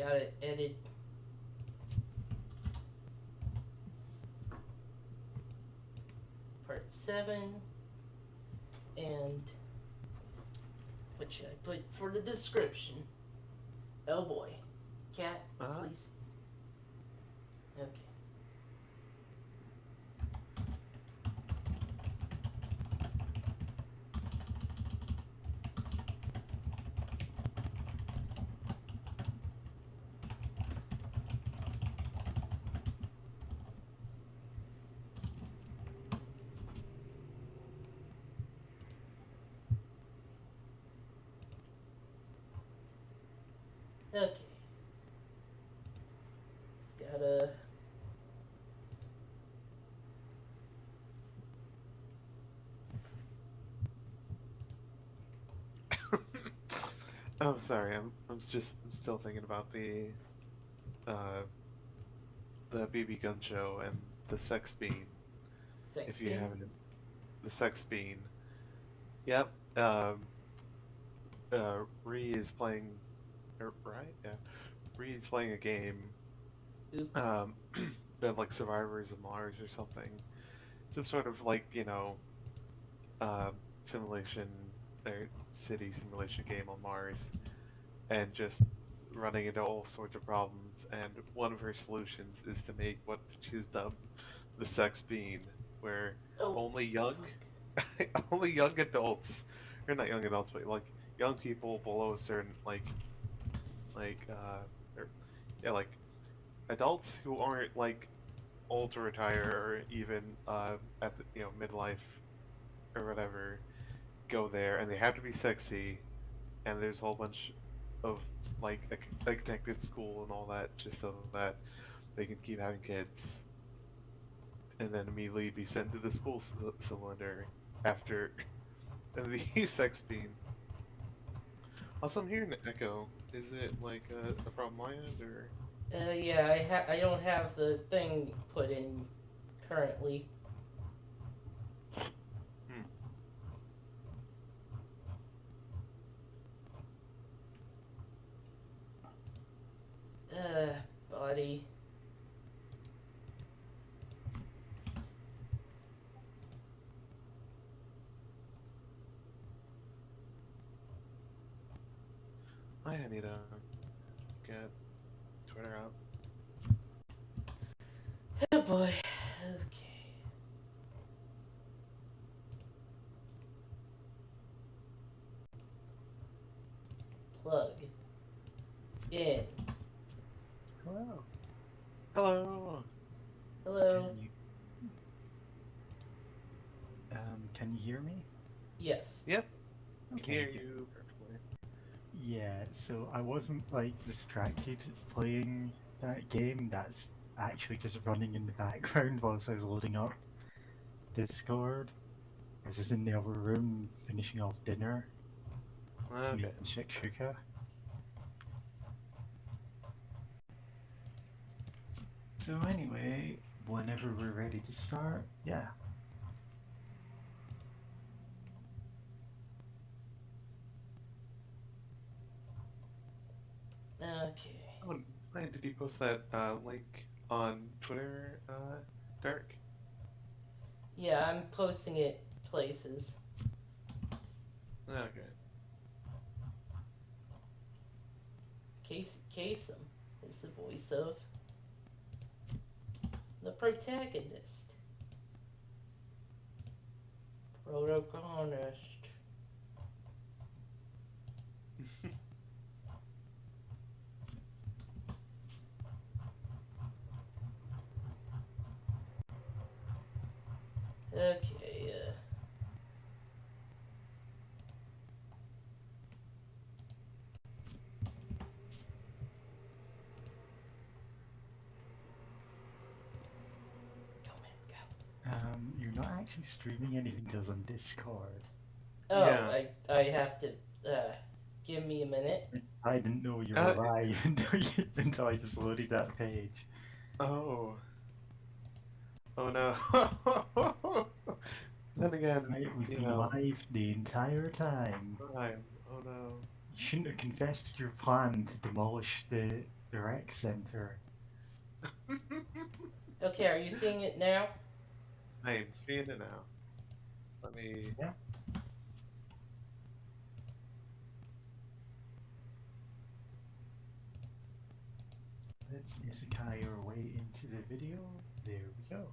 gotta edit. Part 7. And what should I put for the description? Oh boy. Cat, please. Okay. Okay. Just gotta... Oh, sorry. I'm still thinking about uh the BB gun show and the sex bean. Sex If you bean? haven't, the sex bean. Yep. Ree is playing, right? Yeah. Ree is playing a game. Oops. Like Survivors of Mars or something. Some sort of like uh, simulation or city simulation game on Mars, and just running into all sorts of problems. And one of her solutions is to make what she's dubbed the sex bean, where only young, only young adults, or not young adults, but like young people below a certain or, yeah, like adults who aren't like old to retire or even at the, midlife or whatever go there, and they have to be sexy, and there's a whole bunch of like a connected school and all that just so that they can keep having kids, and then immediately be sent to the school cylinder after the sex bean. Also, I'm hearing an echo. Is it like a problem on my end or? Yeah, I don't have the thing put in currently. Hmm. Buddy. I need to get Twitter out. Oh boy. Okay. Plug in. Hello. Hello. Hello. Can you hear me? Yes. Yep. Okay. Hear you perfectly. Yeah, so I wasn't like distracted playing that game. That's actually just running in the background whilst I was loading up Discord. I was just in the other room finishing off dinner to Okay. make the shakshuka. So anyway, whenever we're ready to start, yeah. Okay. Oh, did you post that link on Twitter, Dark? Yeah, I'm posting it places. Okay. Kasem is the voice of the protagonist. Protagonist. Okay, You're not actually streaming anything because on Discord. Oh, Yeah. I have to, give me a minute. I didn't know you were live until I just loaded that page. Oh. Oh no. Then again, Right, we've been live the entire time. Oh no. You shouldn't have confessed your plan to demolish the the rec center. Okay, are you seeing it now? I am seeing it now. Let me. Yeah. Let's isekai our way into the video. There we go.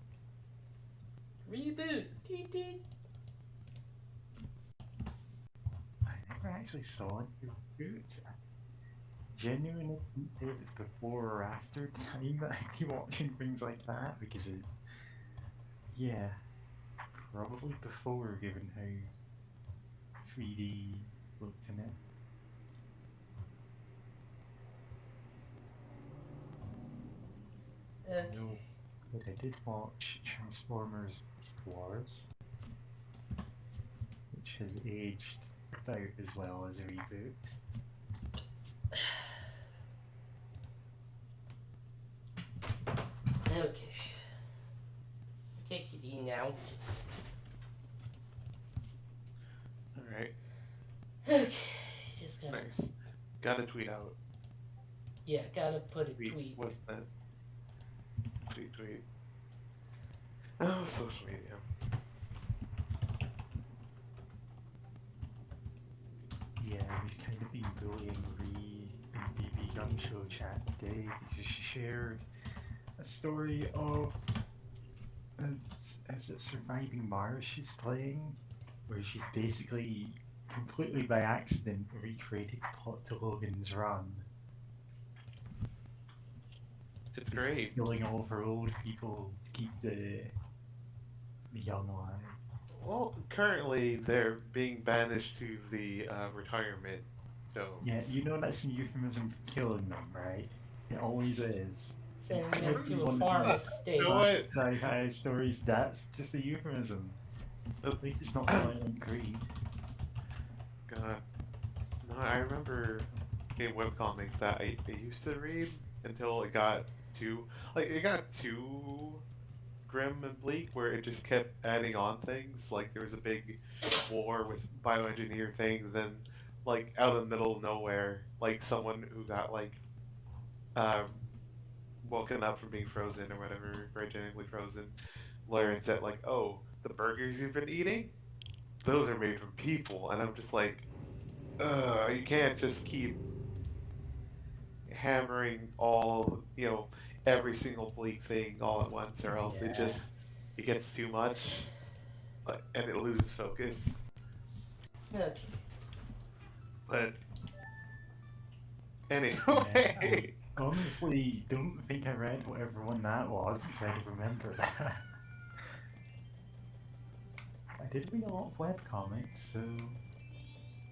Reboot. Deet, deet. I never actually saw it reboot. Genuinely couldn't say if it's before or after time that I'd be watching things like that because it's, yeah, probably before given how 3D looked in it. Okay. No, but I did watch Transformers Beast Wars, which has aged about as well as a reboot. Okay. Okay, Kitty, now. Alright, Okay. Just gotta. nice. Got a tweet out. Yeah, gotta put a tweet. What's that? Tweet. Oh, social media. Yeah, we've kind of been bullying Ree in BB Gun Show chat today because she shared a story of is it Surviving Mars she's playing, where she's basically completely by accident recreated the plot to Logan's Run. It's Just great. killing all of her old people to keep the young alive. Well, currently they're being banished to the retirement domes. Yeah, you know that's a euphemism for killing them, right? It always is. Send them to a Everyone farm does. estate. No way. Classic sci-fi stories, that's just a euphemism. At least it's not silent greed. God. No, I remember a webcomic that I used to read until it got too grim and bleak, where it just kept adding on things. Like there was a big war with bioengineered things, and then like out of the middle of nowhere, like someone who got like um, woken up from being frozen or whatever, cryogenically frozen, learns that like, oh, the burgers you've been eating, those are made from people, and I'm just like, you can't just keep hammering all, every single bleak thing all at once, or else Yeah. it gets too much, and it loses focus. Okay. But anyway, I honestly don't think I read whatever one that was because I don't remember that. I did read a lot of webcomics, so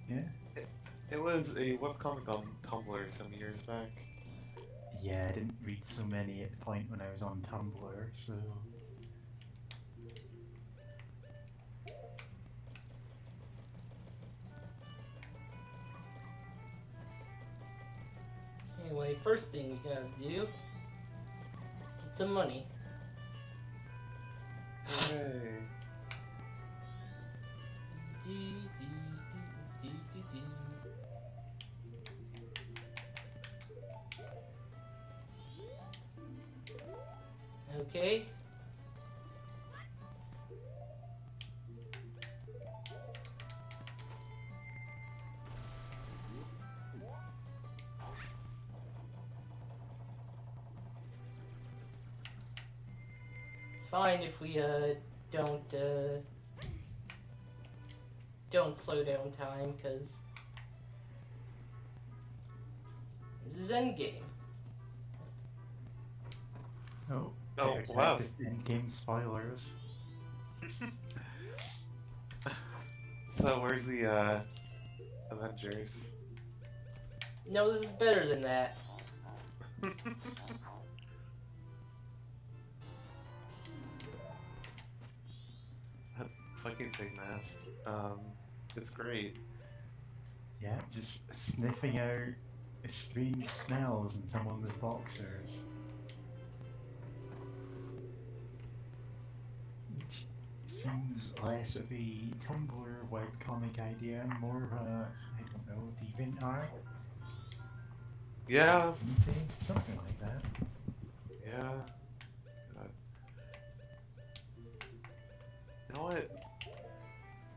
yeah. it was a webcomic on Tumblr some years back. Yeah, I didn't read so many at the point when I was on Tumblr, so. Anyway, first thing we gotta do, get some money. Hooray. Okay. It's fine if we don't slow down time, because this is endgame. Oh, Oh, there's wow. Endgame spoilers. So where's the Avengers? No, this is better than that. That fucking big mask. It's great. Yeah, just sniffing out strange smells in someone's boxers. Which seems less of a Tumblr webcomic idea and more of a, I don't know, DeviantArt. Yeah, Something like that. yeah. God. You know what?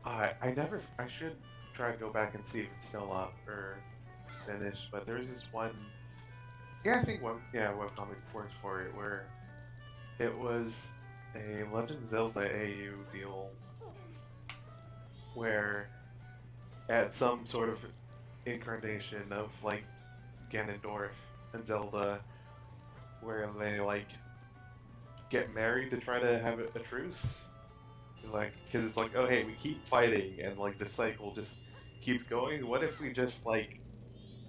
I should try to go back and see if it's still up or finished, but there's this one. Yeah, I think webcomic works for it, where it was a Legend of Zelda AU deal where at some sort of incarnation of like Ganondorf and Zelda, where they like get married to try to have a truce. Like, because it's like, oh hey, we keep fighting, and like the cycle just keeps going. What if we just like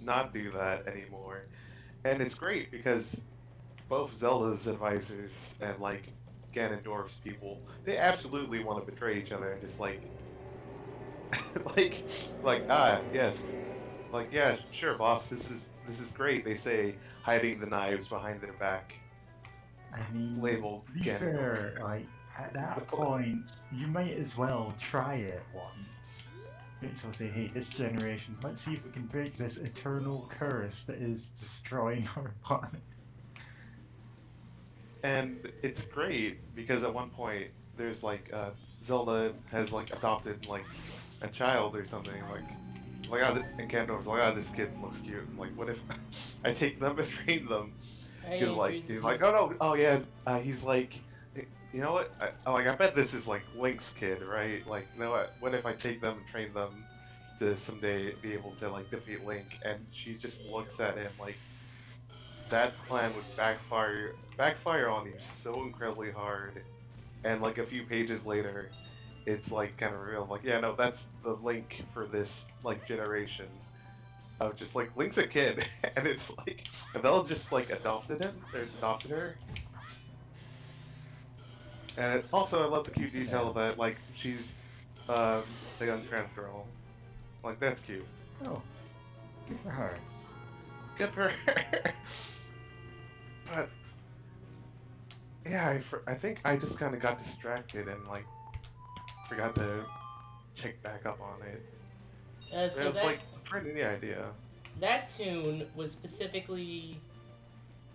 not do that anymore? And it's great because both Zelda's advisors and like Ganondorf's people, they absolutely want to betray each other and just like yes, like yeah, sure, boss, this is great. They say, hiding the knives behind their back, I mean, labeled to be Ganondorf. fair, like, at that point, you might as well try it once. So say, hey, this generation, let's see if we can break this eternal curse that is destroying our planet. And it's great because at one point there's like Zelda has like adopted like a child or something and Ganondorf's like, oh, this kid looks cute. I'm like, what if I take them and train them? I He's like, oh no, oh yeah, he's like, you know what? I bet this is like Link's kid, right? Like, you know what if I take them and train them to someday be able to like defeat Link? And she just looks at him like that plan would backfire on you so incredibly hard. And like a few pages later, it's like kind of real, like, yeah, no, that's the Link for this like generation. Of just like Link's a kid, and it's like they'll just like adopted him or adopted her. And also, I love the cute detail that like she's a young trans girl. Like that's cute. Oh, good for her. Good for her. But yeah, I think I just kind of got distracted and like forgot to check back up on it. So It was like pretty neat idea. that tune was specifically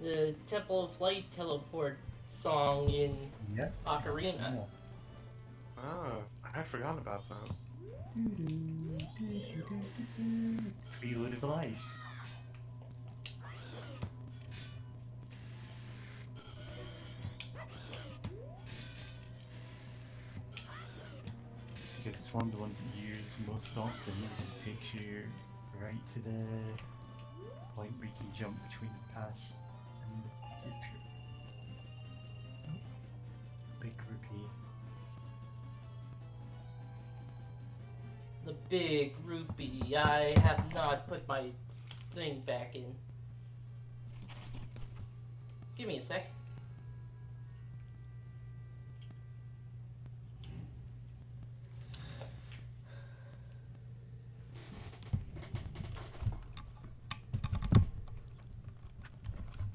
the Temple of Light teleport song in Yeah. Ocarina. Ah, I had forgotten about that. Prelude of Light. Because it's one of the ones that you use most often, because it takes you right to the point where you can jump between the past and the future. Oh, big rupee. The big rupee. I have not put my thing back in. Give me a sec.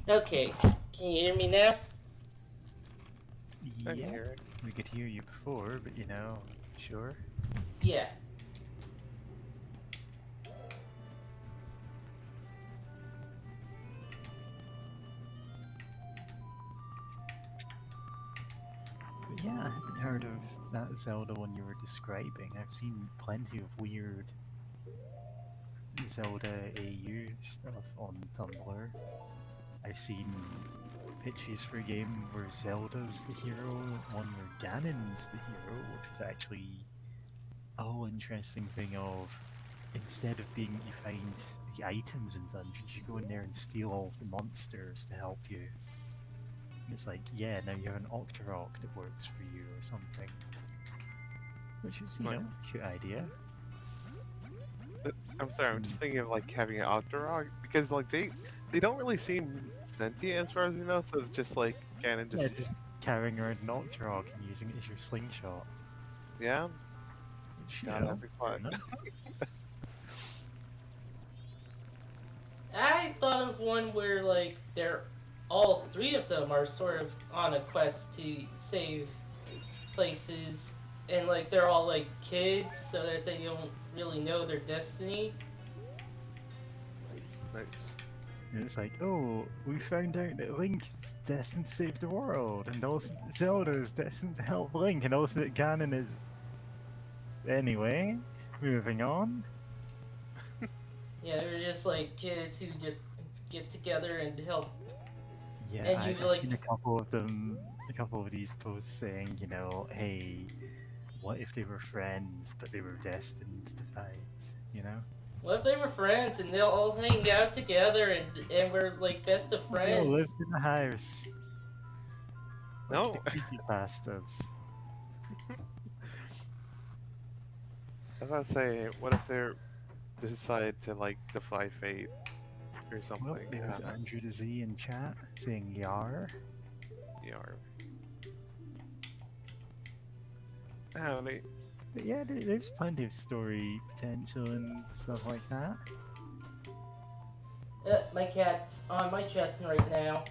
Okay, can you hear me now? I can Yeah, hear it. we could hear you before, but you know, sure. Yeah. But yeah, I haven't heard of that Zelda one you were describing. I've seen plenty of weird Zelda AU stuff on Tumblr. I've seen pitches for a game where Zelda's the hero, one where Ganon's the hero, which is actually a whole interesting thing of, instead of being you find the items in dungeons, you go in there and steal all of the monsters to help you. And it's like, yeah, now you have an Octorok that works for you or something. Which is, you Right. know, a cute idea. I'm sorry, I'm just thinking of like having an Octorok because like they don't really seem sentient as far as we know, so it's just like Ganon Yeah, just just carrying around an Octorok and using it as your slingshot. yeah. Which, you Yeah, know, that'd be fair fun. enough. I thought of one where like all three of them are sort of on a quest to save places, and like they're all like kids, so that they don't really know their destiny. Nice. it's like, oh, we found out that Link is destined to save the world, and also that Zelda is destined to help Link, and also that Ganon is. Anyway, moving on. Yeah, they're just like kids who just get together and help. Yeah, And I've you, like- seen a couple of them, a couple of these posts saying, you know, hey, what if they were friends, but they were destined to fight, you know? What if they were friends and they'll all hang out together and we're like best of They all friends? lived in the house. Like No. the creepypastas. I was about to say, what if they decide to like defy fate or Well, something? there's Andrew the Z in chat saying Yar. Yeah. Ah, But yeah, there's plenty of story potential and stuff like that. My cat's on my chest right now.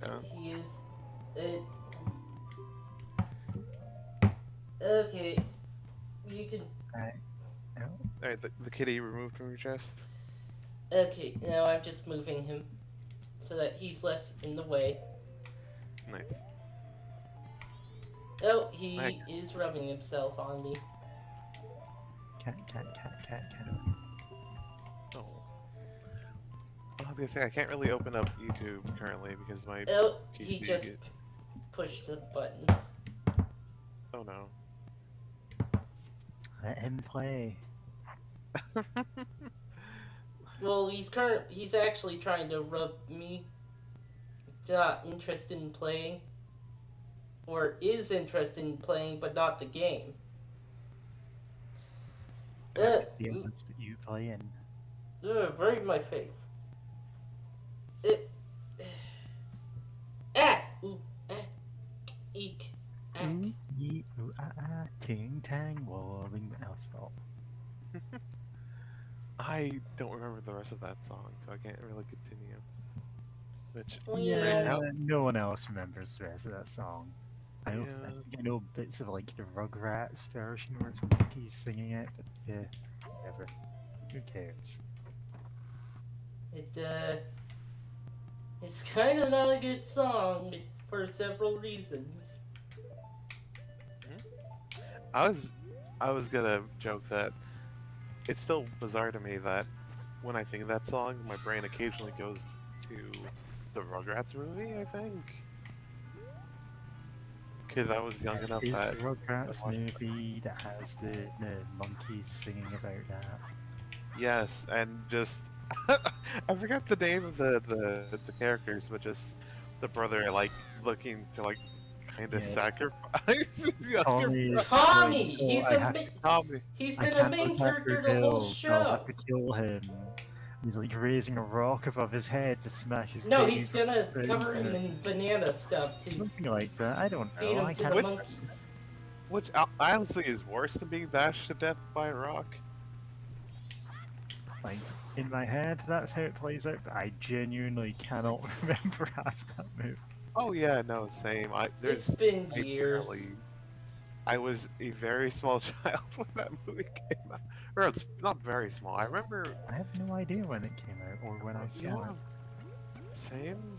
yeah. He is. Okay. You can. Right. Oh, Alright, the kitty removed from your chest. Okay, now I'm just moving him so that he's less in the way. Nice. Oh, he Right. is rubbing himself on me. cat. Oh. I was gonna say I can't really open up YouTube currently because my Oh, he PC just get- pushed some buttons. Oh no. Let him play. Well, he's actually trying to rub me. Not interested in playing. Or is interested in playing, but not the game. This could be honest with you playing. Right in my face. Ooh, eek, Ooh, yee, ooh, ah, ah, ting, tang, walling. I'll stop. I don't remember the rest of that song, so I can't really continue. Which Well, Yeah, now- no one else remembers the rest of that song. I Yeah. think I know bits of like the Rugrats version where it's monkeys singing it, but yeah, whatever. Who cares? It's kind of not a good song for several reasons. I was gonna joke that it's still bizarre to me that when I think of that song, my brain occasionally goes to the Rugrats movie, I think. Because I was young enough Is that the Rugrats I watched- movie that has the monkeys singing about that? yes, and just I forgot the name of the characters, but just the brother like looking to like kind of Yeah. sacrifice his younger Tommy is Tommy! like, oh, He's I a have ma- to- Tommy. he's I been a can't main look after character the whole Bill, so I'll show. have to kill him. He's like raising a rock above his head to smash his No, face. he's gonna Right, cover him in banana stuff to Something like that. I don't feed know. him I to can't the Which- monkeys. Which honestly is worse than being bashed to death by a rock. like in my head. That's how it plays out. But I genuinely cannot remember half that movie. Oh yeah, no, same. It's been I years. I was a very small child when that movie came out. Or it's not very small. I remember. I have no idea when it came out or when I saw Yeah, it. same.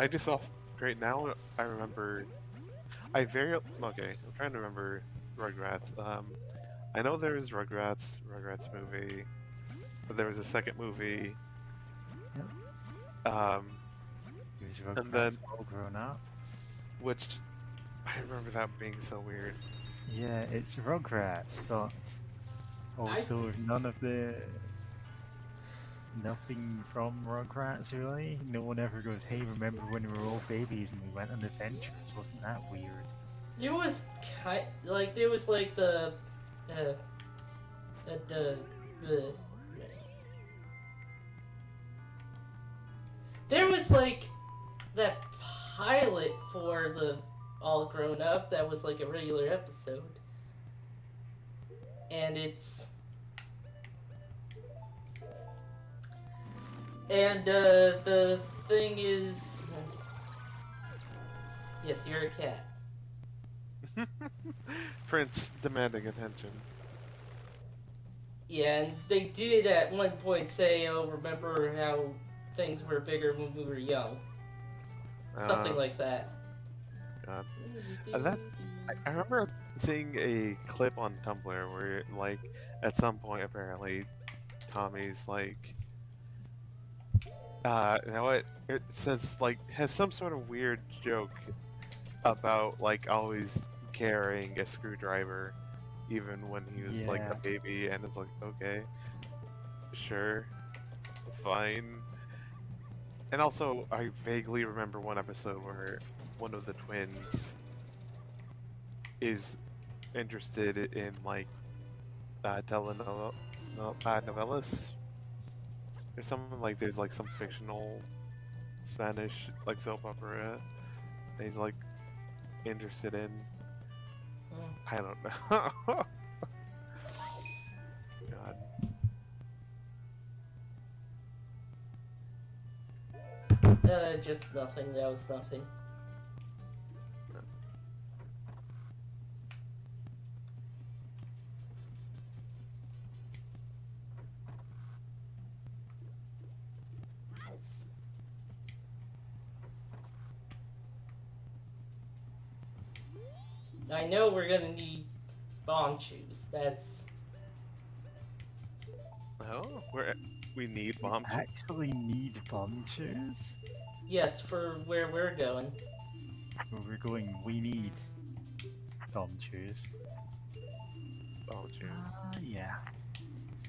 I just saw. Great now. I remember. Okay. I'm trying to remember Rugrats. I know there was Rugrats movie, but there was a second movie. Yep. He was then- Rugrats all grown up. Which I remember that being so weird. Yeah, it's Rugrats, but also nothing from Rugrats really. No one ever goes, "Hey, remember when we were all babies and we went on adventures? Wasn't that weird?" There was there was like the there was like that pilot for the All Grown Up that was like a regular episode, and the thing is, yes, you're a cat. Prince demanding attention. Yeah, and they did at one point say, "Oh, remember how things were bigger when we were young. Something like that. God. That I remember seeing a clip on Tumblr where, like, at some point apparently, Tommy's like, you know what? It says like has some sort of weird joke about like always carrying a screwdriver, even when he was like a Yeah. baby, and it's like, okay, sure, fine. And also, I vaguely remember one episode where one of the twins is interested in like telenovela, novellas or something like. There's like some fictional Spanish like soap opera that he's like interested in. Mm. I don't know. God. Just nothing. That was nothing. I know we're gonna need bomb shoes. That's Oh, we need We bomb shoes. actually need bomb shoes. yes for where we're going. Where we're going, we need bomb shoes. Bomb shoes. Yeah.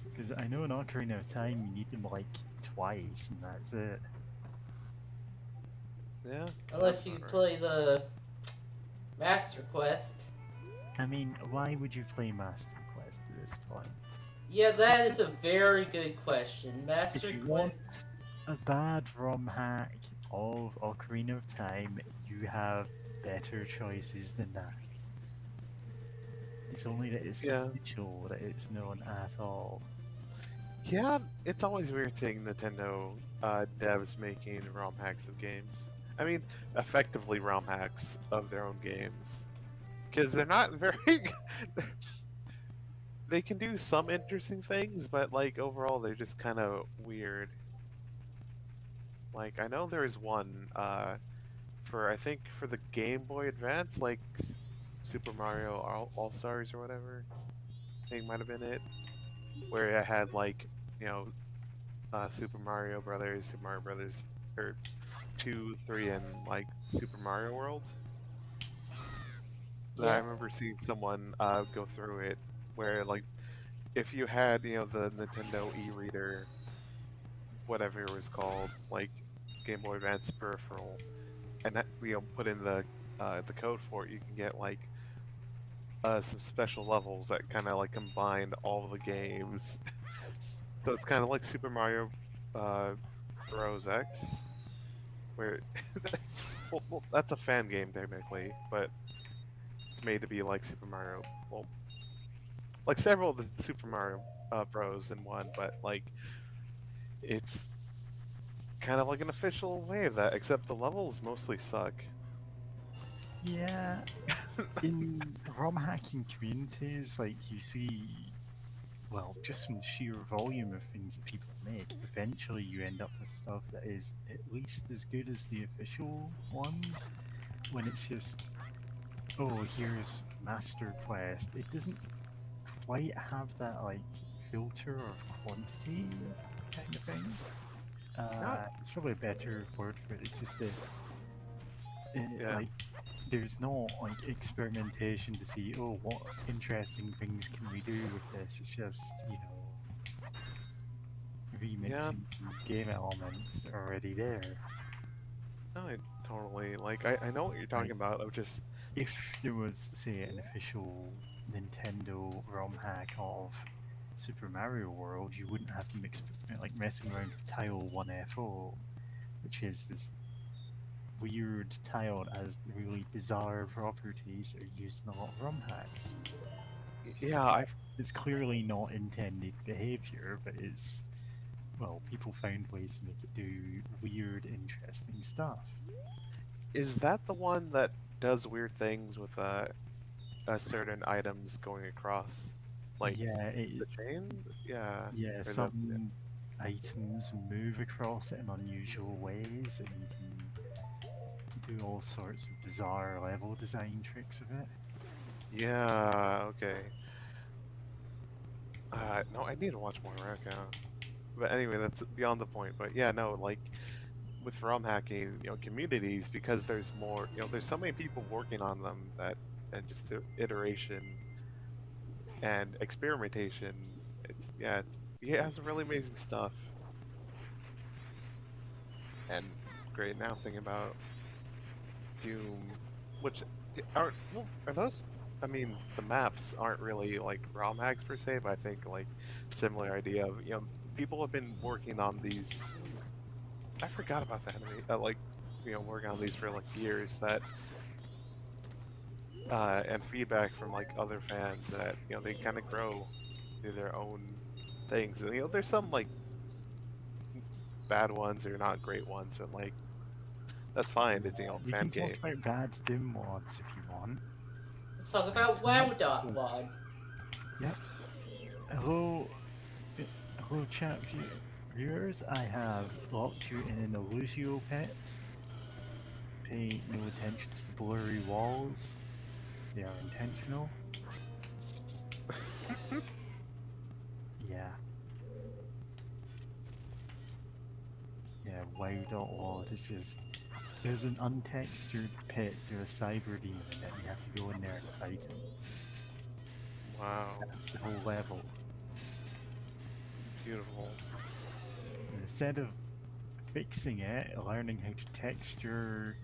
Because I know in Ocarina of Time you need them like twice, and that's it. Yeah. Unless that's you not right. play the Master Quest. I mean, why would you play Master Quest at this point? Yeah, that is a very good question. Master If you Quest. want a bad ROM hack of Ocarina of Time, you have better choices than that. It's only that it's Yeah. official that it's known at all. Yeah, it's always weird seeing Nintendo devs making ROM hacks of games. I mean, effectively ROM hacks of their own games. Because they're not very. They can do some interesting things, but like overall, they're just kind of weird. Like I know there's one for I think for the Game Boy Advance, like Super Mario All Stars or whatever. I think might have been it, where it had like you know Super Mario Brothers, or 2, 3, and like Super Mario World. I Yeah. remember seeing someone go through it, where like if you had the Nintendo e-reader, whatever it was called, like Game Boy Advance peripheral, and that, put in the code for it, you can get like some special levels that kind of like combined all the games. So it's kind of like Super Mario Bros. X, where well, that's a fan game technically, but it's made to be like Super Mario. Well, like several of the Super Mario Bros. In one, but like it's kind of like an official way of that, except the levels mostly suck. Yeah, in ROM hacking communities, like you see, well, just from the sheer volume of things that people make, eventually you end up with stuff that is at least as good as the official ones. When it's just, oh, here's Master Quest, it doesn't quite have that like filter of quantity kind of thing. Not It's probably a better word for it. It's just that, yeah. like, there's no like experimentation to see, oh, what interesting things can we do with this. It's just, Yeah, remixing game elements that are already there. no, I totally like. I know what you're talking Like, about. Of just if there was, say, an official Nintendo ROM hack of Super Mario World, you wouldn't have them like messing around with Tile 1FO, which is this weird tile that has really bizarre properties that are used in a lot of ROM hacks. yeah. I It's clearly not intended behavior, but it's, well, people found ways to make it do weird, interesting stuff. is that the one that does weird things with certain items going across, like Yeah, the chain? Yeah. yeah, Or the some items move across it in unusual ways, and you can do all sorts of bizarre level design tricks with it. Yeah, okay. No, I need to watch more Reka. But anyway, that's beyond the point. But yeah, no, like with ROM hacking, communities, because there's more, there's so many people working on them that, and just the iteration and experimentation. It has some really amazing stuff. And great, now I'm thinking about Doom, which are those? I mean, the maps aren't really like ROM hacks per se, but I think like similar idea of people have been working on these. I forgot about the enemy. Like working on these for like years. That and feedback from like other fans that they kind of grow through their own things. And there's some like bad ones or not great ones, but like that's fine. It's We fan can talk game. about bad Doom mods if you want. Let's talk Like about some- WoW.mod. Yep. Hello, hello, chat viewers. I have locked you in an Illusio pit. Pay no attention to the blurry walls. They are intentional. Yeah. Yeah, WoW.WOD is just... There's an untextured pit to a cyber demon that you have to go in there and fight it. Wow, That's the whole level. beautiful. And instead of fixing it, learning how to texture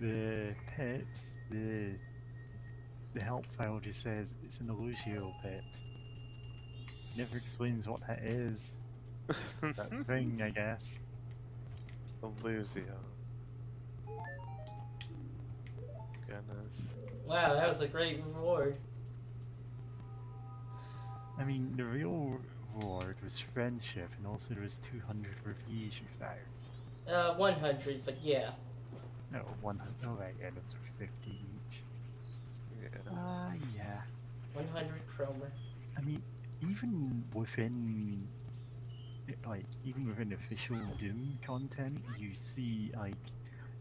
the pit, the help file just says it's an Illusio pit. Never explains what that is. Just that thing, I guess. Illusio. Goodness. Wow, that was a great reward. I mean, the real reward was friendship, and also there was 200 reviews you found. 100, but yeah. No, 100. Oh, right, yeah, those are 50 each. Yeah. Yeah. 100 chromer. I mean, even within, even within official Doom content, you see,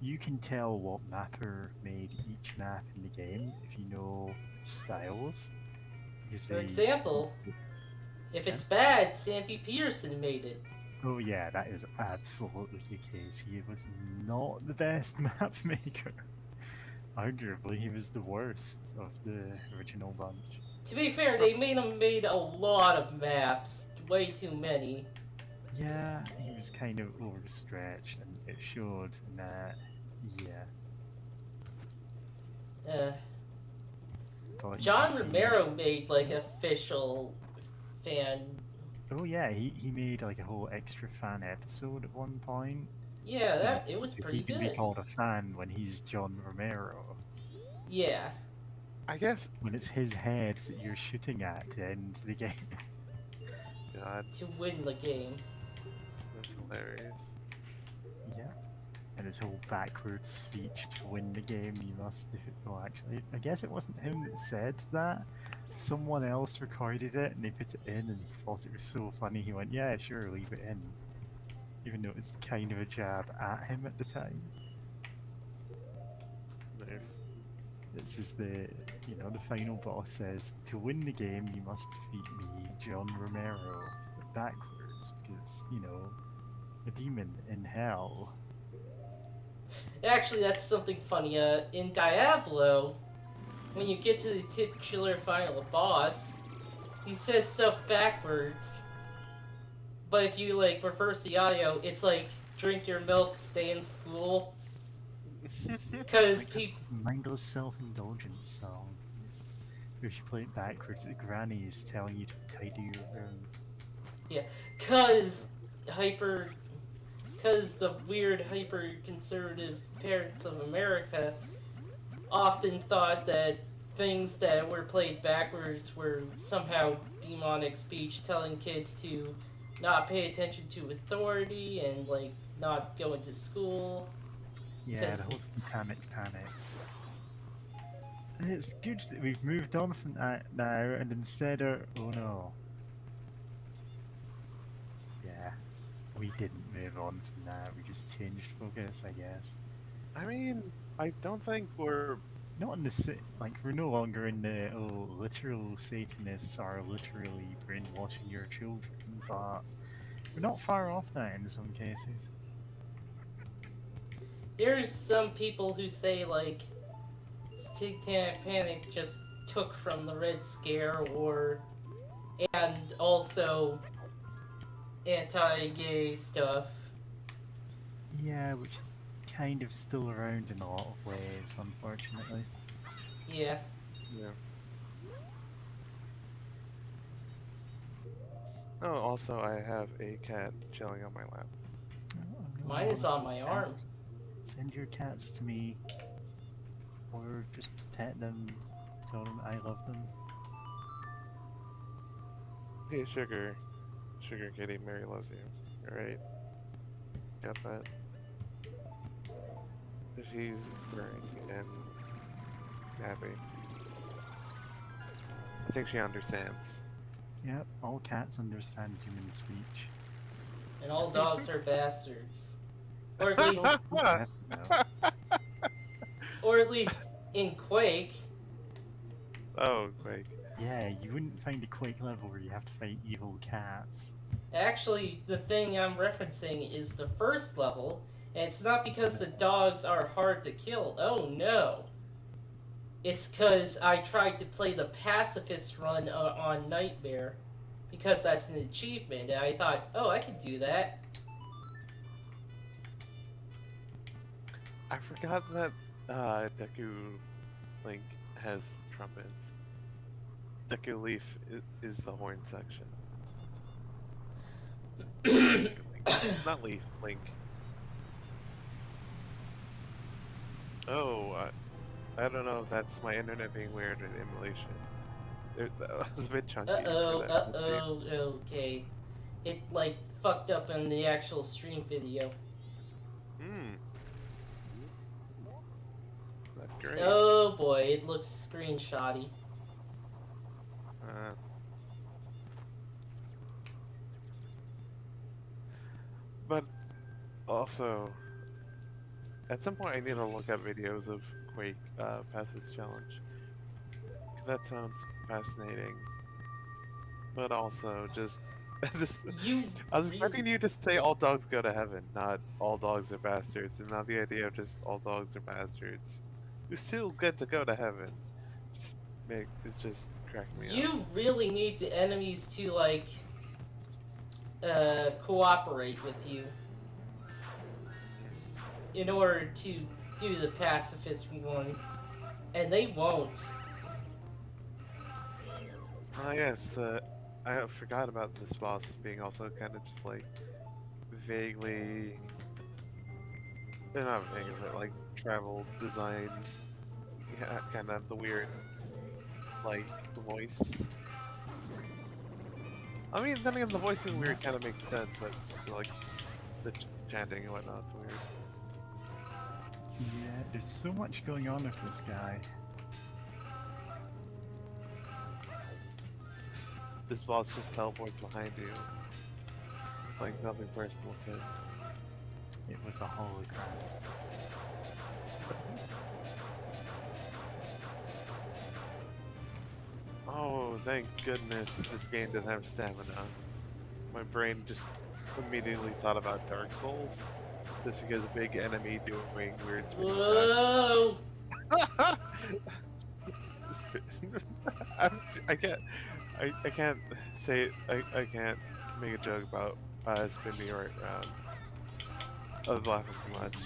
you can tell what mapper made each map in the game if you know styles. Because For they- example, if it's bad, Sandy Peterson made it. Oh yeah, that is absolutely the case. He was not the best map maker. Arguably, he was the worst of the original bunch. To be fair, they made a lot of maps. Way too many. Yeah, he was kind of overstretched, and it showed in that. Yeah. But you John can see- Romero made like official fan. Oh yeah, he made like a whole extra fan episode at one point. Yeah, it was Because pretty he can be good. called a fan when he's John Romero. Yeah. I guess. When it's his head that you're shooting at to end the game. God, To win the game. that's hilarious. Yeah. And his whole backwards speech to win the game, you must do. Well, actually, I guess it wasn't him that said that. Someone else recorded it and they put it in, and he thought it was so funny. He went, "Yeah, sure, leave it in," even though it was kind of a jab at him at the time. Nice. This is the final boss says, "To win the game, you must defeat me, John Romero, but backwards, because a demon in hell." Actually, that's something funny. In Diablo, when you get to the titular final boss, he says stuff backwards. But if you reverse the audio, it's like drink your milk, stay in school. Because people. Mindless self-indulgence song. If you play it backwards, the granny is telling you to tidy your room. Yeah, because the weird hyper-conservative parents of America often thought that things that were played backwards were somehow demonic speech, telling kids to not pay attention to authority and not go into school. Yeah, the whole satanic panic. It's good that we've moved on from that now, and instead oh no. We didn't move on from that. We just changed focus, I guess. I mean, I don't think we're. Not in the like we're no longer in the literal Satanists are literally brainwashing your children, but we're not far off that in some cases. There's some people who say, like, Satanic Panic just took from the Red Scare, and also anti-gay stuff. Yeah, which is kind of still around in a lot of ways, unfortunately. Yeah. Yeah. Oh, also, I have a cat chilling on my lap. Mine is on my arm. Send your cats to me, or just pet them, tell them I love them. Hey, Sugar. Sugar Kitty, Mary loves you. Alright. Got that. She's purring and happy. I think she understands. Yep, all cats understand human speech. And all dogs are bastards. Or at least, No. or at least in Quake. Oh, Quake. Yeah, you wouldn't find a Quake level where you have to fight evil cats. Actually, the thing I'm referencing is the first level, and it's not because the dogs are hard to kill. Oh no. It's because I tried to play the pacifist run on Nightmare, because that's an achievement, and I thought, oh, I could do that. I forgot that Deku Link has trumpets. Deku Leaf is the horn section. Not Leaf, Link. Oh, I don't know if that's my internet being weird or the emulation. That was a bit chunky. Okay. It, like, fucked up in the actual stream video. That's great. Oh boy, it looks screenshotty. But also, at some point I need to look at videos of Quake Pacifist Challenge. That sounds fascinating. But also, just I was expecting you to say all dogs go to heaven, not all dogs are bastards, and not the idea of just all dogs are bastards. You still get to go to heaven. It's just cracking me up. You really need the enemies to, like, cooperate with you in order to do the pacifist one, and they won't. Yes, I forgot about this boss being also kind of just like vaguely, not vaguely, but like travel design, yeah, kind of the weird, like, voice. I mean, then again, the voice being weird kind of makes sense, but like the chanting and whatnot's weird. Yeah, there's so much going on with this guy. This boss just teleports behind you, like nothing personal could. It was a hologram. Oh, thank goodness this game didn't have stamina. My brain just immediately thought about Dark Souls, just because a big enemy doing weird spinning Whoa! I can't say it. I can't make a joke about spin me right round. I was laughing too much.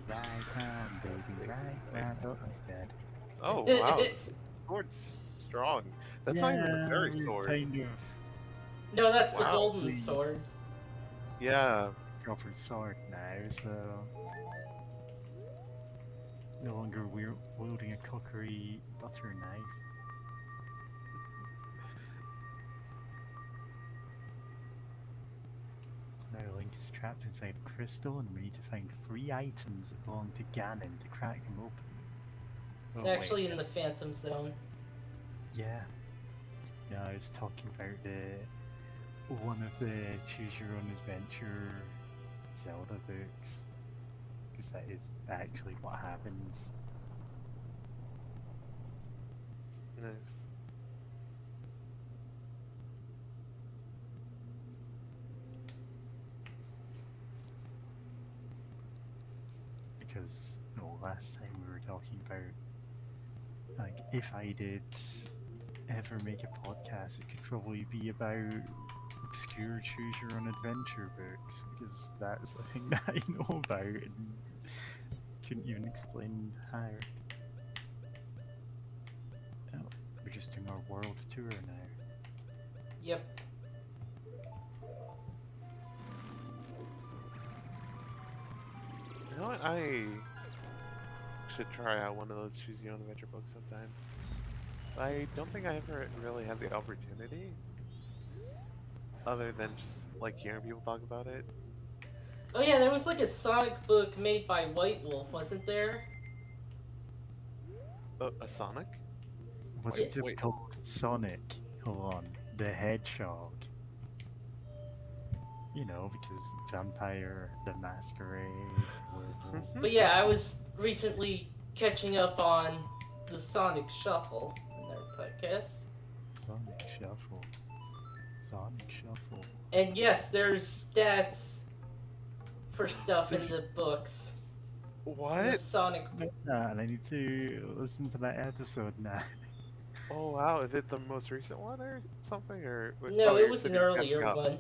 Right round, baby, right round. Oh, he's dead. Oh wow, this sword's strong. That's not even a fairy sword. Kind of No, that's the Wow. golden sword. Yeah. proper sword now, so no longer we're wielding a cookery butter knife. Now Link is trapped inside a crystal, and we need to find 3 items that belong to Ganon to crack him open. It's Oh, wait. actually in the Phantom Zone. Yeah. No, I was talking about the one of the choose your own adventure Zelda books, because that is actually what happens. Nice. Because last time we were talking about, like, if I did ever make a podcast, it could probably be about obscure choose your own adventure books, because that's a thing that I know about and couldn't even explain how. Oh, we're just doing our world tour now. Yep. You know what? I should try out one of those choose your own adventure books sometime. I don't think I ever really had the opportunity, other than just like hearing people talk about it. Oh yeah, there was like a Sonic book made by White Wolf, wasn't there? A Sonic? Was Wait, it just wait. called Sonic? Hold on, the Hedgehog. You know, because Vampire, the Masquerade, Werewolf. But yeah, I was recently catching up on the Sonic Shuffle in their podcast. Sonic Shuffle. Sonic Shuffle. And yes, there's stats for stuff in There's- the books. The What? Sonic. And I need to listen to that episode now. Oh wow, is it the most recent one or something? Or No, oh, it you're was an sitting catching earlier up. one.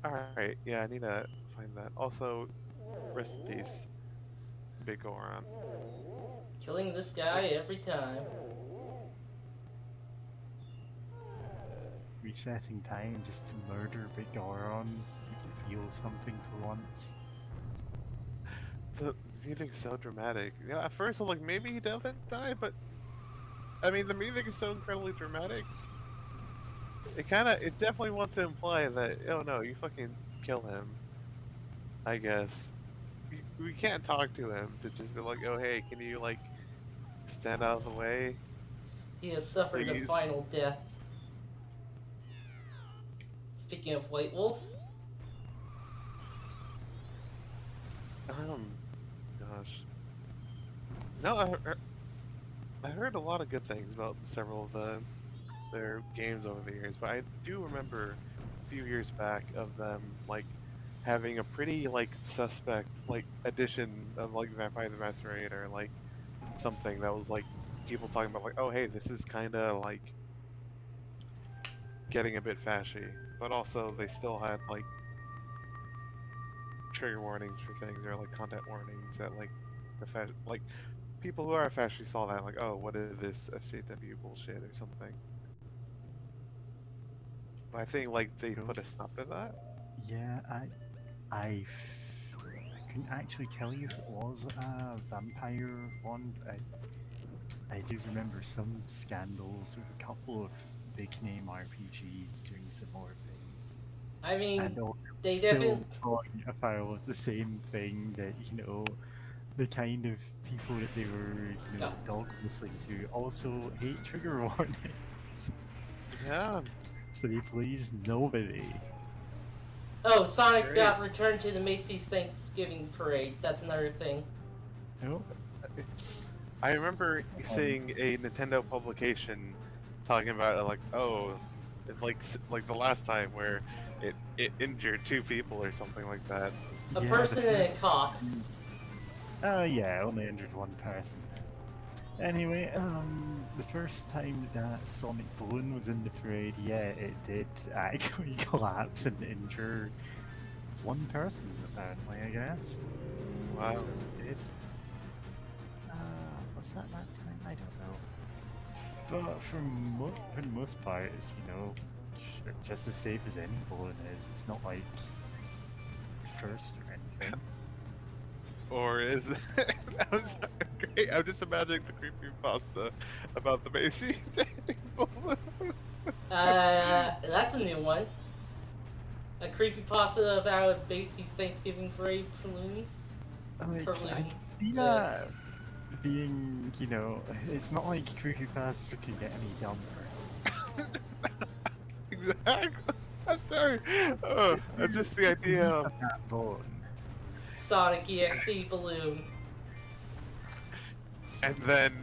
Alright, yeah, I need to find that. Also, rest in peace, Big Goron. Killing this guy every time. Resetting time just to murder Big Goron so you can feel something for once. The music's so dramatic. You know, at first I'm like, maybe he doesn't die, but I mean, the music is so incredibly dramatic. It definitely wants to imply that, oh no, you fucking kill him. I guess. We can't talk to him to just be like, oh hey, can you like stand out of the way? He has suffered a Please. final death. Speaking of White Wolf, Gosh. No, I heard a lot of good things about several of their games over the years, but I do remember a few years back of them like having a pretty like suspect like edition of like Vampire the Masquerade or like something that was like people talking about like, oh hey, this is kind of like getting a bit fashy, but also they still had like trigger warnings for things or like content warnings that like like people who are fashy saw that like, oh, what is this SJW bullshit or something. But I think like they put a stop to that. Yeah, I couldn't actually tell you if it was a vampire one, but I do remember some scandals with a couple of big name RPGs doing similar things. I mean, And also they still definitely. calling a file the same thing that, you know, the kind of people that they were, you know, Yeah. dog whistling to also hate trigger warnings. Yeah. So they please nobody. Oh, Sonic Great. got returned to the Macy's Thanksgiving Parade. That's another thing. No? I remember seeing a Nintendo publication talking about it, like, oh, it's like the last time where it injured 2 people or something like that. A Yeah, person the and a cop. Oh yeah, I only injured one person. Anyway, the first time that Sonic Balloon was in the parade, yeah, it did actually collapse and injure one person, apparently, I guess. Wow. It is. Was that time? I don't know. But for the most part, it's, you know, just as safe as any balloon is. It's not like cursed or anything. Or is it? I'm sorry, great. I'm just imagining the creepypasta about the Macy balloon. That's a new one. A creepypasta about Macy's Thanksgiving Parade balloon. Like, I Probably, can see yeah. that being, you know, it's not like creepypasta can get any dumber. Exactly. I'm sorry. Oh, it's just the idea of That bone. Sonic EXE balloon. And then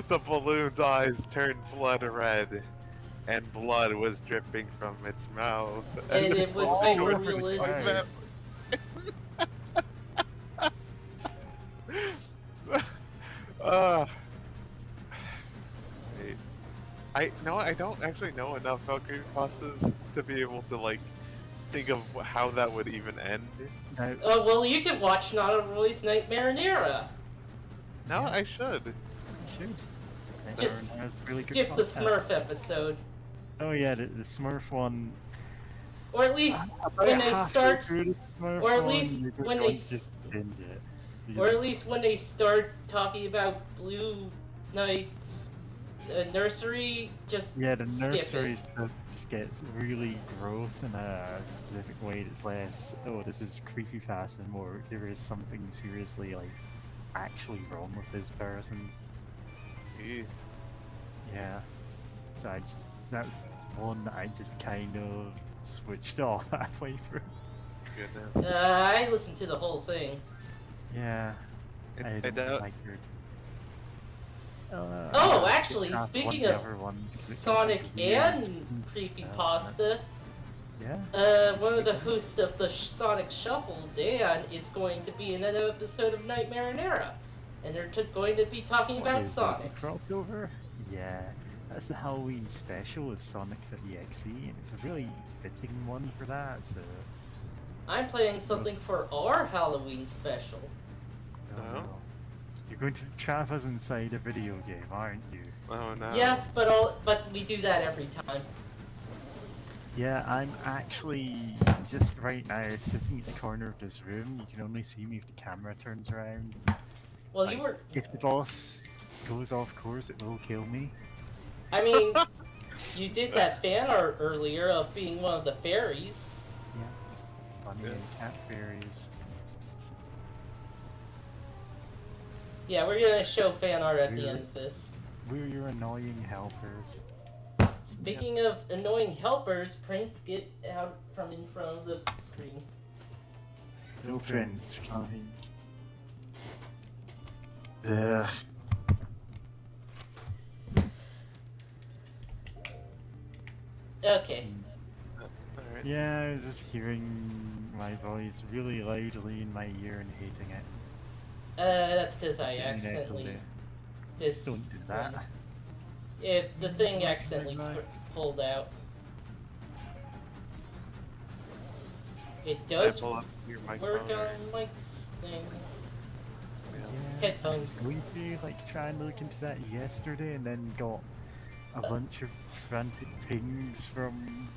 the balloon's eyes turned blood red, and blood was dripping from its mouth. And it's it was all hyper over the realistic. carpet. uh, wait. I don't actually know enough about creepypastas to be able to like think of how that would even end. Now, Oh, well, you could watch Not a Roy's Nightmare Era. No, Yeah. I should. you should. Just There's really good skip the content. Smurf episode. Oh yeah, the Smurf one. Or at least About when they halfway start... through the Smurf or at one, least you're when going they to just binge it. Or Because- at least when they start talking about Blue Knight's nursery, just Yeah, the skip nursery it. stuff just gets really gross in a specific way. It's less, oh, this is creepy fast, and more, there is something seriously, like, actually wrong with this person. Eh. Yeah. So that's one that I just kind of switched off halfway through. Goodness. I listened to the whole thing. Yeah. I I don't doubt- like it. Oh, I just actually, skipped past one speaking the of other ones 'cause it got Sonic into weird and stuff. creepypasta, Yeah. one of the hosts of the Sonic Shuffle, Dan, is going to be in an episode of Nightmare and Era. And they're going to be talking What about is this, a Sonic. crossover? Yeah. That's the Halloween special is Sonic for EXE, and it's a really fitting one for that, so... I'm playing something for our Halloween special. Oh, Oh. no. You're going to trap us inside a video game, aren't you? Oh no. Yes, but we do that every time. Yeah, I'm actually just right now sitting at the corner of this room. You can only see me if the camera turns around. Well, you Like, were... If the boss goes off course, it will kill me. I mean, you did that fan art earlier of being one of the fairies. Yeah, just bunny Yeah. and cat fairies. Yeah, we're gonna show fan art at the end of this. We're your annoying helpers. Speaking of annoying helpers, Prince, get out from in front of the screen. No Prince, coming. There. Okay. Alright. Yeah, I was just hearing my voice really loudly in my ear and hating it. That's because I Doing it accidentally every day. did. Just don't do that. The thing It's accidentally very nice. pulled out. It I does pull up your work microphone. on Mike's things. Yeah. Yeah, Headphones. I was going to like try and look into that yesterday, and then got a bunch of frantic pings from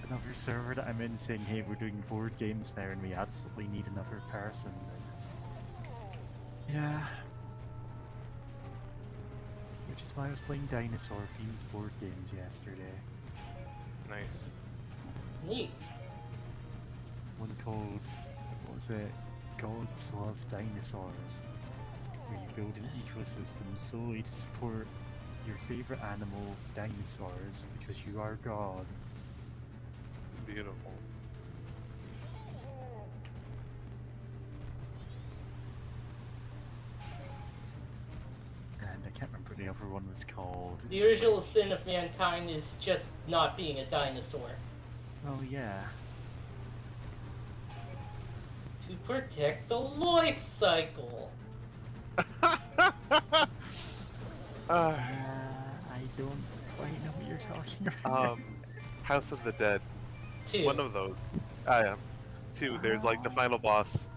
another server that I'm in saying, "Hey, we're doing board games now, and we absolutely need another person." And yeah, which is why I was playing dinosaur-themed board games yesterday. Nice. Neat. One called, what was it? Gods Love Dinosaurs, where you build an ecosystem solely to support your favorite animal, dinosaurs, because you are God. Beautiful. And I can't remember what the other one was called. The original sin of mankind is just not being a dinosaur. Oh yeah. To protect the life cycle. I don't quite know what you're talking about. House of the Dead. Two. One of those. I am. Two. There's like the final boss.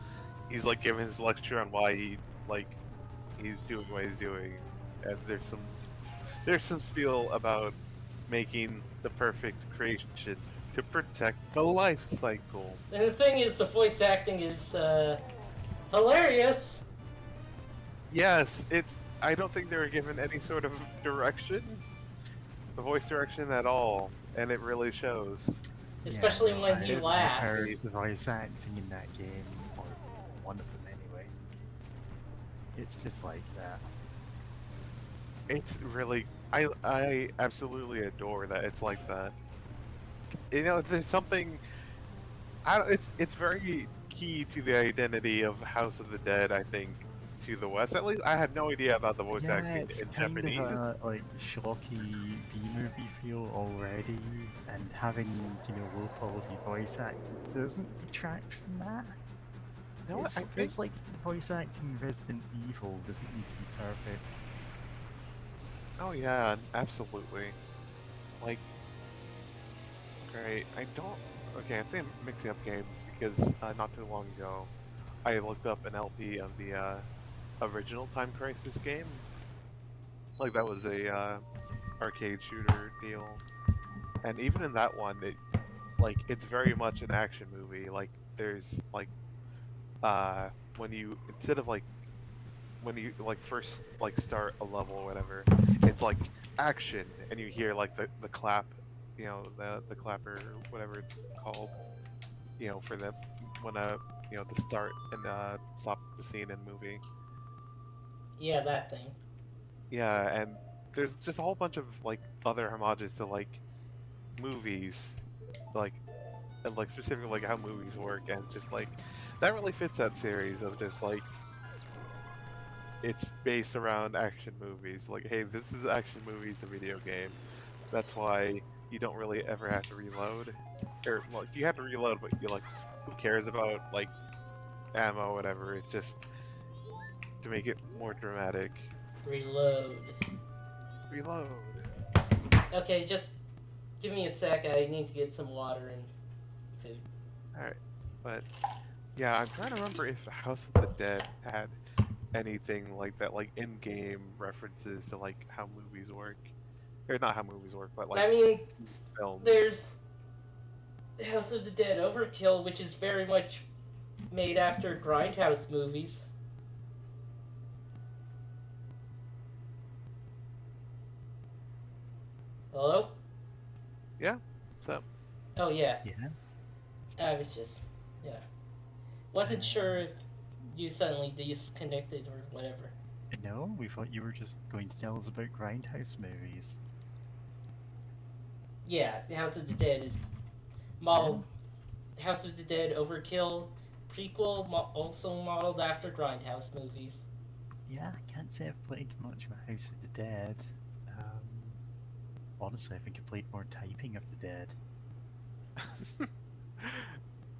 He's like giving his lecture on why he's doing what he's doing, and there's some spiel about making the perfect creation to protect the life cycle. And the thing is, the voice acting is hilarious. Yes, I don't think they were given any sort of direction, the voice direction at all, and it really shows. Especially Yeah, when he I've laughs. heard the voice acting in that game, or one of them anyway. It's just like that. It's really, I absolutely adore that it's like that. You know, there's something. It's very key to the identity of House of the Dead, I think, to the West. At least I had no idea about the voice Yeah, acting it's in kind of Japanese. a like schlocky B-movie feel already, and having low quality voice acting doesn't detract from that. No, I think. It's like the voice acting in Resident Evil doesn't need to be perfect. Oh yeah, absolutely. Like, great. I don't. Okay, I think I'm mixing up games because not too long ago, I looked up an LP of the original Time Crisis game. Like that was a arcade shooter deal, and even in that one, it's very much an action movie. Like there's when you instead of when you first start a level or whatever, it's like action, and you hear the clap, the clapper or whatever it's called, for the when the start and the stop the scene in the movie. Yeah, that thing. Yeah, and there's just a whole bunch of other homages to movies, like and specifically how movies work, and it's just that really fits that series of just it's based around action movies. Like, hey, this is action movies, a video game. That's why you don't really ever have to reload, or you have to reload, but who cares about ammo, whatever. It's just to make it more dramatic. Reload. Reload. Okay, just give me a sec. I need to get some water and food. Alright, but yeah, I'm trying to remember if House of the Dead had anything like that, in-game references to how movies work, or not how movies work, but I mean, films. there's House of the Dead Overkill, which is very much made after Grindhouse movies. Hello? Yeah. So. Oh yeah. Yeah. I was just, yeah. Wasn't sure if you suddenly disconnected or whatever. No, we thought you were just going to tell us about Grindhouse movies. Yeah, House of the Dead is modeled. House of the Dead Overkill prequel, also modeled after Grindhouse movies. Yeah, I can't say I've played much of House of the Dead. Honestly, I think I played more Typing of the Dead.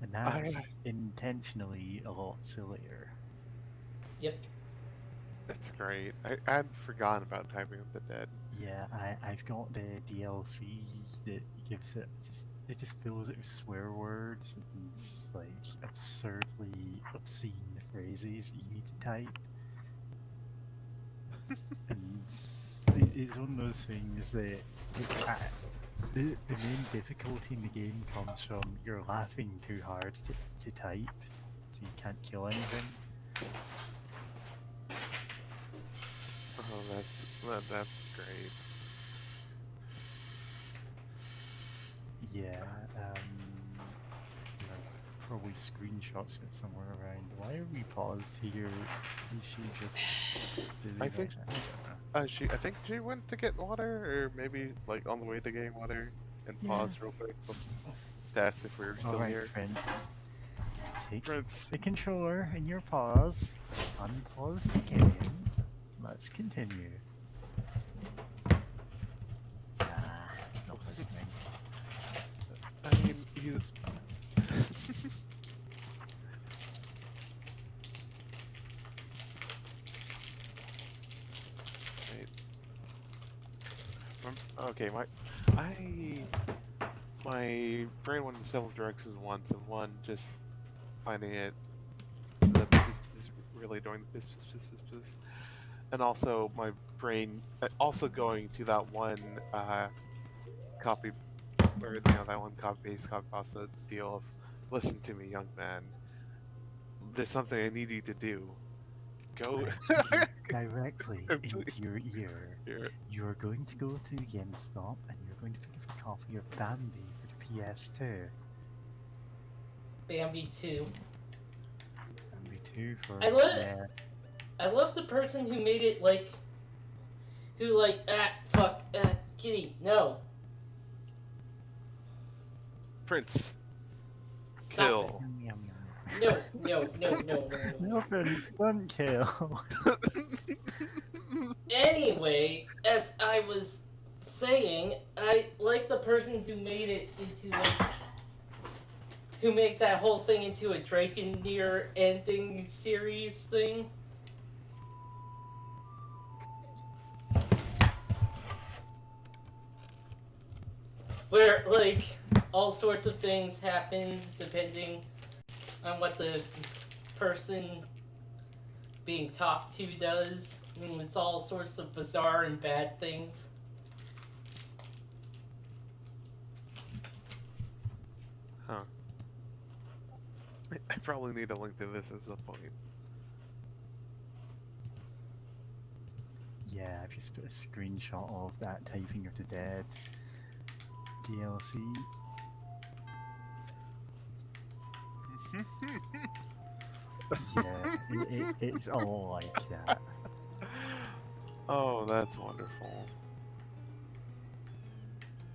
And that's intentionally a lot sillier. Yep. That's great. I'd forgotten about Typing of the Dead. Yeah, I've got the DLC that gives it just fills it with swear words and absurdly obscene phrases you need to type. And it's one of those things that the main difficulty in the game comes from you're laughing too hard to type, so you can't kill anything. Oh, that's great. Yeah, probably screenshots it somewhere around. Why are we paused here? Is she just busy? I think I think she went to get water, or maybe on the way to getting water, and pause real quick to ask if we were still Alright, here. Prince. Take Prince. the controller in your paws. Unpause the game. Let's continue. It's not listening. I mean, he's... Okay, my brain went in several directions once, and one just finding it is really doing this, and also my brain also going to that one copy, or that one copy paste copy pasta deal of, listen to me, young man. There's something I need you to do. Go directly into your ear. You are going to go to GameStop and you're going to pick up a copy of Bambi for the PS2. Bambi 2. Bambi 2 for PS. I love the person who made it Kitty, no. Prince. Stop Kill. it. No. No offense, don't kill. Anyway, as I was saying, I like the person who made it into who made that whole thing into a Drakenir ending series thing. Where, like, all sorts of things happen depending on what the person being talked to does. I mean, it's all sorts of bizarre and bad things. Huh. I probably need a link to this at some point. Yeah, I've just put a screenshot of that Typing of the Dead DLC. Yeah, it's all like that. Oh, that's wonderful.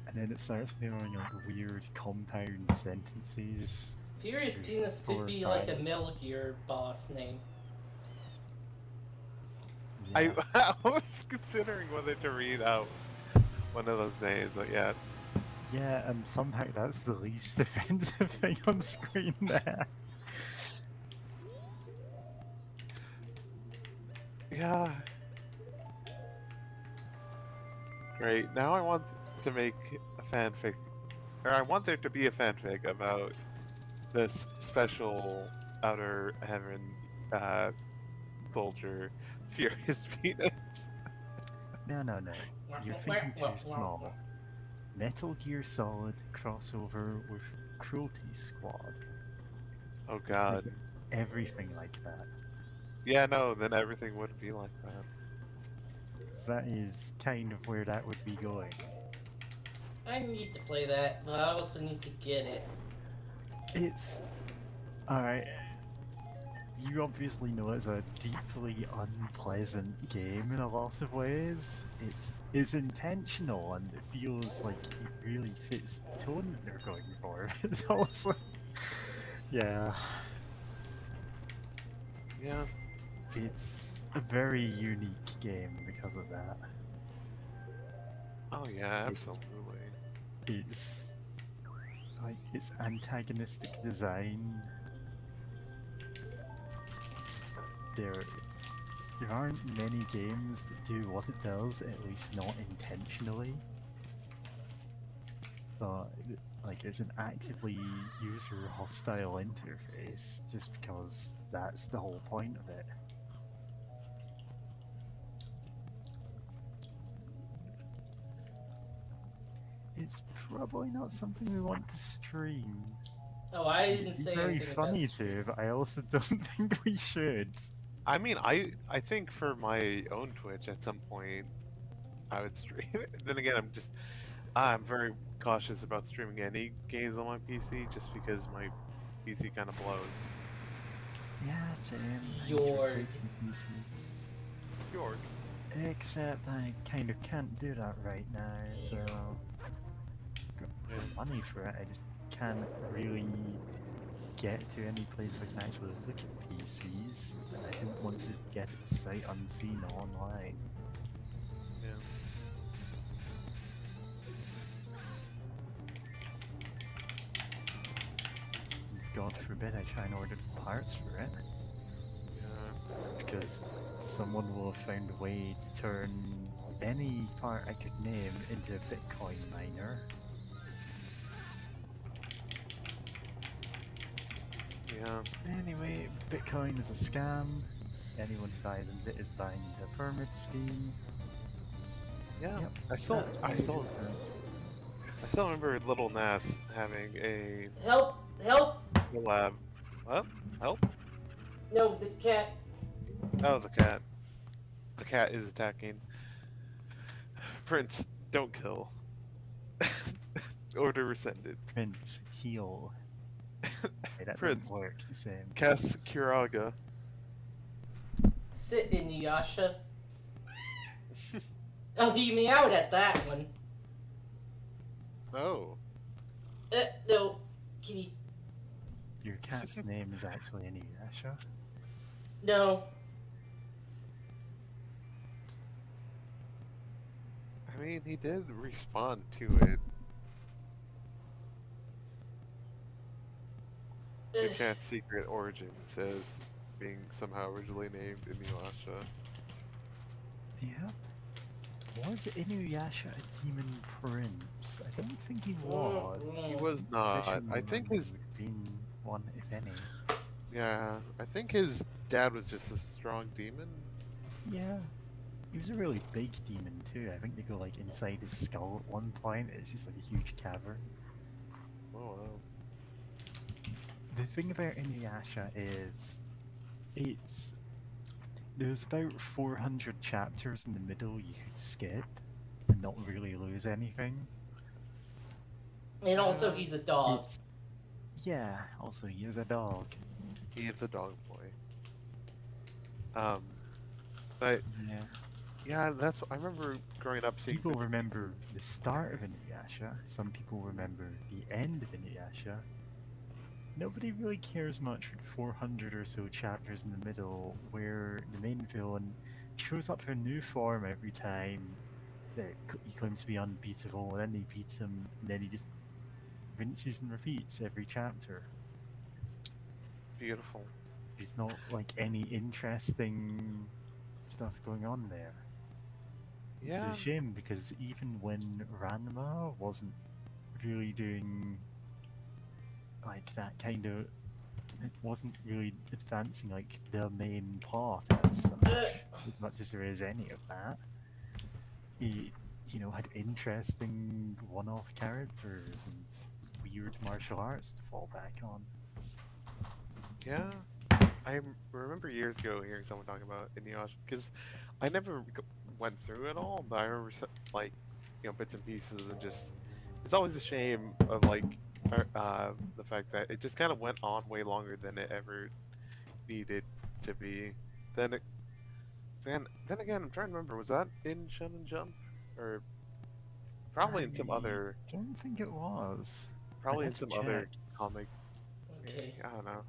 And then it starts throwing like weird compound sentences. Furious There's Penis could 4 or be like a 5. Metal Gear boss name. Yeah. I was considering whether to read out one of those names, but yeah. Yeah, and somehow that's the least offensive thing on screen there. Yeah. Great. Now I want to make a fanfic, or I want there to be a fanfic about this special Outer Heaven soldier, Furious Penis. No. You're thinking too small. Metal Gear Solid crossover with Cruelty Squad. Oh Make god. it everything like that. Yeah, no, then everything would be like that. 'Cause that is kind of where that would be going. I need to play that, but I also need to get it. It's... Alright. You obviously know it's a deeply unpleasant game in a lot of ways. It's intentional and it feels like it really fits the tone that they're going for. It's also... Yeah. Yeah. It's a very unique game because of that. Oh yeah, It's- absolutely. It's like its antagonistic design. There aren't many games that do what it does, at least not intentionally. But like it's an actively user hostile interface, just because that's the whole point of it. It's probably not something we want to stream. Oh, I didn't It'd be say very anything funny about to, but I also don't think we should. I mean, I think for my own Twitch at some point I would stream it. Then again, I'm very cautious about streaming any games on my PC just because my PC kind of blows. Yeah, same. York. PC. York. Except I kind of can't do that right now, so got money for it. I just can't really get to any place where I can actually look at PCs, and I don't want to just get it sight unseen online. Yeah. God forbid I try and order parts for it, Yeah. because someone will have found a way to turn any part I could name into a Bitcoin miner. Yeah. Anyway, Bitcoin is a scam. Anyone who buys into it is buying into a pyramid scheme. Yeah. Yep, I still that's what it is. remember Little Nas having a Help! collab. What? Help? No, the cat. Oh, the cat. The cat is attacking. Prince, don't kill. Order rescinded. Prince, heal. Hey, that Prince. doesn't work the same. Cass Kiraga. Sit in Yasha. Oh, he meowed at that one. Oh. No, kitty. your cat's name is actually Inuyasha? No. I mean, he did respond to it. Your cat's secret origin says being somehow originally named Inuyasha. Yep. Was Inuyasha a demon prince? I don't think he was. He was not. I think his would have been one, if any. yeah. I think his dad was just a strong demon. Yeah. He was a really big demon too. I think they go like inside his skull at one point. It's just like a huge cavern. Oh wow. The thing about Inuyasha is, there's about 400 chapters in the middle you could skip and not really lose anything. And also, he's a dog. Yeah, also he is a dog. He is the dog boy. But Yeah. yeah, that's I remember growing up seeing. People remember the start of Inuyasha, some people remember the end of Inuyasha. Nobody really cares much for the 400 or so chapters in the middle where the main villain shows up in a new form every time that he claims to be unbeatable, and then they beat him, and then he just rinses and repeats every chapter. Beautiful. There's not like any interesting stuff going on there. Yeah. It's a shame because even when Ranma wasn't really doing like that kind of, it wasn't really advancing like the main plot as much as there is any of that. It, had interesting one-off characters and weird martial arts to fall back on. Yeah. I remember years ago hearing someone talking about Inuyasha because I never went through it all, but I remember like bits and pieces, and just it's always a shame of like the fact that it just kind of went on way longer than it ever needed to be. Then again, I'm trying to remember, was that in Shonen Jump or probably in some other? I don't think it was. Probably I'd in have to some other check. comic. Okay. I don't know.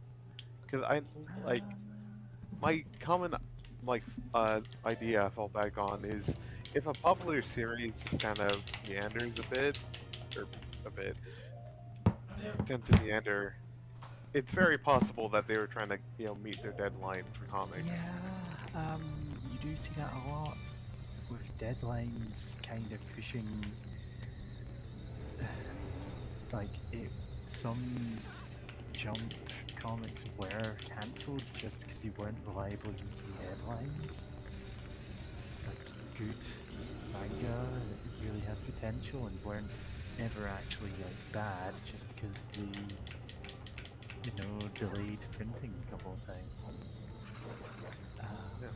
Because I like my common idea I fall back on is if a popular series just kind of meanders tends to meander, it's very possible that they were trying to meet their deadline for comics. Yeah, you do see that a lot with deadlines kind of pushing, like some Jump comics were cancelled just because they weren't reliably meeting deadlines. Like good manga that really had potential and weren't ever actually like bad just because they delayed printing a couple of times. Yeah.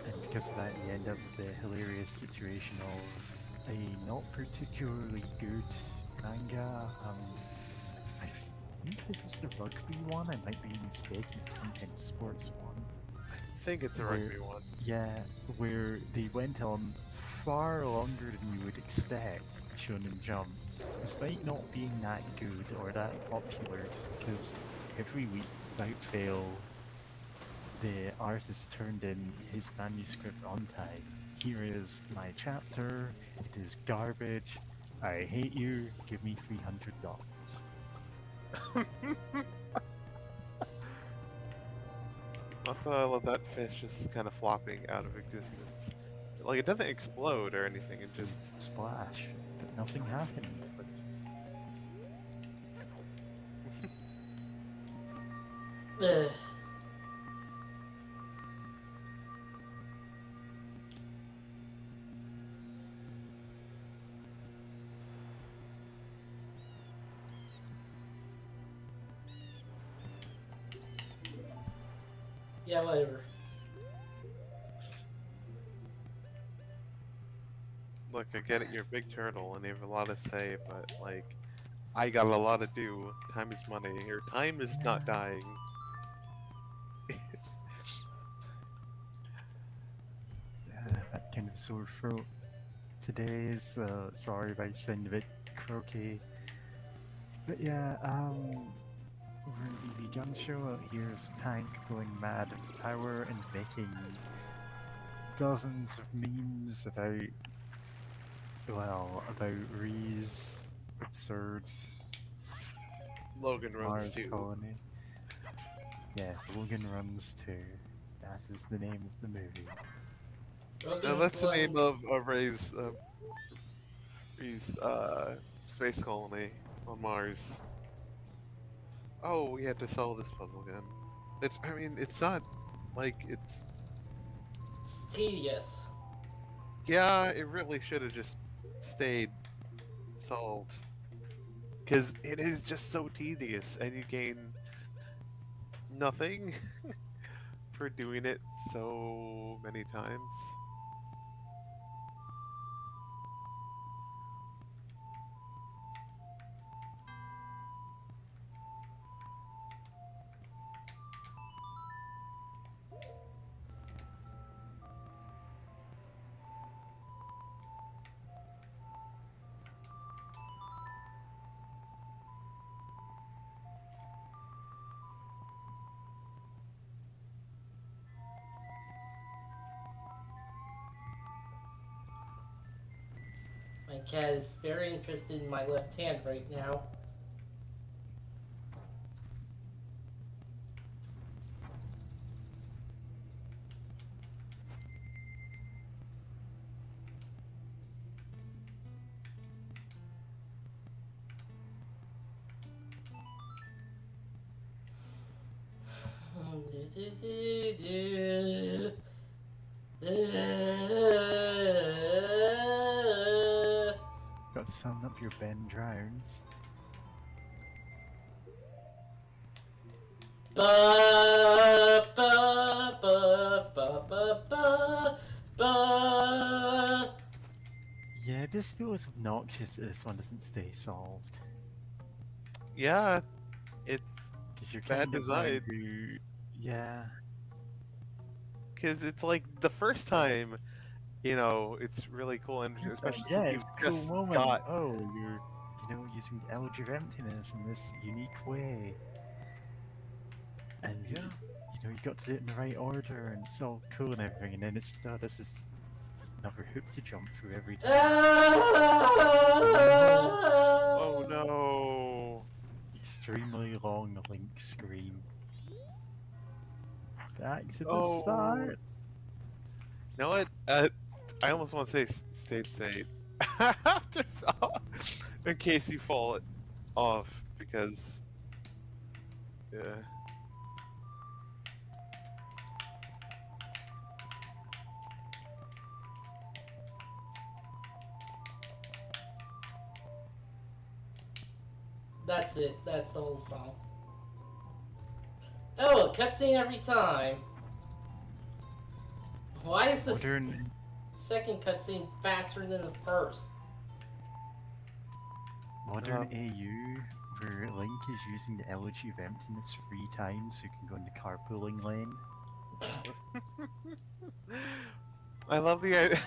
And because of that, you end up with the hilarious situation of a not particularly good manga. I think this is the rugby one. I might be mistaken. It's some kind of sports one. I think it's a rugby one. Yeah, where they went on far longer than you would expect Shonen Jump, despite not being that good or that popular, just because every week, without fail, the artist turned in his manuscript on time. Here is my chapter, it is garbage, I hate you, give me $300. Also, I love that fish just kind of flopping out of existence. Like, it doesn't explode or anything, it just... Splash, but nothing happened. Ugh. Yeah, whatever. Look, I get it, you're a big turtle and you have a lot to say, but, like, I got a lot to do. Time is money. Your time is not dying. That kind of sore throat today is, sorry if I sound a bit croaky. But yeah, over the BB gun show, here's Hank going mad at the tower and making dozens of memes about, well, about Ree's absurd Logan runs Mars too. colony. Yes, Logan Runs too. That is the name of the movie. That's the name Logan, of Ray's space colony on Mars. Oh, we had to solve this puzzle again. I mean, it's not like it's. it's tedious. Yeah, it really should have just stayed solved. Because it is just so tedious, and you gain nothing for doing it so many times. My cat is very interested in my left hand right now. Got to sum up your Ben Drowns. Ba ba ba ba ba ba ba. Yeah, this feels obnoxious that this one doesn't stay solved. Yeah, it's Because you're bad kind of trying design. to. Yeah. Because it's like the first time, it's really cool, and especially Yeah, since it's you've a cool just moment. got. Oh, you're, using the Elegy of Emptiness in this unique way. And Yeah. you got to do it in the right order, and it's all cool and everything, and then it's just, oh, this is another hoop to jump through every time. Oh no. Extremely long Link scream. Back to the Oh. start. You know what? I almost want to say stage state. After in case you fall off, because yeah. That's it. That's the whole song. Oh, a cutscene every time. Why is this Modern second cutscene faster than the first? AU, where Link is using the Elegy of Emptiness 3 times so you can go in the carpooling lane. I love the idea.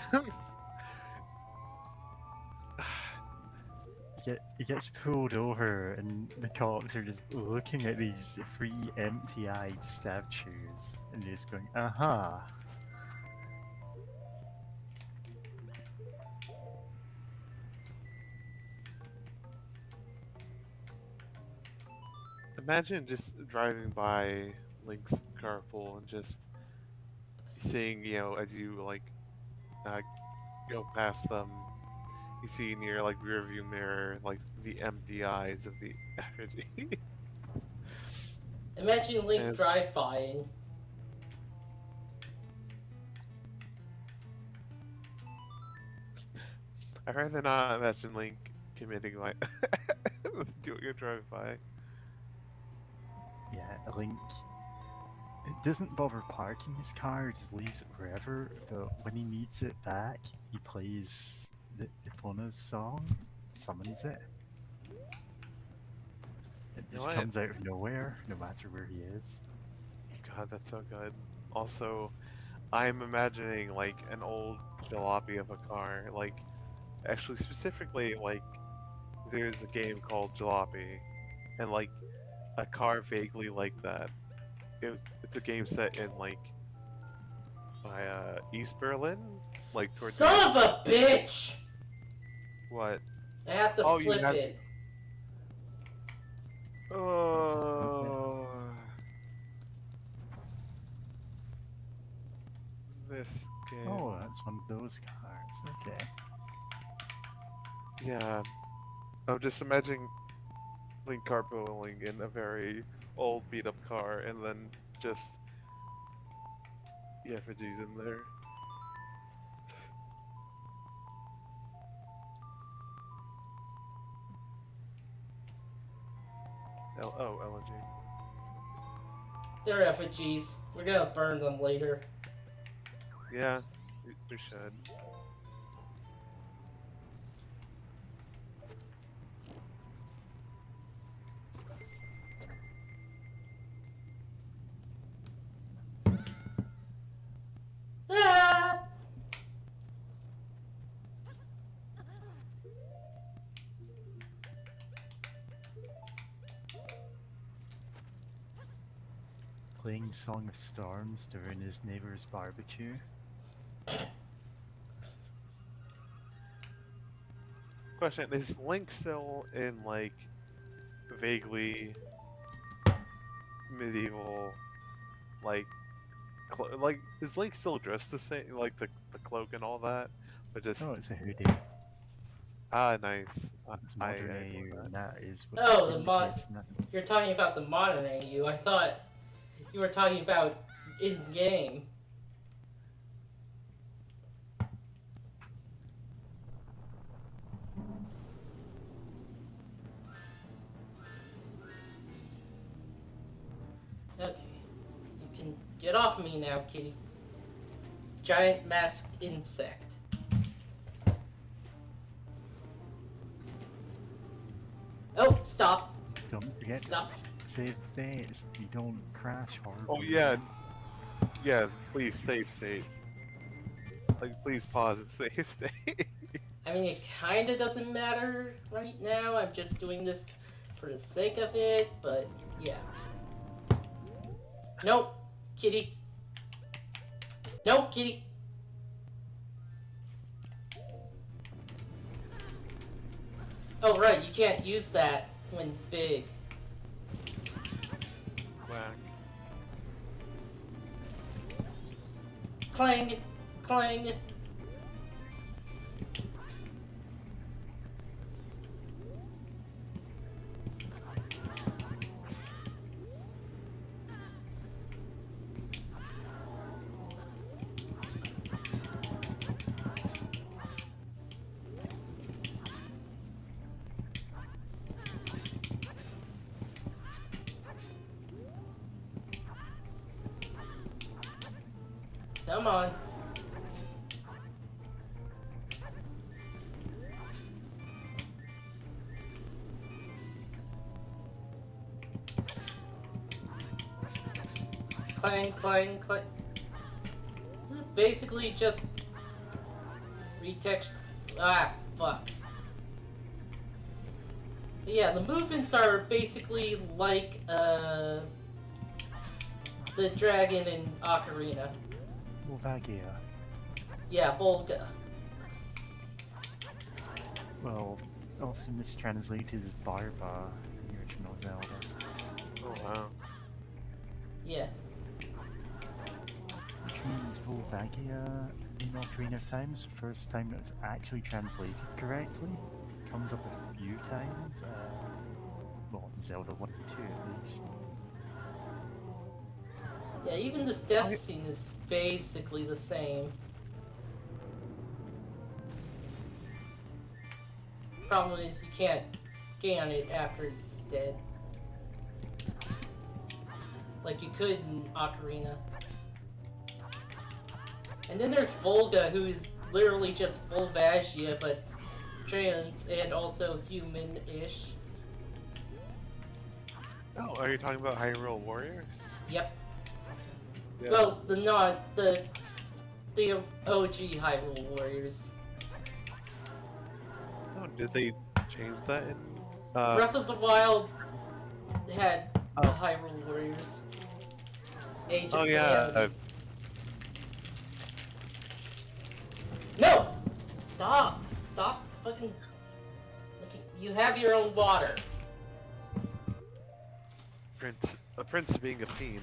He gets pulled over, and the cops are just looking at these 3 empty-eyed statues and just going, aha. Imagine just driving by Link's carpool and just seeing, as you uh, go past them, you see in your rear view mirror the empty eyes of the effigy. Imagine Link And- drive-bying. I'd rather not imagine Link committing doing a drive-by. Yeah, Link doesn't bother parking his car, just leaves it wherever, but when he needs it back, he plays the Epona's song, summons it. It You know just what? comes out of nowhere, no matter where he is. God, that's so good. Also, I'm imagining an old jalopy of a car, actually specifically there's a game called Jalopy and like a car vaguely like that. It's a game set in like by East Berlin, like towards the Son of a bitch! what? I have to Oh, you flip have- it. Oh, this game. Oh, that's one of those cars. Okay. Yeah, I'm just imagining Link carpooling in a very old beat-up car, and then just the effigies in there. LNG. They're effigies. We're gonna burn them later. Yeah, we should. Ah! Playing Song of Storms during his neighbor's barbecue. Question: is Link still in like vaguely medieval, like is Link still dressed the same, like the cloak and all that, but just Oh, it's a hoodie. nice. It's I modern know AU, that. and that is what Oh, the indicates nothing. You're talking about the modern AU. I thought you were talking about in-game. Okay. You can get off me now, kitty. Giant masked insect. Oh, stop. Don't forget to Stop. save states. You don't crash horribly. Oh yeah, yeah. Please save state. Like, please pause and save state. I mean, it kinda doesn't matter right now. I'm just doing this for the sake of it, but yeah. Nope, kitty. Nope, kitty. Oh, right, you can't use that when big. Whack. Clang, clang. Come on. Clang, clang, clang. This is basically just retext. Ah, fuck. But yeah, the movements are basically like the dragon in Ocarina. Volvagia. Yeah, Volga. Well, also mistranslated as Barba in the original Zelda. Oh wow. Yeah. Which means Volvagia in Ocarina of Time is the first time it was actually translated correctly. Comes up a few times. Well, in Zelda 1 and 2 at least. Yeah, even this death scene is basically the same. Problem is you can't scan it after it's dead. Like you could in Ocarina. And then there's Volga, who is literally just Volvagia, but trans and also human-ish. Oh, are you talking about Hyrule Warriors? Yep. Yeah. Well, the OG Hyrule Warriors. Oh, did they change that in? Breath of the Wild had the Hyrule Warriors. Age Oh of yeah. Calamity. No! Stop! Stop fucking... You have your own water. A prince being a fiend.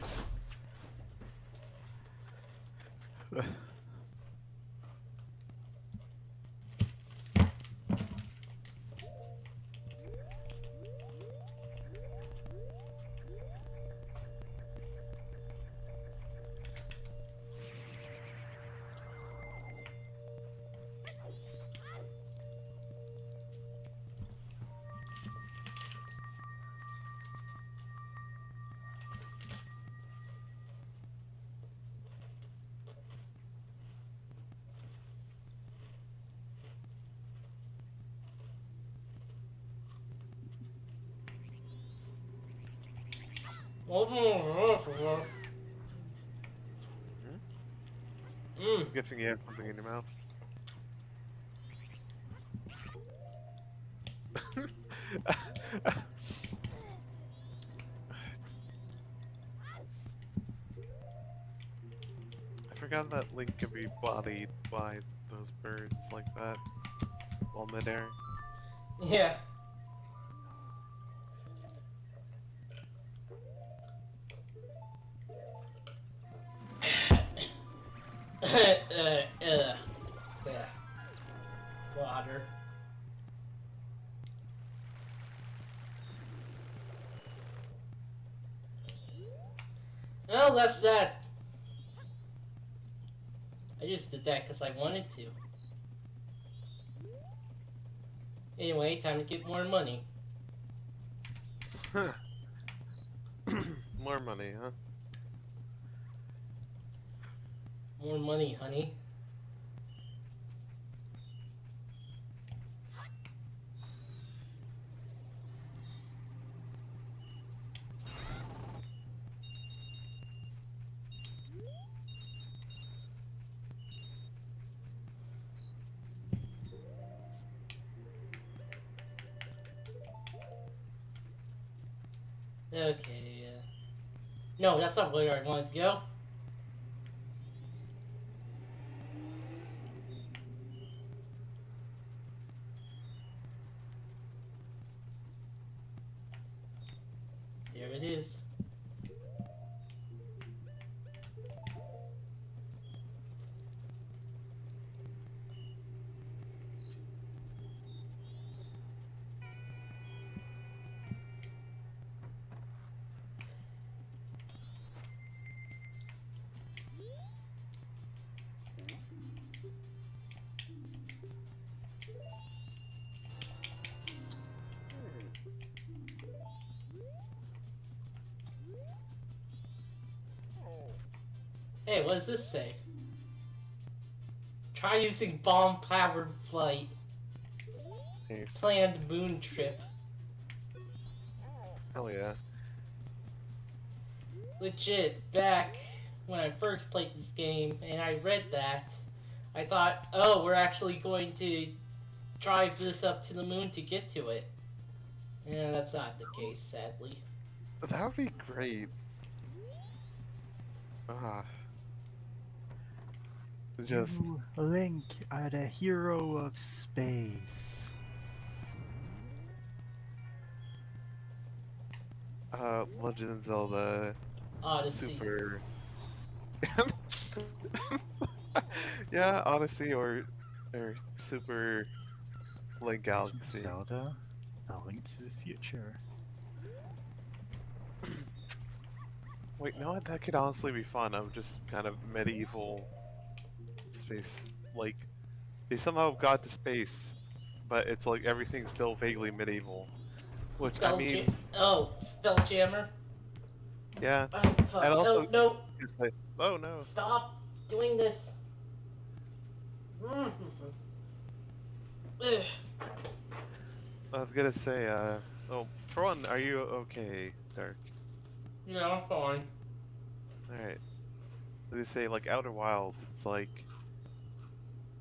I'm guessing you have something in your mouth. I forgot that Link can be bodied by those birds like that while midair. Yeah. Yeah. Water. Well, that's that. I just did that because I wanted to. Anyway, time to get more money. More money, huh? More money, honey. Okay, no, that's not where I wanted to go. There it is. Hey, what does this say? Try using bomb-powered flight. Nice. Planned moon trip. Hell yeah. Legit, back when I first played this game and I read that, I thought, oh, we're actually going to drive this up to the moon to get to it. Yeah, that's not the case, sadly. That would be great. Just You, Link, are the hero of space. Legend of Zelda Odyssey. Super. Yeah, Odyssey or Super Link Galaxy. Zelda, a link to the future. Wait, no, that could honestly be fun. Of just kind of medieval space. Like, they somehow got to space, but it's like everything's still vaguely medieval. Which, Spelljammer. Yeah. Oh, fuck. And also, no. it's like, oh no. Stop doing this. Ugh. I was gonna say, oh, for one, are you okay, Dark? Yeah, I'm fine. Alright. They say, like, Outer Wilds, it's like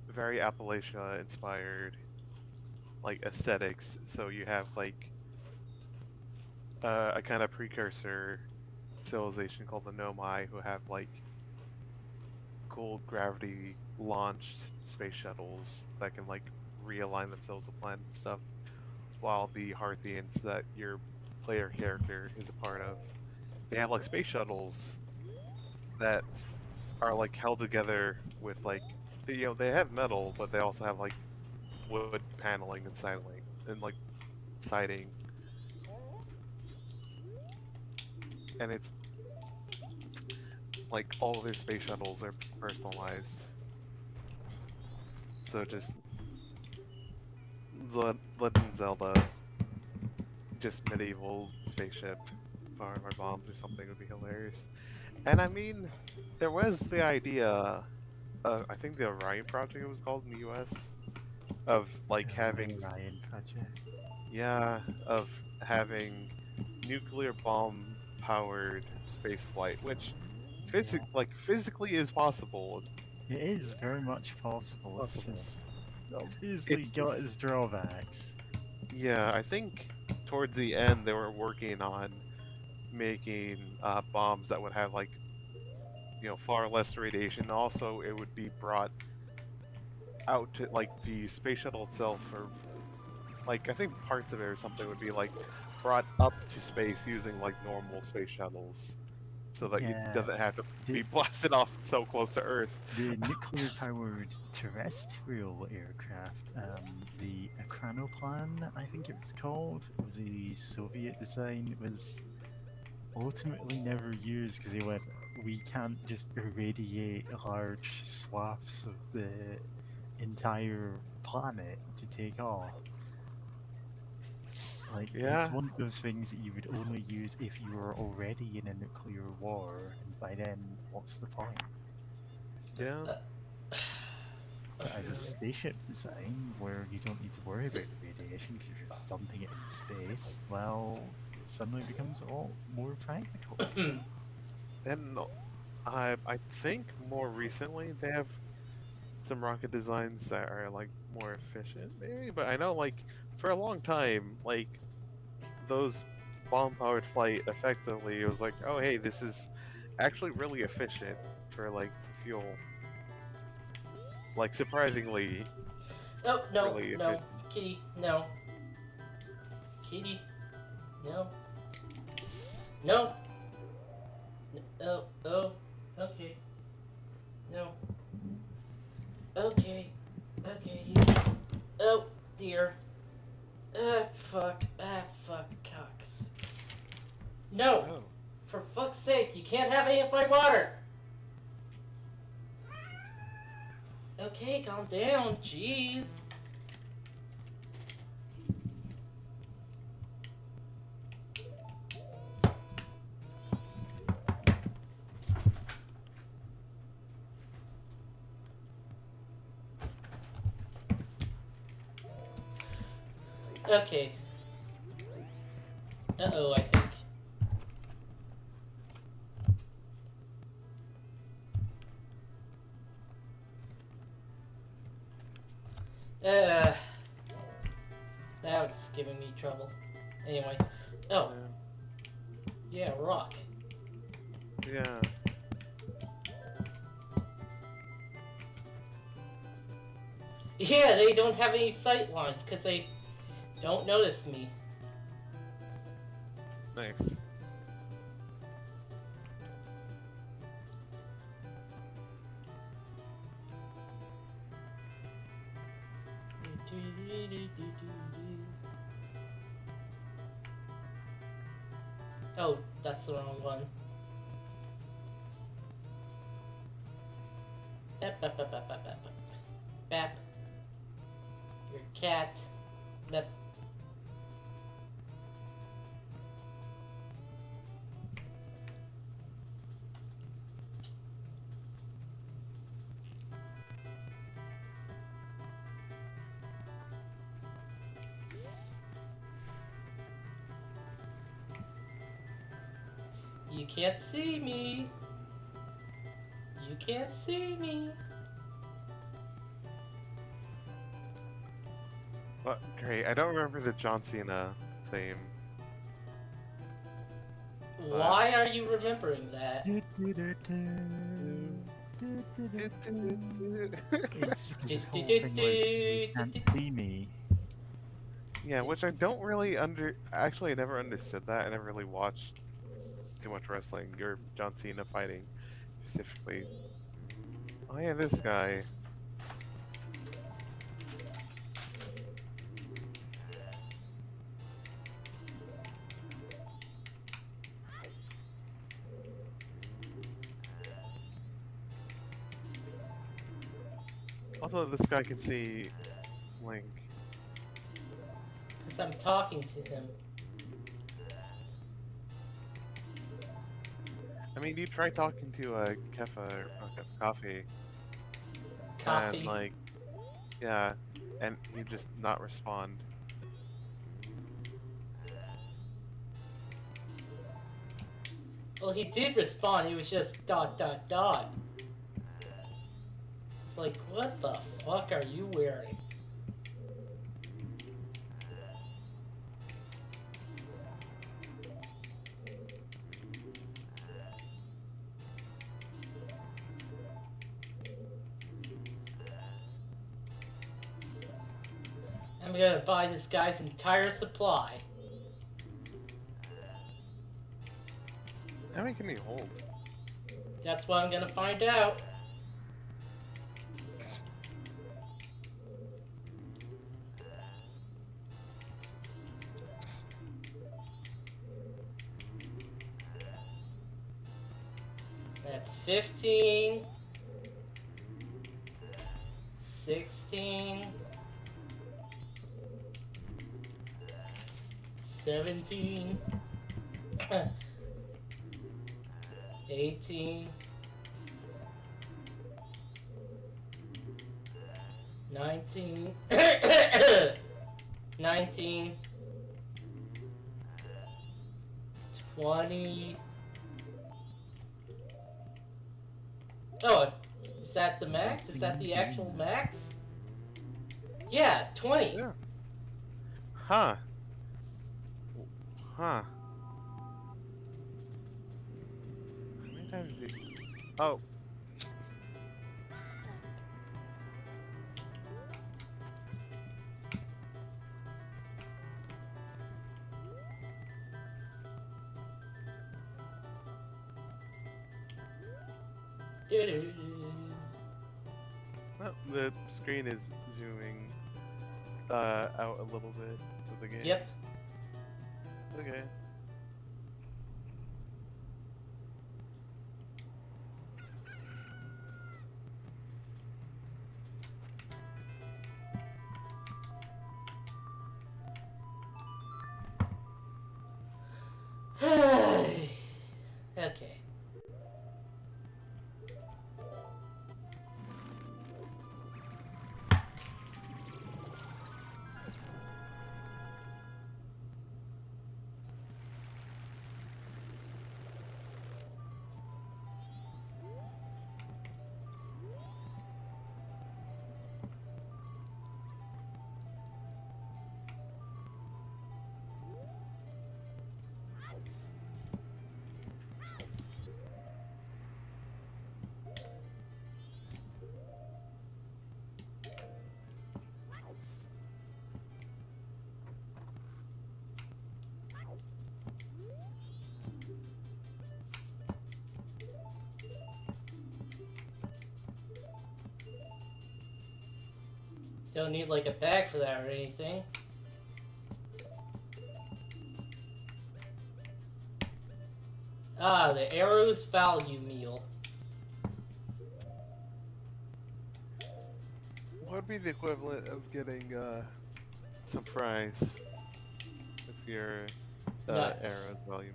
very Appalachia inspired, like, aesthetics. So you have, like, a kind of precursor civilization called the Nomai, who have like cool gravity launched space shuttles that can like realign themselves with planet and stuff, while the Harthians that your player character is a part of, they have like space shuttles that are like held together with like they have metal, but they also have like wood paneling and siding, and it's like all of their space shuttles are personalized. So just Legend of Zelda, just medieval spaceship powered by bombs or something would be hilarious. And I mean, there was the idea, I think the Orion Project it was called in the U.S. of like The having, Ryan project. yeah, of having nuclear bomb powered space flight, which Yeah. physically is possible. It is very much possible. It's Possible. just obviously It's got its drawbacks. Yeah, I think towards the end they were working on making bombs that would have like far less radiation. Also, it would be brought out to like the space shuttle itself, or like I think parts of it or something would be like brought up to space using like normal space shuttles, so that it Yeah, doesn't have to the be blasted off so close to Earth. the nuclear-powered terrestrial aircraft, the Ekranoplan, I think it was called, it was a Soviet design. It was ultimately never used because they went, we can't just irradiate large swaths of the entire planet to take off. Like, it's Yeah, one of those things that you would only use if you were already in a nuclear war, and by then, what's the point? yeah, But as a spaceship design, where you don't need to worry about the radiation because you're just dumping it in space, well, it suddenly becomes a lot more practical. and I think more recently they have some rocket designs that are like more efficient, maybe. But I know like for a long time, like those bomb-powered flight effectively it was like, oh hey, this is actually really efficient for like fuel. Like surprisingly, Oh, no, really no. efficient. Kitty, no. Kitty, no. No. Oh, oh, okay. No. Okay. Okay, you. Oh, dear. Fuck. Fuck, cocks. No! Oh, For fuck's sake, you can't have any of my water! Okay, calm down, jeez. Okay. Uh-oh, I think. That was giving me trouble. Anyway. Oh, yeah, rock. yeah. Yeah, they don't have any sight lines because they don't notice me. Nice. Oh, that's the wrong one. Bap, bap, bap, bap, bap, bap, bap. Bap. Your cat. Bap. You can't see me. You can't see me. But great. I don't remember the John Cena theme. Why are you remembering that? It's because this whole thing was you can't see me. Yeah, which I don't really Actually, I never understood that. I never really watched too much wrestling or John Cena fighting specifically. Oh yeah, this guy. Also, this guy can see Link. Because I'm talking to him. I mean, you try talking to Kefa or Coffee, Coffee. and like, yeah, and he just not respond. Well, he did respond. He was just ... It's like, what the fuck are you wearing? I'm gonna buy this guy's entire supply. How many can he hold? That's what I'm gonna find out. That's 15, 16, 17, 18, 19, 19, 20. Oh, is that the max? Is that the actual max? Yeah, 20. Yeah. Huh. Huh. How many times did he... Oh. Oh, the screen is zooming out a little bit of the game. Yep. Okay. Okay. Don't need like a bag for that or anything. Ah, the Arrow's value meal. What would be the equivalent of getting some fries if you're Nuts. arrows volume?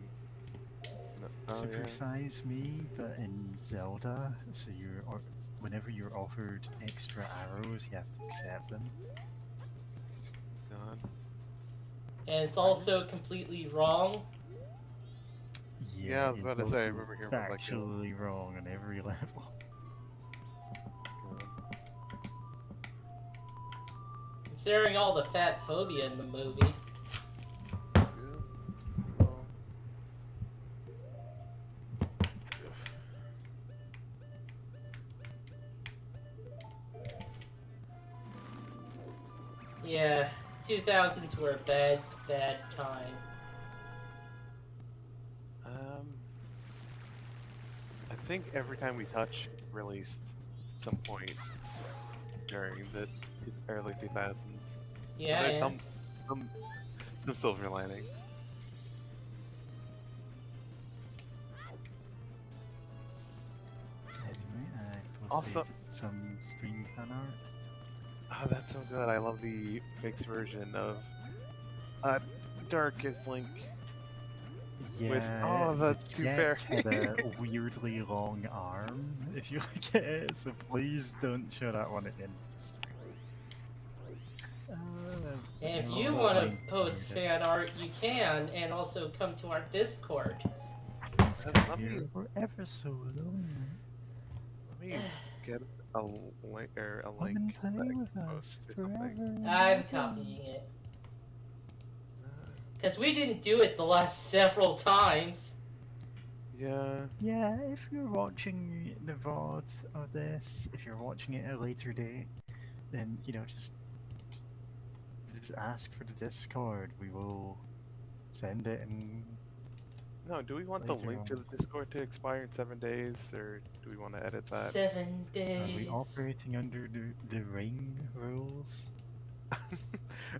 No. Oh, yeah. Supersize me, but in Zelda, so whenever you're offered extra arrows, you have to accept them. God. And it's also completely wrong. Yeah, I was it's about to say, I also remember hearing about that game. factually wrong on every level. Considering all the fat phobia in the movie. Yeah. Well, Yeah, 2000s were a bad time. I think Every Time We Touch released at some point during the early 2000s. So Yeah, there's and some, some silver linings. Anyway, I posted Also, some stream fan art. oh, that's so good. I love the fixed version of Dark as Link with Yeah, the the two sketch had a weirdly long arm, if you look at it, so please don't show that one again. if There are you also want lines to behind post it. fan art, you can, and also come to our Discord. Please come Let here, me we're ever so lonely. get a link or a Come link and that I play can with us post or forever something. and I'm ever. copying it. Because we didn't do it the last several times. Yeah. Yeah, if you're watching the VOD of this, if you're watching it at a later date, then, you know, just ask for the Discord. We will send it and No, do we want the later link to on. the Discord to expire in 7 days, or do we want to edit that? 7 Are we days. operating under the ring rules?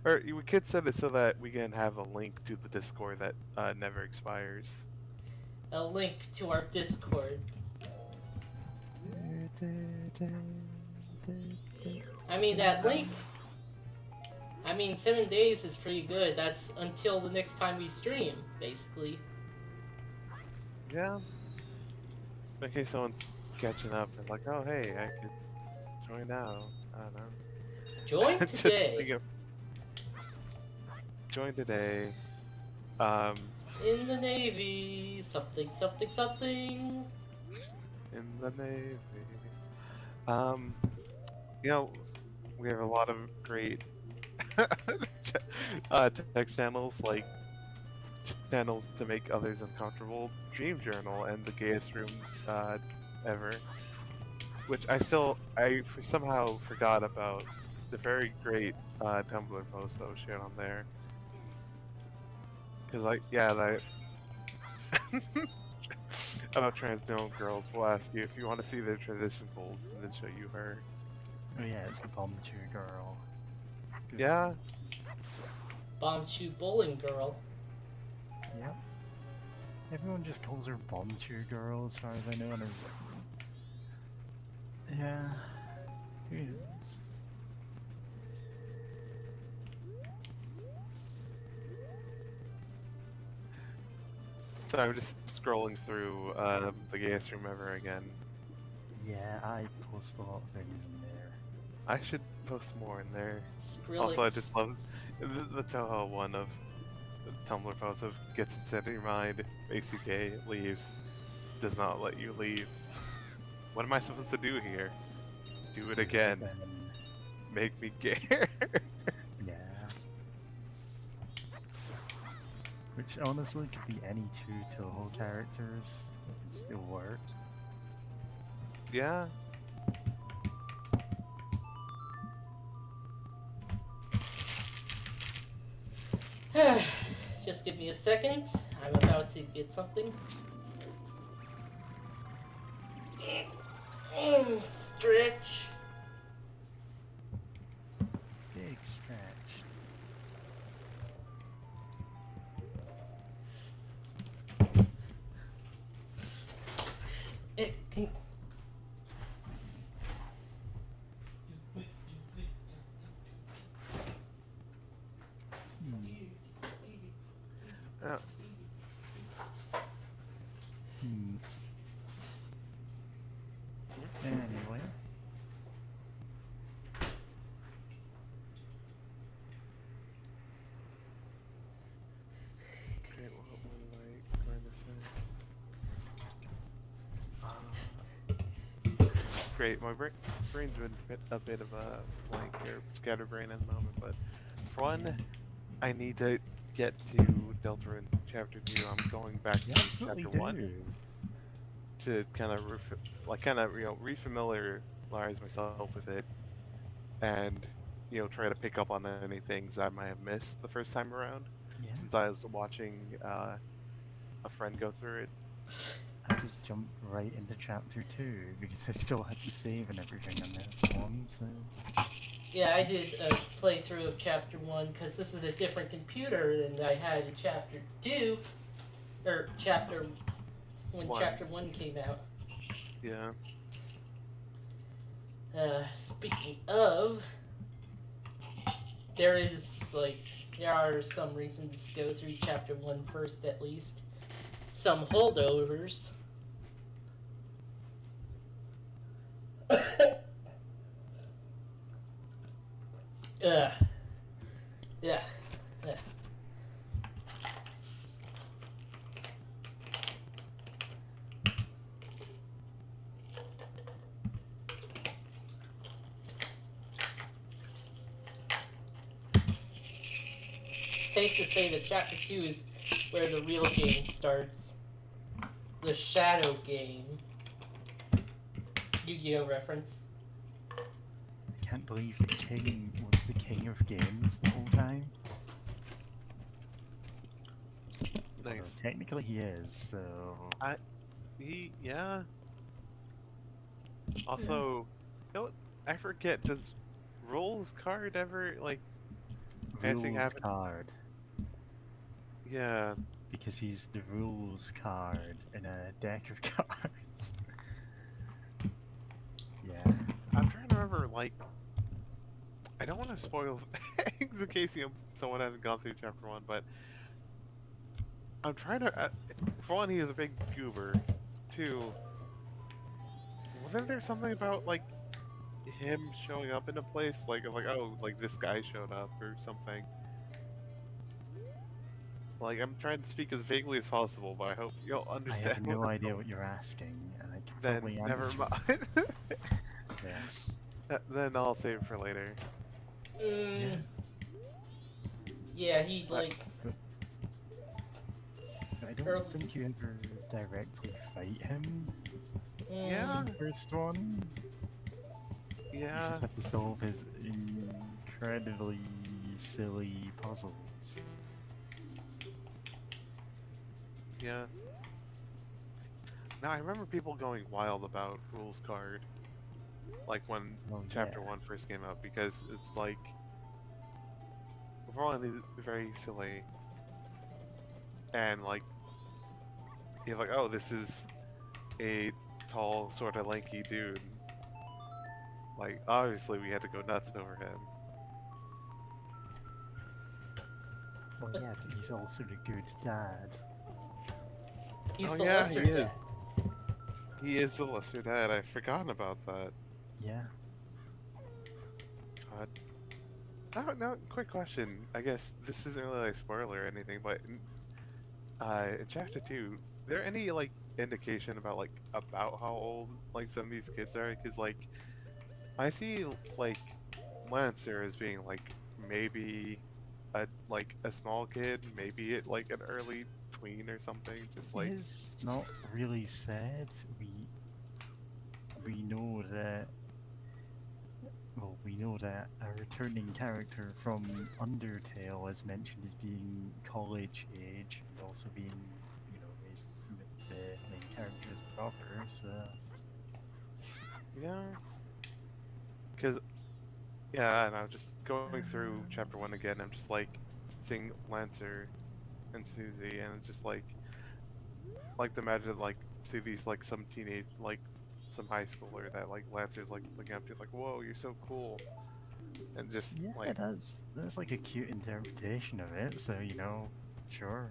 Or we could set it so that we can have a link to the Discord that never expires. A link to our Discord. I mean, that link. I mean, 7 days is pretty good. That's until the next time we stream, basically. Yeah. In case someone's catching up and like, oh hey, I could join now. I don't know. Join Just today. think of- Join today. In the Navy. Something, something, something. In the Navy. You know, we have a lot of great text channels, like channels to make others uncomfortable, Dream Journal, and the gayest room ever. Which I somehow forgot about the very great Tumblr post that was shared on there. Cause like, yeah, that about transgender girls will ask you if you want to see their transition goals, and then show you her. Oh yeah, it's the Bonchu girl. Yeah. Bonchu Bowling Girl. Yep. Everyone just calls her Bonchu girl as far as I know, and is... Yeah. Who knows? So I'm just scrolling through the gayest room ever again. Yeah, I post a lot of things in there. I should post more in there. Skrillex. Also, I just love the Toho one of the Tumblr post of gets inside your mind, makes you gay, leaves, does not let you leave. What am I supposed to do here? Do it again. Make me gay. Yeah. Which honestly could be any two Toho characters. It would still work. Yeah. Just give me a second. I'm about to get something. Stretch. Big stretch. It can. Oh, Anyway. okay, what was I going to say? Great, my brain's been a bit of a blank or scatterbrain at the moment, but for one, I need to get to Deltarune Chapter 2. I'm going back You to absolutely Chapter 1 do. to kind of refamiliarize myself with it, and try to pick up on any things that I might have missed the first time around, Yeah. since I was watching a friend go through it. I just jumped right into chapter 2 because I still had to save and everything on this one, so... Yeah, I did a playthrough of chapter 1 because this is a different computer than I had in chapter 2, or when chapter 1 came out. Yeah. Speaking of, there are some reasons to go through chapter 1 first, at least. Some holdovers. Yeah. Yeah. Safe to say that chapter 2 is where the real game starts. The Shadow game. Yu-Gi-Oh! Reference. I can't believe King was the king of games the whole time. Although Nice. technically he is, so... Yeah. Also, what? I forget, does Rules card ever, anything Rules happen? card. Yeah. Because he's the rules card in a deck of cards. Yeah. I'm trying to remember, I don't want to spoil things in case someone hasn't gone through chapter 1, but I'm trying to. For one, he is a big goober. 2, wasn't there something about him showing up in a place this guy showed up or something? I'm trying to speak as vaguely as possible, but I hope you'll I understand. have no idea what you're asking, and I can Then probably never answer. mind. Yeah. Then I'll save it for later. Yeah, he's But I don't think you ever directly fight him Yeah. in the first one. You Yeah. just have to solve his incredibly silly puzzles. Yeah. Now I remember people going wild about Rules card, when Oh, Chapter yeah. 1 first came out, because it's for one, it's very silly, and you're oh, this is a tall, sort of lanky dude. Obviously we had to go nuts over him. Well, yeah, but he's also the good dad. He's Oh the yeah, lesser he dad. is. He is the lesser dad. I've forgotten about that. Yeah. God. No, quick question. I guess this isn't really a spoiler or anything, but in chapter 2, there any indication about about how old some of these kids are? Because I see Lancer as being maybe a small kid, maybe an early tween or something. Just It's not really said. We know that. Well, we know that a returning character from Undertale is mentioned as being college age and also being, raised with the main character's brother, so... yeah. Because yeah, and I'm just going through chapter 1 again. I'm just seeing Lancer and Susie, and it's just to imagine Susie's some teenage some high schooler that Lancer's looking up to whoa, you're so cool, and just Yeah, that's a cute interpretation of it, so, sure.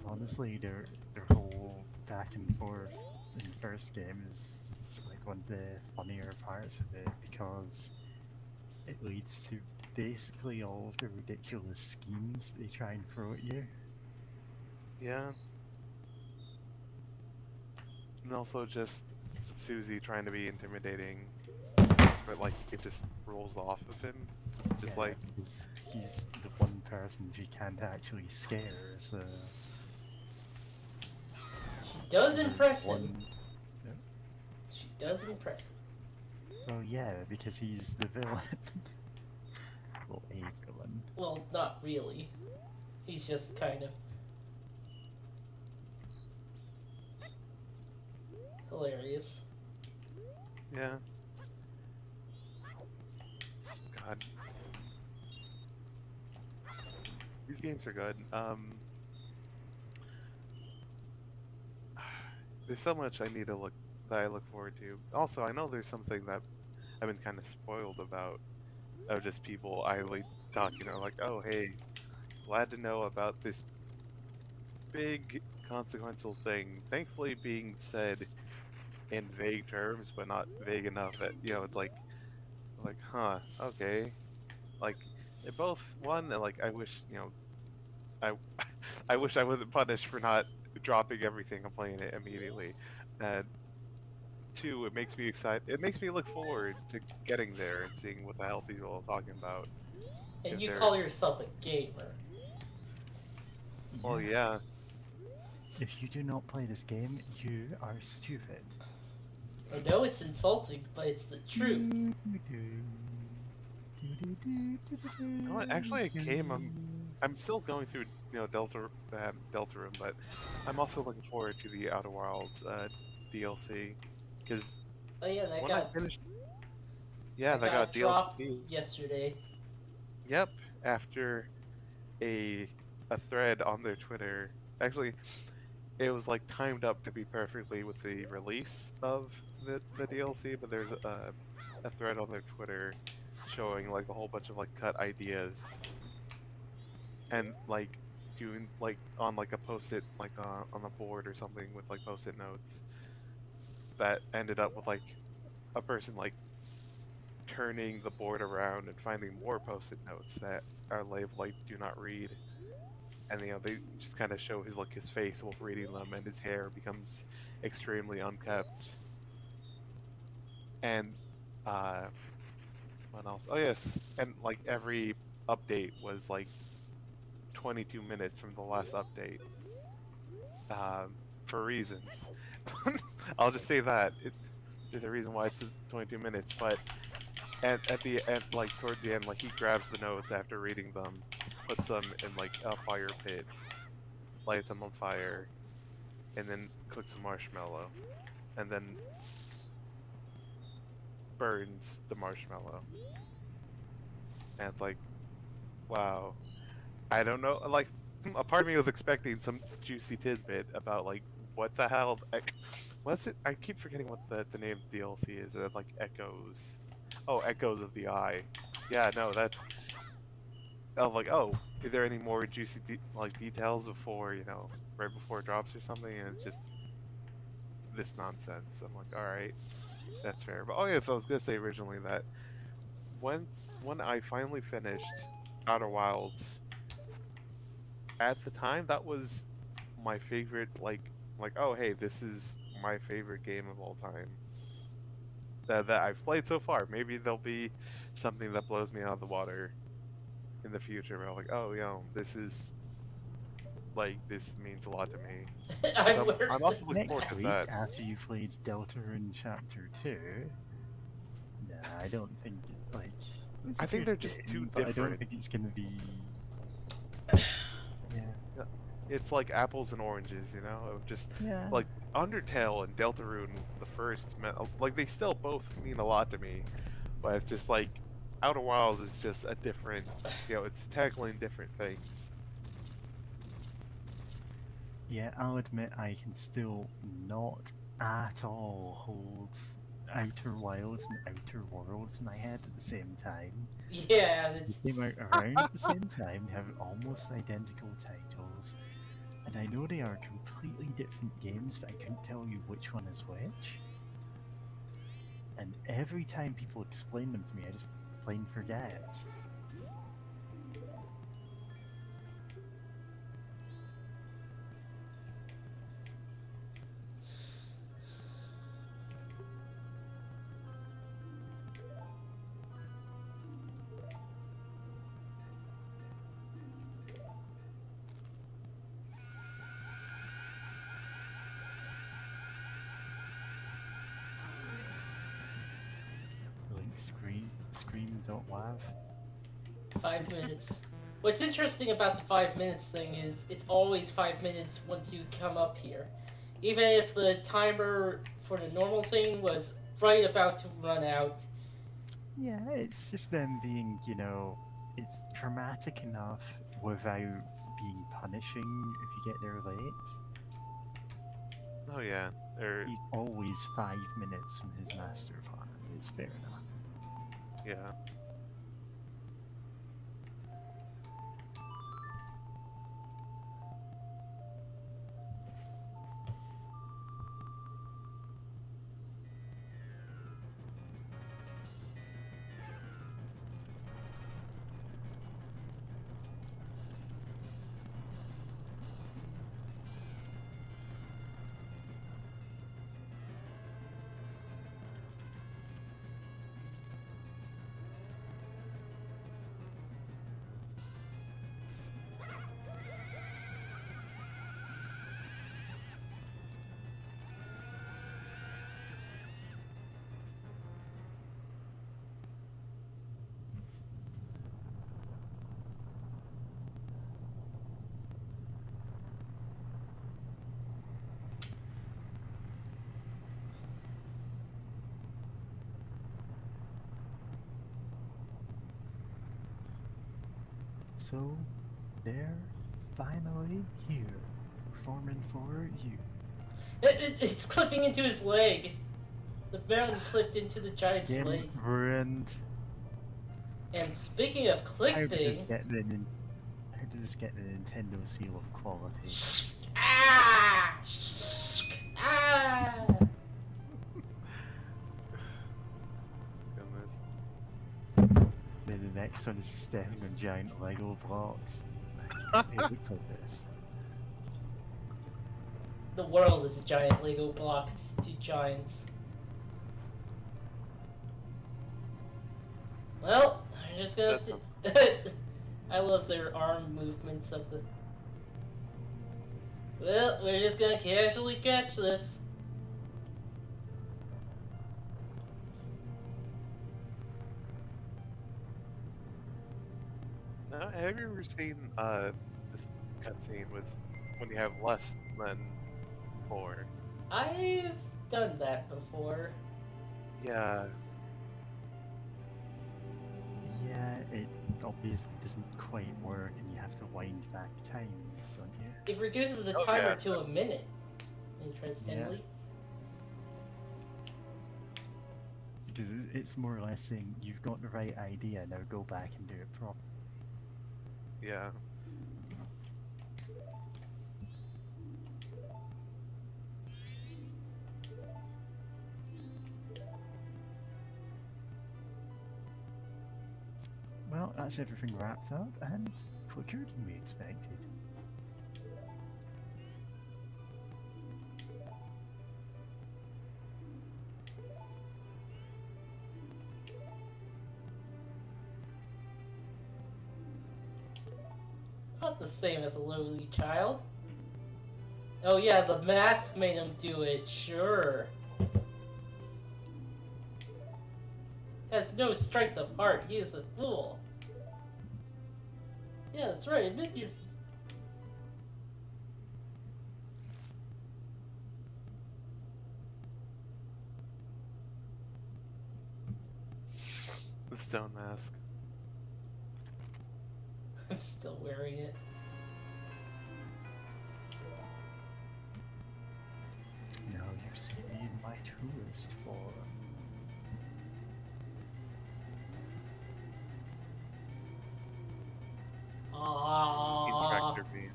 Honestly, their whole back and forth in the first game is one of the funnier parts of it, because it leads to basically all of the ridiculous schemes they try and throw at you. yeah. And also just Susie trying to be intimidating, but it just rolls off of him. Just Yeah, because he's the one person she can't actually scare, so... does So impress one- him. Yeah. She does impress him. Well, yeah, because he's the villain. Well, a villain. Well, not really. He's just kind of hilarious. Yeah. God. These games are good. There's so much I need to look that I look forward to. Also, I know there's something that I've been kind of spoiled about of just people idly talking, like, oh hey, glad to know about this big consequential thing. Thankfully being said in vague terms, but not vague enough that, it's like huh, okay. Like it both one, like I wish, I I wish I wasn't punished for not dropping everything and playing it immediately. And two, it makes me excited. It makes me look forward to getting there and seeing what the hell people are talking about. And If you they're, call yourself a gamer. well, yeah. If you do not play this game, you are stupid. I know it's insulting, but it's the truth. You know what? Actually, a game I'm still going through, Deltarune, but I'm also looking forward to the Outer Wilds DLC because Oh yeah, when I finished, yeah, that that got dropped DLC. yesterday. Yep, after a thread on their Twitter. Actually, it was like timed up to be perfectly with the release of the DLC, but there's a thread on their Twitter showing like a whole bunch of like cut ideas and like doing like on like a post-it like on a board or something with like post-it notes that ended up with like a person like turning the board around and finding more post-it notes that are labeled like do not read, and they just kind of show his face while reading them, and his hair becomes extremely unkempt. And what else? Oh yes, and like every update was like 22 minutes from the last update, for reasons. I'll just say that there's a reason why it's 22 minutes. But at the end, like towards the end, like he grabs the notes after reading them, puts them in like a fire pit, lights them on fire, and then cooks a marshmallow, and then burns the marshmallow. And it's like, wow. I don't know. Like, a part of me was expecting some juicy tidbit about like what the hell. What's it? I keep forgetting what the name of the DLC is. Like Echoes. Oh, Echoes of the Eye. Yeah, no, that's. I was like, oh, is there any more juicy details before right before it drops or something? And it's just this nonsense. I'm like, all right, that's fair. But oh yeah, so I was gonna say originally that when I finally finished Outer Wilds, at the time that was my favorite. Like oh hey, this is my favorite game of all time that I've played so far. Maybe there'll be something that blows me out of the water in the future. Where I'm like, oh, this is this means a lot to me. So I'm also looking forward Next to week, that. after you've played Deltarune Chapter 2, nah, I don't think, it's a I think good they're just game, too but I don't different. think it's gonna be... Yeah. It's like apples and oranges, of just Yeah. like Undertale and Deltarune, the first, like they still both mean a lot to me, but it's just like Outer Wilds is just a different, it's tackling different things. Yeah, I'll admit I can still not at all hold Outer Wilds and Outer Worlds in my head at the same time. Yeah, They came out around at the same time, they have almost identical titles, and I know they are completely different games, but I couldn't tell you which one is which. And every time people explain them to me, I just plain forget. Scream.wav. 5 minutes. What's interesting about the 5 minutes thing is it's always 5 minutes once you come up here. Even if the timer for the normal thing was right about to run out. Yeah, it's just them being, you know, it's dramatic enough without being punishing if you get there late. Oh yeah. Or He's always 5 minutes from his master farm. It's fair enough. yeah. So, they're finally here, performing for you. It's clipping into his leg. The melon slipped into the giant's Game leg. ruined. And speaking of How did this clipping... get the Nintendo seal of quality? Ah! Ah! Goodness. Then the next one is stepping on giant Lego blocks. It looks like this. The world is a giant Lego block to giants. Well, I'm just gonna I love their arm movements of the... Well, we're just gonna casually catch this. Now, have you ever seen this cutscene with when you have less than 4? I've done that before. Yeah. Yeah, it obviously doesn't quite work and you have to wind back time, don't you? It reduces the Oh, timer yeah. to a minute, interestingly. Because it's more or less saying, you've got the right idea, now go back and do it properly. Yeah. Well, that's everything wrapped up, and quicker than we expected. Not the same as a lowly child. Oh yeah, the mask made him do it, sure. Has no strength of heart, he is a fool. Yeah, that's right, admit yours. The stone mask. I'm still wearing it. Now you see me in my truest form. Ah, Tractor beam.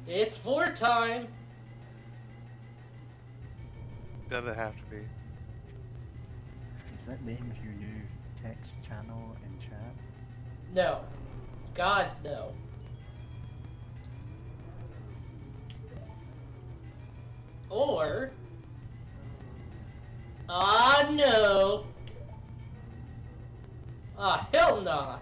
it's 4 time. Doesn't have to be. Is that name of your new text channel in chat? No. God, no. Or... Ah, no. Ah, hell nah.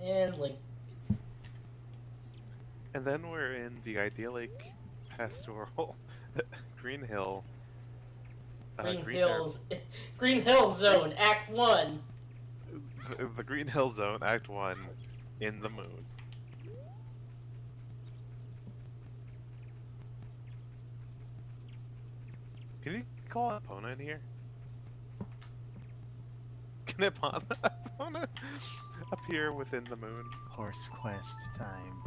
And Link. And then we're in the idyllic pastoral Green Hill. Green Hills Zone, Act 1. The Green Hill Zone, Act 1, in the moon. Can you call Epona in here? Can Epona appear within the moon? Horse quest time.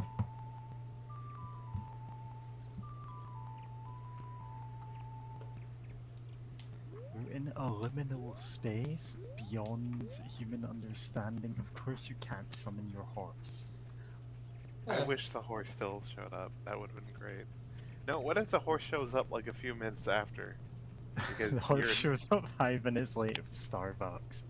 We're in a liminal space beyond human understanding. Of course you can't summon your horse. I wish the horse still showed up. That would have been great. No, what if the horse shows up like a few minutes after? Because The horse shows up 5 minutes later for Starbucks.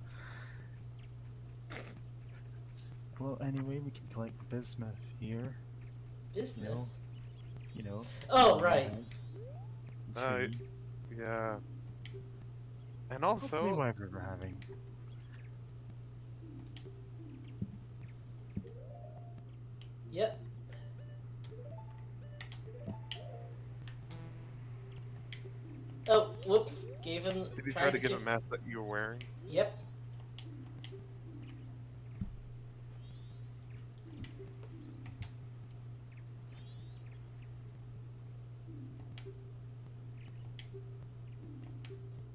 Well, anyway, we can collect the bismuth here. Business. You know. Oh, right. Tree. Yeah. And Hopefully also, whatever we're having. Yep. Oh, whoops. Gave him. did you tried try to give a mask that you were wearing? Yep.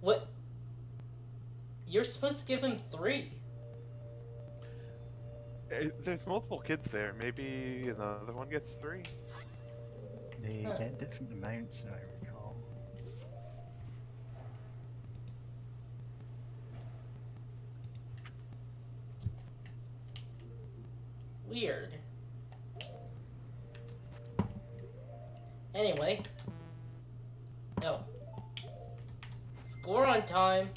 What? You're supposed to give him 3. There's multiple kids there. Maybe another one gets 3. They Huh. get different amounts, I recall. Weird. Anyway. No. Score on time.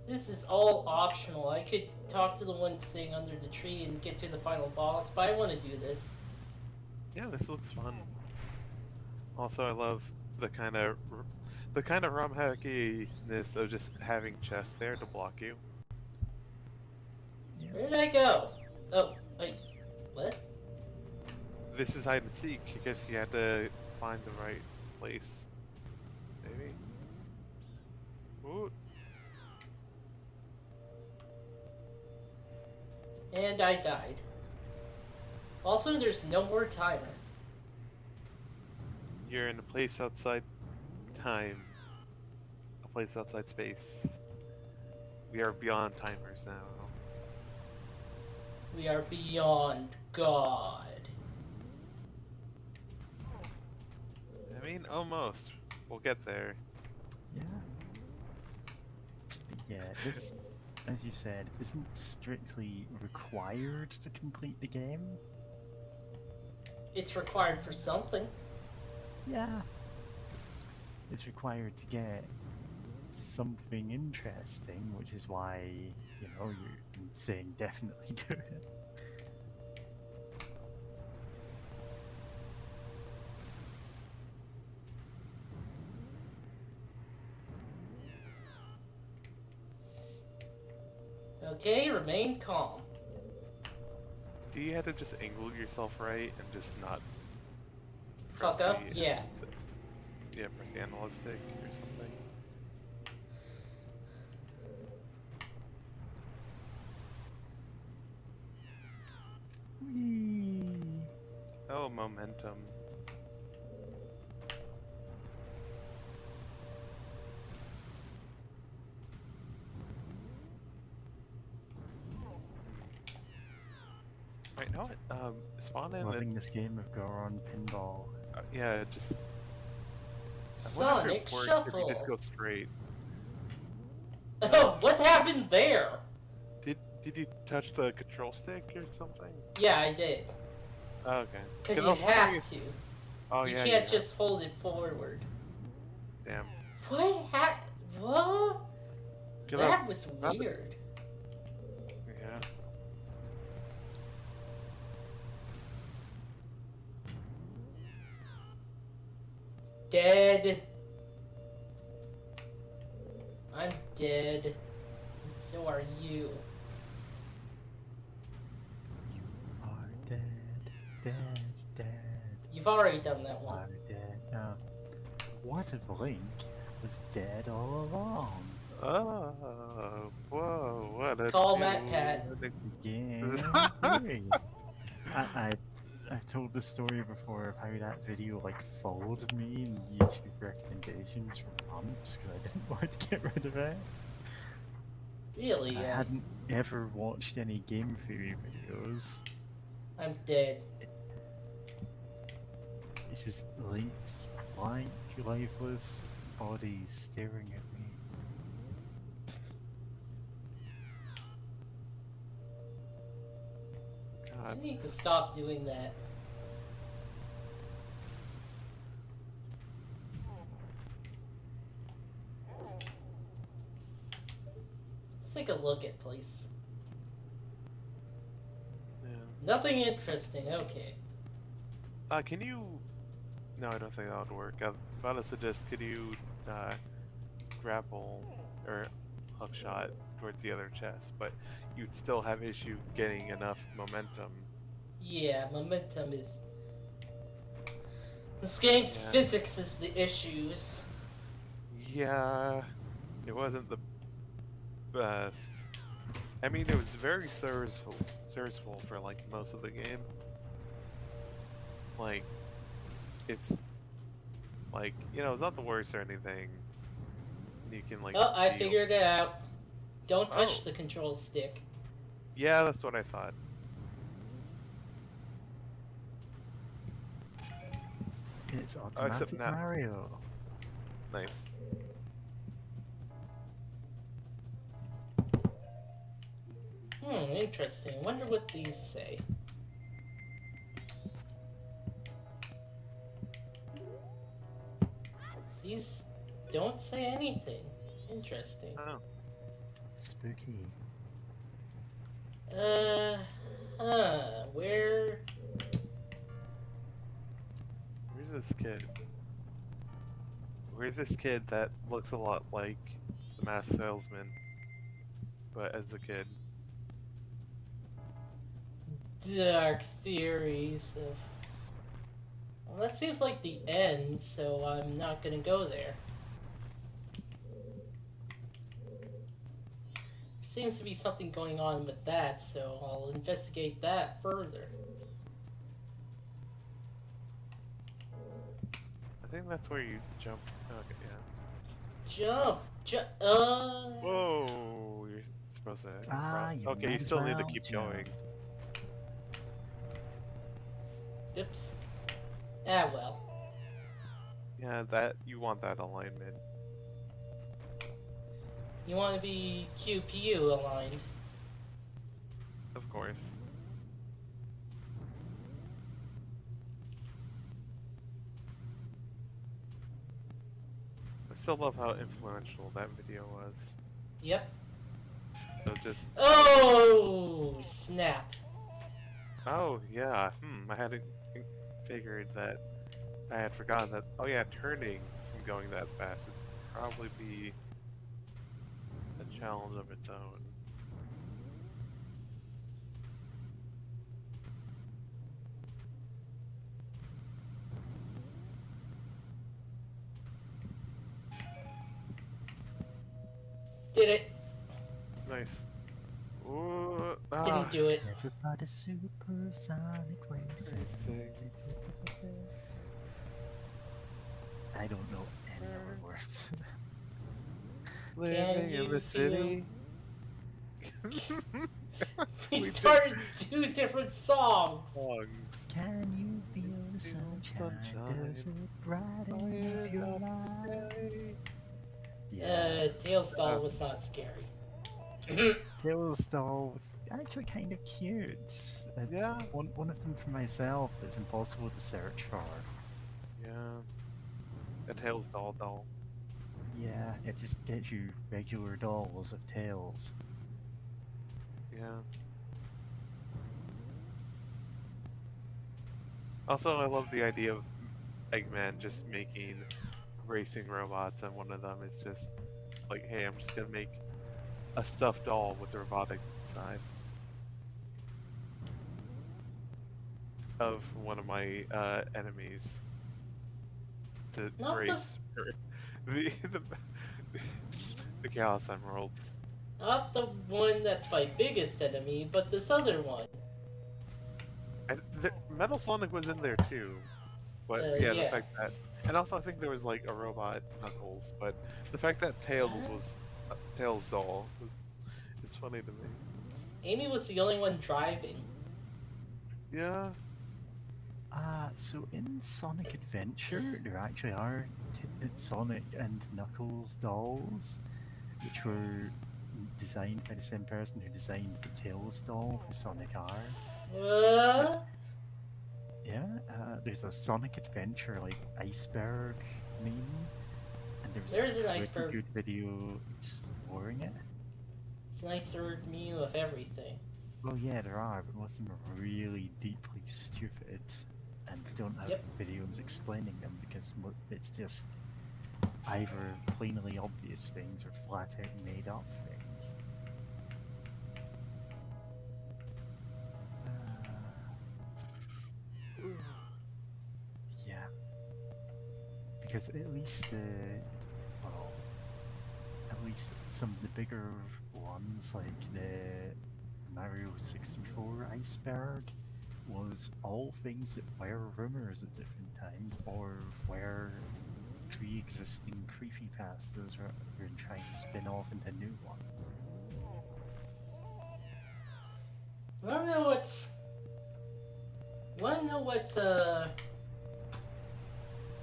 This is all optional. I could talk to the one sitting under the tree and get to the final boss, but I want to do this. Yeah, this looks fun. Also, I love the kind of ROM hackiness of just having chests there to block you. Yeah. Where did I go? Oh, wait. What? This is hide and seek. I guess you had to find the right place. Maybe. Ooh. And I died. Also, there's no more timer. You're in a place outside time. A place outside space. We are beyond timers now. We are beyond God. I mean, almost. We'll get there. Yeah. But yeah, this, as you said, isn't strictly required to complete the game. It's required for something. Yeah. It's required to get something interesting, which is why, you know, you're saying definitely do it. Okay, remain calm. Do you have to just angle yourself right and just not Fuck press up? the, Yeah. Yeah, press the analog stick or something. Whee! Oh, momentum. Right, now what? Spawn in Loving and this game of Goron Pinball. yeah, just. I wonder if Sonic it works if you just Shuffle. go straight. Oh, what happened there? Did you touch the control stick or something? Yeah, I did. Oh, okay. Because 'Cause you I was wondering have if- to. Oh You yeah. can't have- just hold it forward. Damn. What? What? Get That up. was Up. weird. Yeah. Dead. dead. And so are you. You are dead, dead, dead. You've already done that one. Are dead. What if Link was dead all along? Oh, whoa, what a Call Matt Pat. Yeah, theory. I've told the story before of how that video like followed me in YouTube recommendations for months because I didn't want to get rid of it. Really? I hadn't ever watched any game theory videos. I'm dead. It's just Link's blank, lifeless body staring at me. I God. need to stop doing that. Let's take a look at place. Yeah. Nothing interesting, okay. Can you? No, I don't think that would work. I'm about to suggest, could you grapple or hook shot towards the other chest, but you'd still have issue getting enough momentum. Yeah, momentum is... This game's Yeah. physics is the issues. Yeah, it wasn't the best. I mean, it was very serviceable for like most of the game. Like, it's like, you know, it's not the worst or anything. You can like. Oh, I deal- figured it out. Don't touch Oh. the control stick. Yeah, that's what I thought. It's except automatic now. Mario. Nice. Interesting. Wonder what these say. These don't say anything. Interesting. Oh, Spooky. Where? where's this kid? Where's this kid that looks a lot like the masked salesman, but as a kid? Dark theories of... Well, that seems like the end, so I'm not gonna go there. Seems to be something going on with that, so I'll investigate that further. I think that's where you jump. Okay, yeah. Jump! Whoa! You're supposed to. You Okay, might you as still need to well keep jump. going. Oops. Ah, well. Yeah, that you want that alignment. You want to be QPU aligned. Of course. I still love how influential that video was. Yep. So just. Oh, snap. Oh yeah. I hadn't figured that. I had forgotten that. Oh yeah, turning from going that fast would probably be a challenge of its own. Did it. Nice. Ooh, Didn't do it. Everybody supersonic racing. I don't know any other words. Living in you the city. We did started two different songs. songs. Can you feel the sunshine? Does it brighten up your life? Yeah. Tails doll was not scary. Tails doll was actually kind of cute. Yeah. One of them for myself that's impossible to search for. Yeah. A Tails doll. Yeah, it just gets you regular dolls of Tails. Yeah. Also, I love the idea of Eggman just making racing robots, and one of them is just like, hey, I'm just gonna make a stuffed doll with robotics inside of one of my enemies to Not the race the the Chaos Emeralds. not the one that's my biggest enemy, but this other one. And Metal Sonic was in there too, but yeah, the Yeah. fact that, and also I think there was like a robot Knuckles, but the fact that Tails was Tails doll was is funny to me. Amy was the only one driving. Yeah. So in Sonic Adventure, there actually are Sonic and Knuckles dolls, which were designed by the same person who designed the Tails doll for Sonic R. Yeah, there's a Sonic Adventure like iceberg meme, and There's there's an a pretty iceberg. good video exploring it. It's an iceberg meme of everything. Well, yeah, there are, but most of them are really deeply stupid and don't have Yep. videos explaining them because it's just either plainly obvious things or flat out made up things. Yeah. Because at least well, at least some of the bigger ones, like the Mario 64 iceberg, was all things that were rumors at different times, or were pre-existing creepypastas rather than trying to spin off into a new one. Wanna know what's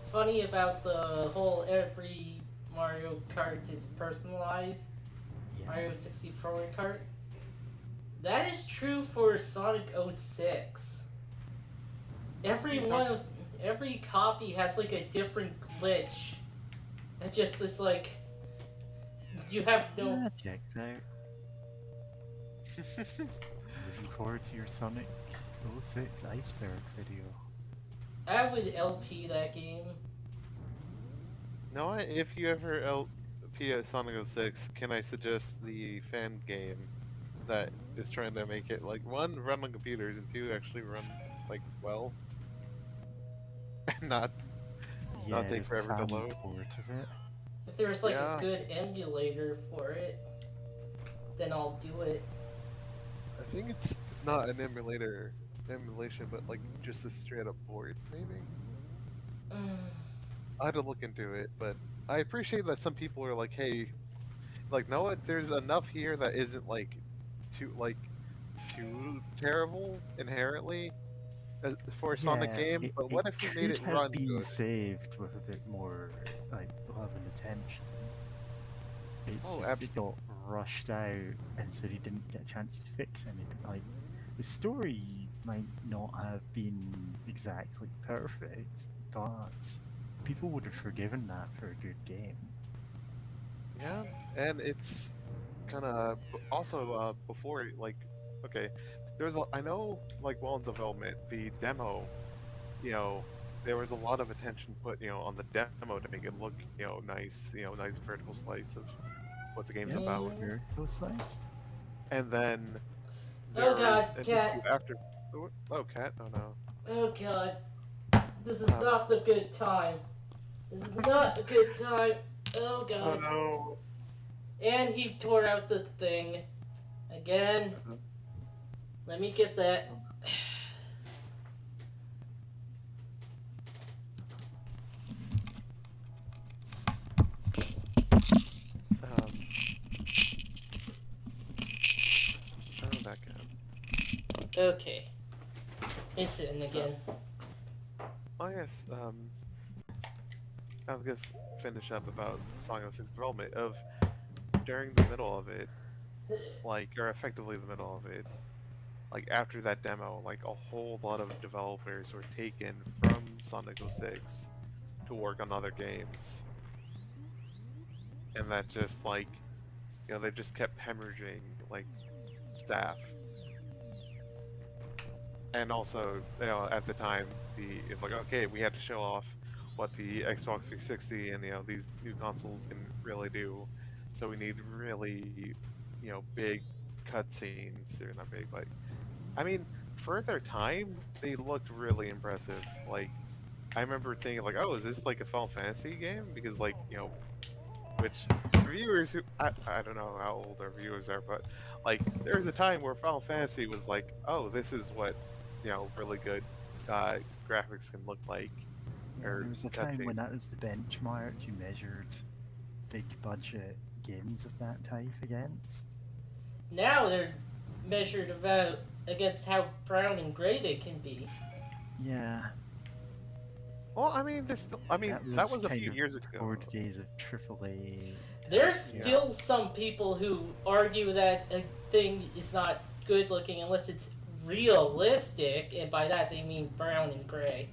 funny about the whole every Mario Kart is personalized? Yeah. Mario 64 kart? That is true for Sonic 06. Every copy has like a different glitch. It just is like you have no. Yeah, checks out. Looking forward to your Sonic 06 iceberg video. I would LP that game. No, if you ever LP a Sonic 06, can I suggest the fan game that is trying to make it like one, run on computers, and two, actually run like well, and not take there's a forever to fan load. port of it. If there's like Yeah. a good emulator for it, then I'll do it. I think it's not an emulation, but like just a straight up port, maybe. I had to look into it, but I appreciate that some people are like, hey, like, no, there's enough here that isn't like too terrible inherently for a Sonic game, but what if we made it could run have been good? saved with a bit more like love and attention. It's Oh, just it got rushed out, and so they didn't get a chance to fix anything. Like the story might not have been exactly perfect, but people would have forgiven that for a good game. Yeah, and it's kind of also before, like, okay, I know, like, while in development, the demo, there was a lot of attention put, on the demo to make it look, nice, nice vertical slice of what the game's about. Vertical slice. And then Oh there god, was an cat. issue after. Oh, cat! Oh no. Oh god. This is not the good time. This is not a good time. Oh god. no. And he tore out the thing. Again. Let me get that. Oh, that cat. Okay. It's in again. Oh yes. I was gonna finish up about Sonic 06 development of during the middle of it, or effectively the middle of it, like after that demo, like a whole lot of developers were taken from Sonic 06 to work on other games, and that just they just kept hemorrhaging staff. And also, at the time, it's like, okay, we had to show off what the Xbox 360 and these new consoles can really do. so we need really, big cutscenes. Or not big, like, I mean, for their time, they looked really impressive. Like, I remember thinking, like, oh, is this like a Final Fantasy game? Because, like, which reviewers who I don't know how old our viewers are, but like there was a time where Final Fantasy was like, oh, this is what really good uh, graphics can look like, Yeah, or there was a time when cutscene. that was the benchmark you measured big budget games of that type against. Now they're measured about against how brown and gray they can be. Yeah, Well, I mean, there's still. I mean, that was was a kind few of years before ago. the days of AAA. There's Yeah. still some people who argue that a thing is not good looking unless it's realistic, and by that they mean brown and gray.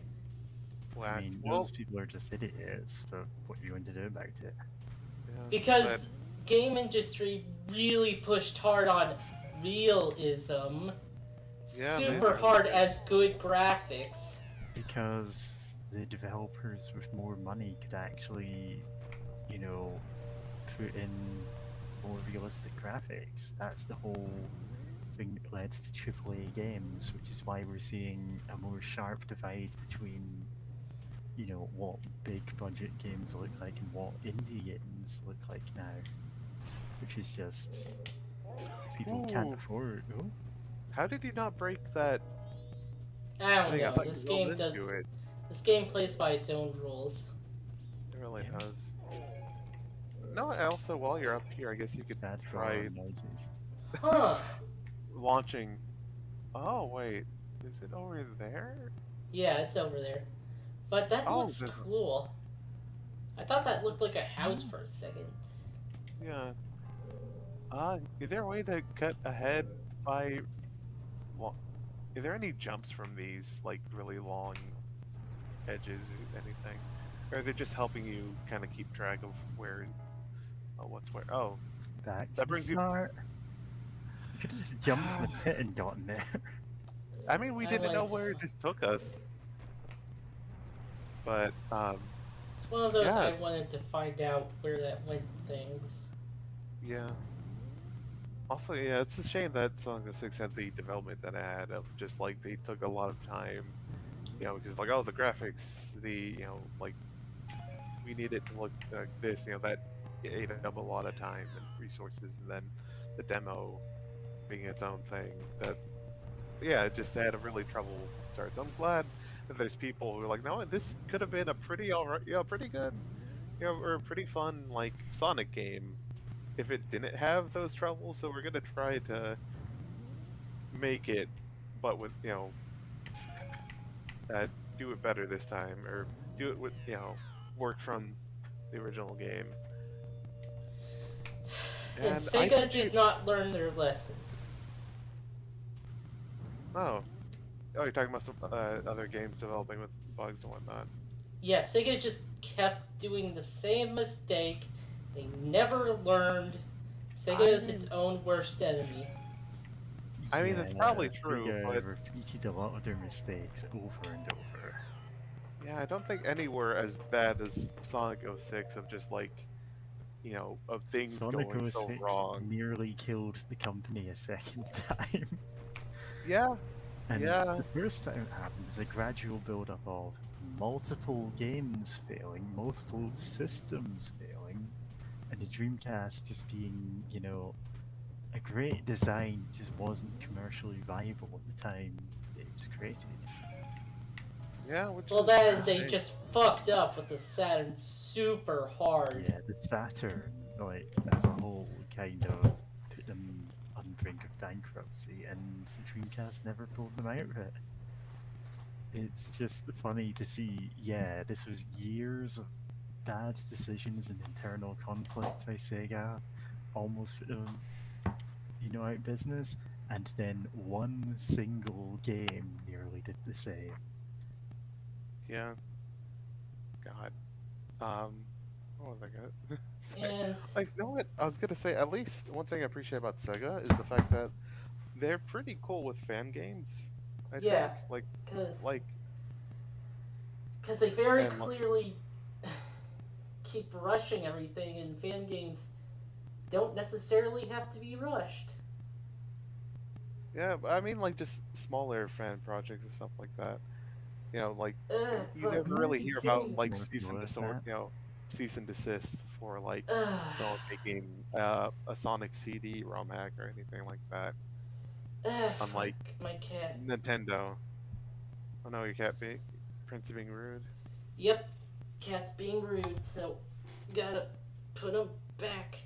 I mean, Well, those people are just idiots, but what are you going to do about it? yeah, Because but game industry really pushed hard on realism, yeah, super hard as good graphics. Because the developers with more money could actually, you know, put in more realistic graphics. That's the whole thing that led to AAA games, which is why we're seeing a more sharp divide between, what big budget games look like and what indie games look like now. Which is just, people can't Ooh. afford. Oh, How did he not break that I don't thing? I know. thought you rolled into it. This game plays by its own rules. It really Yeah. does. No, also while you're up here, I guess you could that's try noises. Huh. launching. Oh wait, is it over there? Yeah, it's over there. But that Oh, looks cool. I thought that looked like a house for a second. yeah. Is there a way to cut ahead by? Well, is there any jumps from these like really long edges or anything, or are they just helping you kind of keep track of where? Oh, what's where? Oh, Back to that the brings you. start. You could have just jumped in the pit and gotten there. I mean, we I didn't know went- where this took us, but It's one of those yeah. I wanted to find out where that went things. Yeah. Also, yeah, it's a shame that Sonic 06 had the development that it had of just like they took a lot of time, because like oh the graphics, like we need it to look like this, that ate up a lot of time and resources, and then the demo being its own thing. That yeah, it just had a really trouble start. So I'm glad that there's people who are like, no, this could have been a pretty alright, pretty good, or a pretty fun like Sonic game if it didn't have those troubles. So we're gonna try to make it, but with do it better this time, or do it with work from the original game. And I Sega bet did not learn their lesson. Oh, you're talking about some other games developing with bugs and whatnot. Yeah, Sega just kept doing the same mistake. They never learned. Sega is its own worst enemy. I mean, that's probably Sega true, but repeated a lot of their mistakes over and over. yeah, I don't think any were as bad as Sonic 06 of just like, of things Sonic going so 06 wrong. nearly killed the company a second time. Yeah, And yeah, the first time it happened was a gradual build-up of multiple games failing, multiple systems failing, and the Dreamcast just being, a great design just wasn't commercially viable at the time it was created. yeah. Which Well, is then a they shame. just fucked up with the Saturn super hard. Yeah, the Saturn, as a whole, kind of put them on the brink of bankruptcy, and Dreamcast never pulled them out of it. It's just funny to see, this was years of bad decisions and internal conflict by Sega, almost put them, out of business, and then one single game nearly did the same. Yeah. God. What was I gonna say? And Like, you know what? I was gonna say, at least one thing I appreciate about Sega is the fact that they're pretty cool with fan games. I Yeah. think, like, because they very And, clearly keep rushing everything, and fan games don't necessarily have to be rushed. Yeah, but I mean, like, just smaller fan projects and stuff like that. You know, like, you But never Yeah, really they hear take about, like, more go at that. cease and desist for, like, someone ugh, making a Sonic CD ROM hack or anything like that. fuck Unlike my cat. Nintendo. Oh no, your cat being Prince being rude. Yep, cat's being rude, so gotta put him back.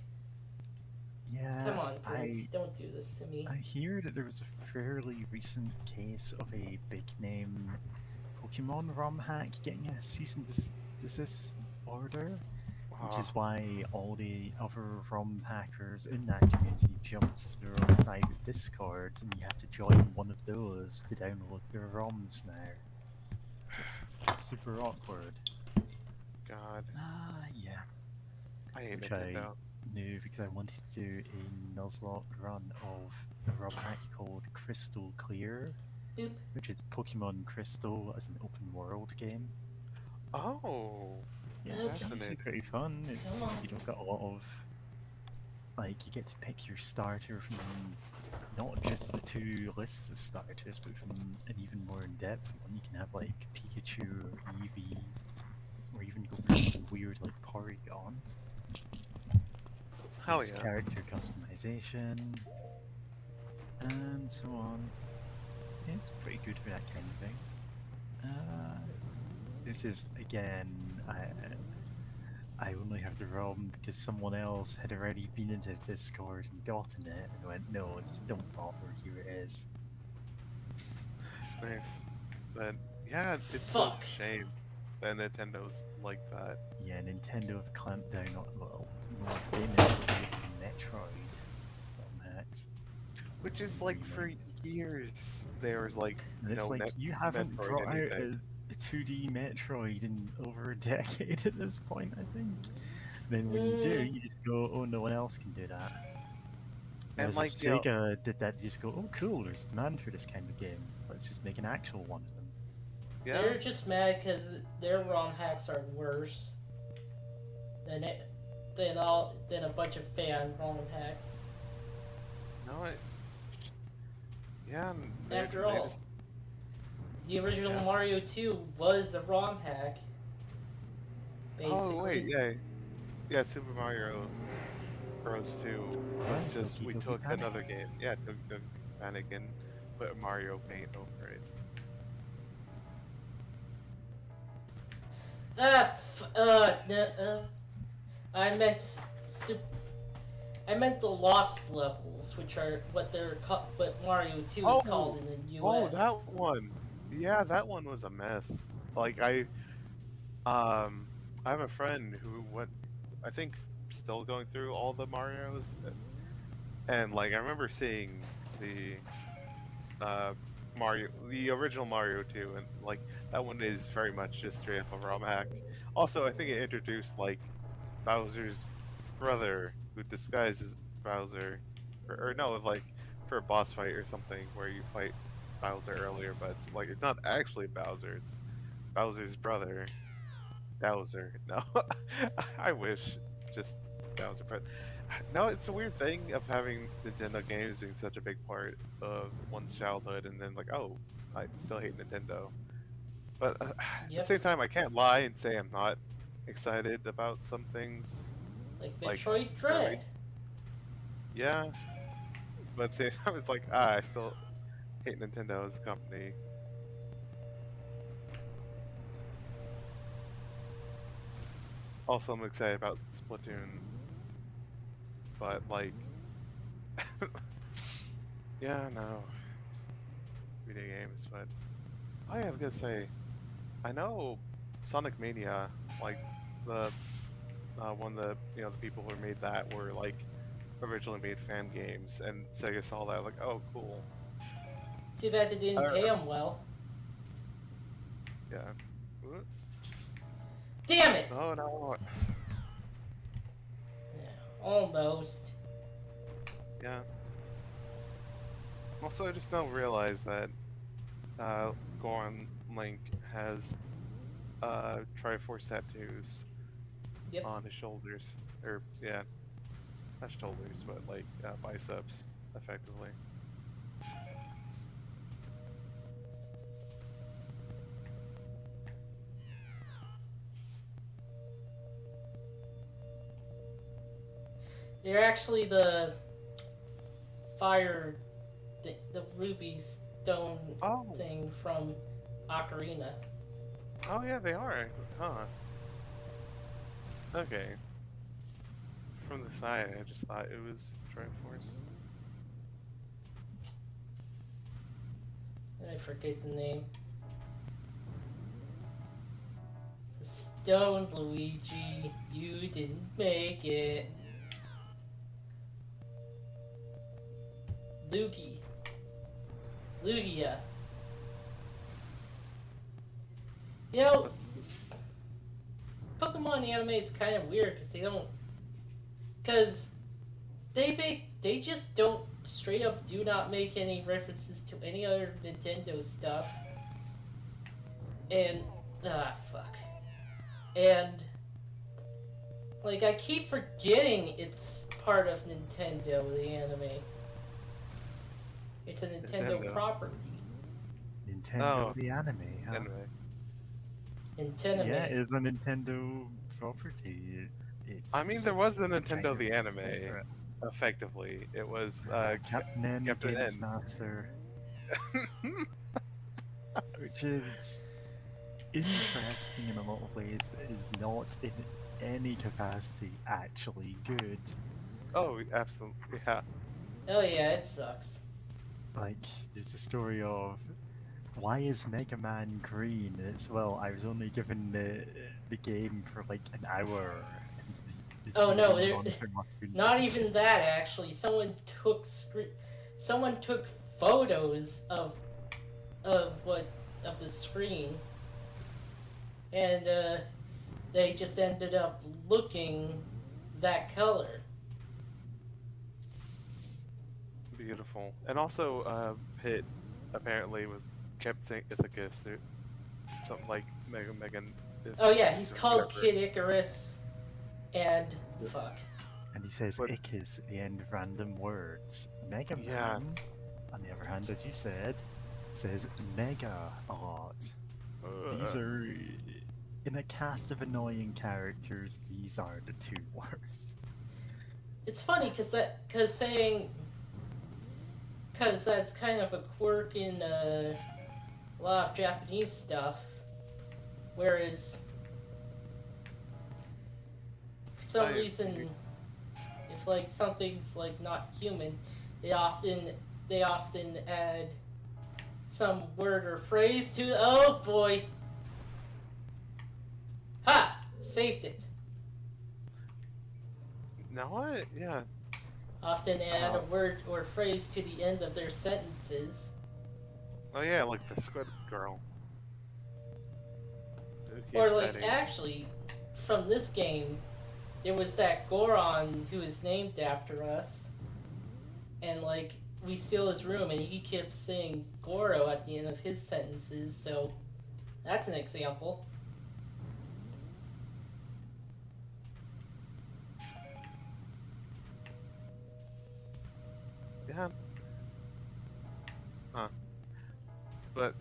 Come Yeah, on, Prince, I don't do this to me. I hear that there was a fairly recent case of a big name Pokemon ROM hack getting a cease and desist order, which Ah, is why all the other ROM hackers in that community jumped to their own private discords, and you have to join one of those to download their ROMs now. It's super awkward. God, Yeah. I hate Which I Nintendo. knew because I wanted to do a Nuzlocke run of a ROM hack called Crystal Clear, Boop. which is Pokemon Crystal as an open world game. Oh, Yeah, Okay. it's actually fascinating. pretty fun. Come It's on. you don't got a lot of like you get to pick your starter from not just the two lists of starters, but from an even more in-depth one. You can have like Pikachu or Eevee, or even go for something weird like Porygon. Hell There's yeah. character customization, and so on. It's pretty good for that kind of thing. It's just again, I only have the ROM because someone else had already been into Discord and gotten it and went, no, just don't bother. Here it is. Nice. But yeah, it's such Fuck. a shame that Nintendo's like that. Yeah, Nintendo have clamped down on, well, more famously Metroid ROM hacks. Which is like for Remakes. years there was like And it's like, you haven't Metroid brought out anything. a 2D Metroid in over a decade at this point, I think. Then when you do, you just go, oh, no one else can do that. And Whereas if like, you know, Sega did that, you just go, oh, cool, there's demand for this kind of game. Let's just make an actual one of them. yeah, They're just mad because their ROM hacks are worse than than a bunch of fan ROM hacks. no, yeah, and After they all, just, the original yeah. Mario 2 was a ROM hack. Basically. Oh wait, yeah, yeah, Super Mario Bros. 2 Yeah, was just Doki we Doki took Panic. another game, yeah, took Panic and put Mario Paint over it. I meant I meant the Lost levels, which are what what Mario 2 is called in the Oh, US. that one. Yeah, that one was a mess. Like I have a friend who went, I think, still going through all the Mario's, and like I remember seeing the the original Mario 2, and like that one is very much just straight up a ROM hack. Also, I think it introduced like Bowser's brother who disguises Bowser, or no, like for a boss fight or something where you fight Bowser earlier, but it's like it's not actually Bowser, it's Bowser's brother. Bowser, no, I wish it's just Bowser, but no, it's a weird thing of having Nintendo games being such a big part of one's childhood, and then like, oh, I still hate Nintendo. But at the Yep, same time, I can't lie and say I'm not excited about some things. like Like, Metroid Metroid. Dread. Yeah, but at the same time, it's like, I still hate Nintendo as a company. Also, I'm excited about Splatoon, but like, yeah, no, video games. But I was gonna say, I know Sonic Mania, like the one of the the people who made that were like originally made fan games, and Sega saw that like, oh, cool. Too bad they I didn't don't pay know. him well. Yeah. Damn it! Oh no. Yeah, almost. Yeah. Also, I just now realized that Goron Link has Triforce tattoos Yep. on his shoulders. Or yeah. not shoulders, but like biceps, effectively. You're actually the fire, the ruby stone Oh, thing from Ocarina. oh yeah, they are, huh? Okay. From the side, I just thought it was Triforce. I forget the name. It's a stone, Luigi. You didn't make it. Lugia. Lugia. You know, Pokemon anime is kind of weird because they don't. Because they just don't straight up do not make any references to any other Nintendo stuff. And fuck. And like I keep forgetting it's part of Nintendo, the anime. It's a Nintendo property. Nintendo the anime, huh? Anyway, Nintendo. Yeah, it's a Nintendo property. It's I mean, there was the Nintendo kind of the anime. favorite. Effectively, it was Captain N, Captain Games N. Master, which is interesting in a lot of ways, but is not in any capacity actually good. Oh, absolutely, yeah. Oh yeah, it sucks. Like, there's the story of why is Mega Man green? It's well, I was only given the game for like an hour. And Oh no, not not even that actually. Someone took photos of the screen, and they just ended up looking that color. Beautiful. And also, Pit apparently kept saying Ithacus or something like Megan. Oh yeah, he's called Whoever. Kid Icarus, and fuck. And he says But- Ickis at the end of random words. Mega Man, Yeah. on the other hand, as you said, says mega a lot. These Uh, are, in a cast of annoying characters, these are the two worst. It's funny because that's kind of a quirk in a lot of Japanese stuff, whereas for some reason, if like something's like not human, they often add some word or phrase to. Oh boy! Ha! Saved it. now what? Yeah. Often add a word or phrase to the end of their sentences. Oh yeah, like the Squid Girl. Who keeps Or like adding- actually, from this game, there was that Goron who is named after us, and like we steal his room, and he kept saying Goro at the end of his sentences. So that's an example. Yeah. Huh. But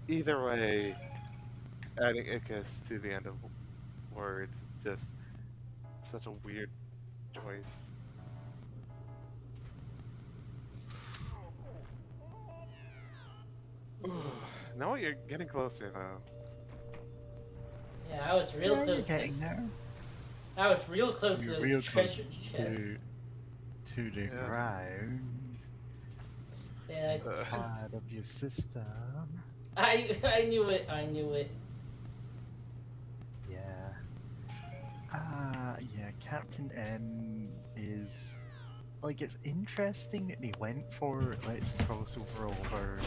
either way, adding Icus to the end of words is just such a weird choice. No, you're getting closer though. Yeah, I was real close. I was real close to You're those real treasure close chests. to the Yeah. ground. Yeah, Part of your system. I knew it. I knew it. Yeah. Yeah, Captain N is like it's interesting that they went for let's cross over all of our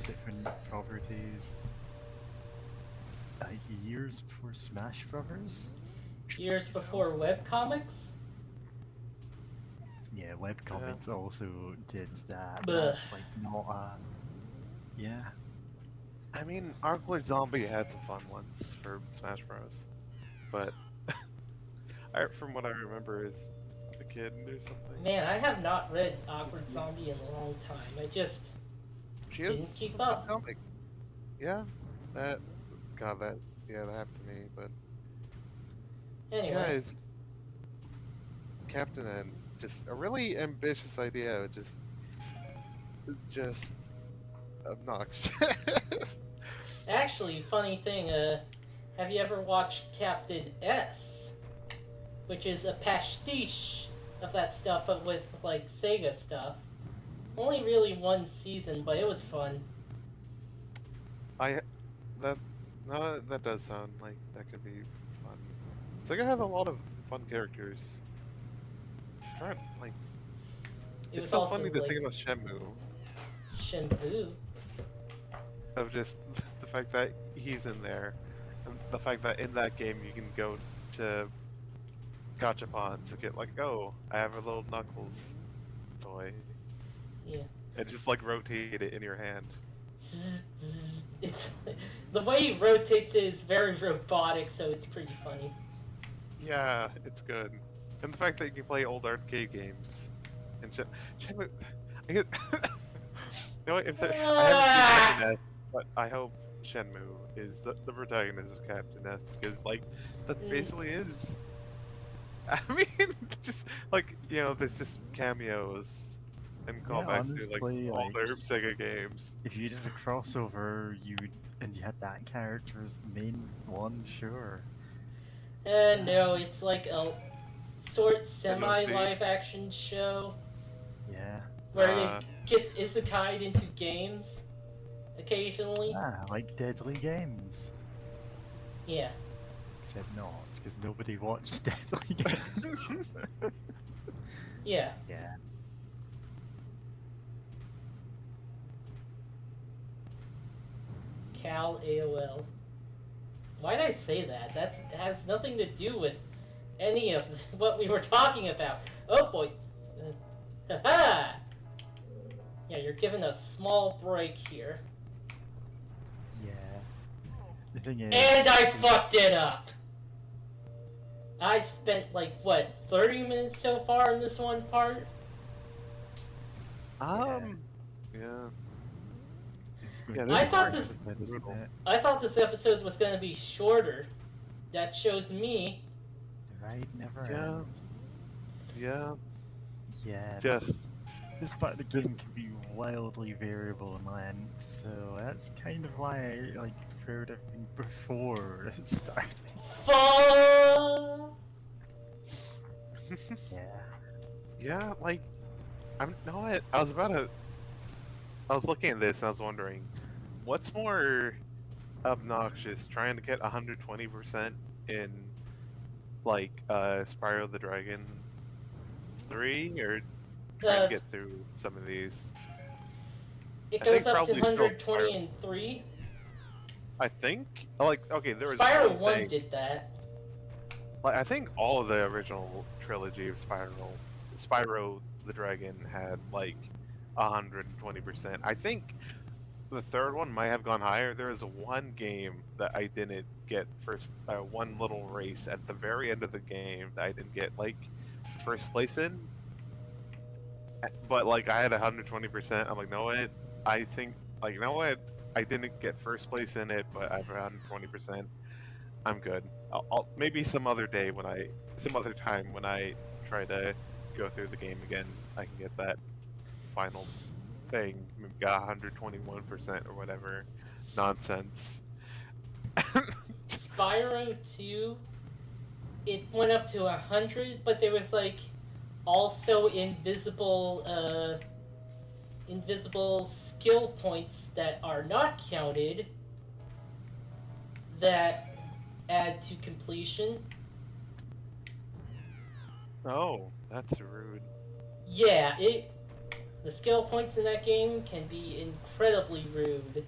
different properties. Like years before Smash Brothers. Years before webcomics. Yeah, webcomics also did that. Blech. That's like not a. Yeah. I mean, Arcloid Zombie had some fun ones for Smash Bros. But from what I remember is the kid or something. Man, I have not read Awkward Zombie in a long time. I just She didn't has keep some up. comics. Yeah, that that happened to me. But Anyway, guys, Captain N, just a really ambitious idea. Just obnoxious. actually, funny thing, have you ever watched Captain S? Which is a pastiche of that stuff, but with, like, Sega stuff. Only really one season, but it was fun. That does sound like that could be fun. Sega has a lot of fun characters. Like, It it's was so also, funny to like, think about Shenmue. Shenmue. Of just the fact that he's in there, and the fact that in that game you can go to Gachapon to get like, oh, I have a little Knuckles toy, Yeah. and just like rotate it in your hand. Zzz, zzz. It's the way he rotates it is very robotic, so it's pretty funny. Yeah, it's good, and the fact that you can play old arcade games, and Shenmue, I get, you know what? I haven't seen Captain S, but I hope Shenmue is the protagonist of Captain S, because like that basically is. I mean, just like, you know, there's just cameos and callbacks to like honestly, older Sega games. If you did a crossover, and you had that character as the main one, sure. No, it's like a sort semi-live action show Yeah. where it gets isekai'd into games occasionally. Like Deadly Games. Yeah. Except not, because nobody watched Deadly Games. Yeah. Yeah. Cal AOL. Why did I say that? That has nothing to do with any of what we were talking about. Oh boy. Haha! Yeah, you're given a small break here. Yeah. The thing is... And I fucked it up! I spent, like, what, 30 minutes so far in this one part? Yeah. I thought this episode was gonna be shorter. That shows me. Right, never ends. Yeah. Yeah. Just This part of the game can be wildly variable in length, so that's kind of why I like preferred everything before it started. Fuck! Yeah. Yeah, like I was looking at this and I was wondering, what's more obnoxious, trying to get 120% in like Spyro the Dragon 3, or trying to get through some of these? It I goes think up to probably still 120 and 3. I think, like, okay, there was Spyro one 1 thing, did that. like, I think all of the original trilogy of Spyro the Dragon had like 120%. I think the third one might have gone higher. There was one game that I didn't get first, one little race at the very end of the game that I didn't get like first place in. But like I had 120%. I'm like, no, what? I think like, you know what? I didn't get first place in it, but I have 120%. I'm good. I'll maybe some other time when I try to go through the game again, I can get that final thing. Maybe got 121% or whatever nonsense. Spyro 2, it went up to 100, but there was like also invisible skill points that are not counted that add to completion. Oh, that's rude. Yeah, the skill points in that game can be incredibly rude.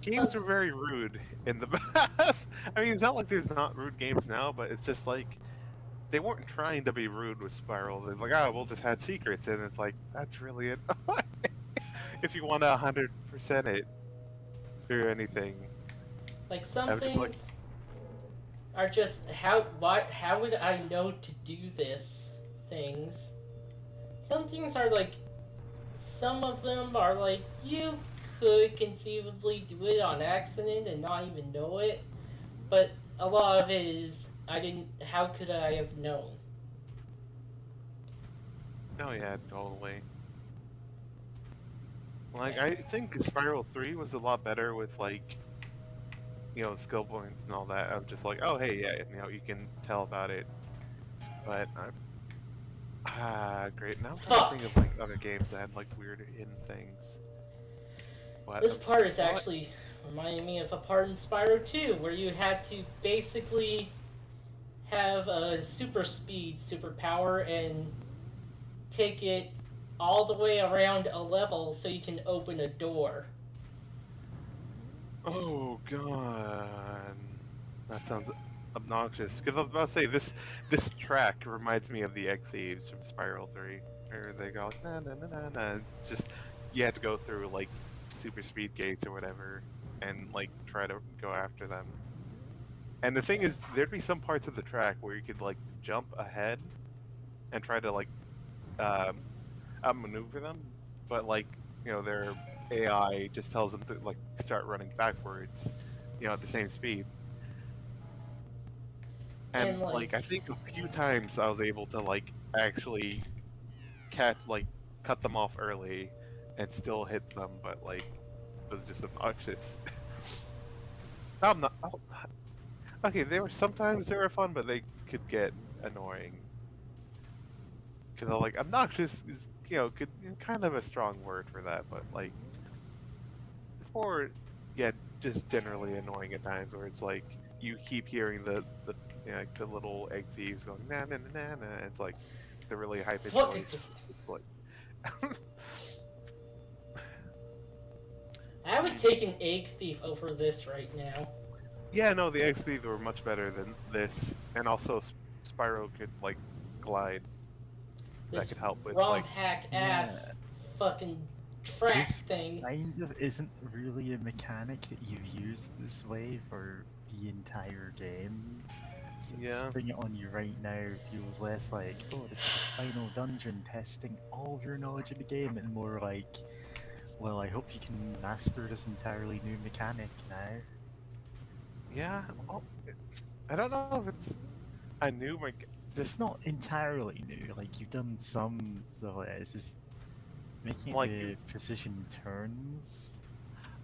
Games are very rude in the past. I mean, it's not like there's not rude games now, but it's just like they weren't trying to be rude with Spiral. They're like, oh, we'll just add secrets, and it's like that's really it. If you want to 100% it or anything. Like some I'm just things, like- are just how would I know to do this things. Some things are like, some of them are like you could conceivably do it on accident and not even know it, but a lot of it is I didn't. How could I have known? Oh yeah, totally. Like, I think Spiral 3 was a lot better with, like, skill points and all that. I'm just like, oh, hey, yeah, you can tell about it. But, great. Now I'm trying to Fuck! think of, like, other games that had, like, weird hidden things. But This part is actually reminding me of a part in Spyro 2 where you had to basically have a super speed superpower and take it all the way around a level so you can open a door. Oh, God. That sounds obnoxious. Because I was about to say, this track reminds me of the Egg Thieves from Spiral 3. Where they go, like, na na na na na. Just, you had to go through, like, super speed gates or whatever, and, like, try to go after them. And the thing is, there'd be some parts of the track where you could, like, jump ahead and try to, like, outmaneuver them, but, like, their AI just tells them to, like, start running backwards, at the same speed. And, like, I think a few times I was able to, like, actually cut them off early and still hit them, but, like, it was just obnoxious. I'm not. Okay, sometimes they were fun, but they could get annoying. Because like obnoxious is kind of a strong word for that, but like it's more just generally annoying at times where it's like you keep hearing the like the little egg thieves going na na na na na. It's like the really high pitched voice. It's like I would take an egg thief over this right now. yeah, no, the egg thieves were much better than this, and also Spyro could like glide. This that could help with ROM like hack ass fucking track this thing. kind of isn't really a mechanic that you've used this way for the entire game. So putting it on you right now feels less like, oh, this is a final dungeon testing all of your knowledge of the game, and more like, well, I hope you can master this entirely new mechanic now. Yeah, well, I don't know if it's a new It's not entirely new, like you've done some stuff like that. It's just making like the precision turns.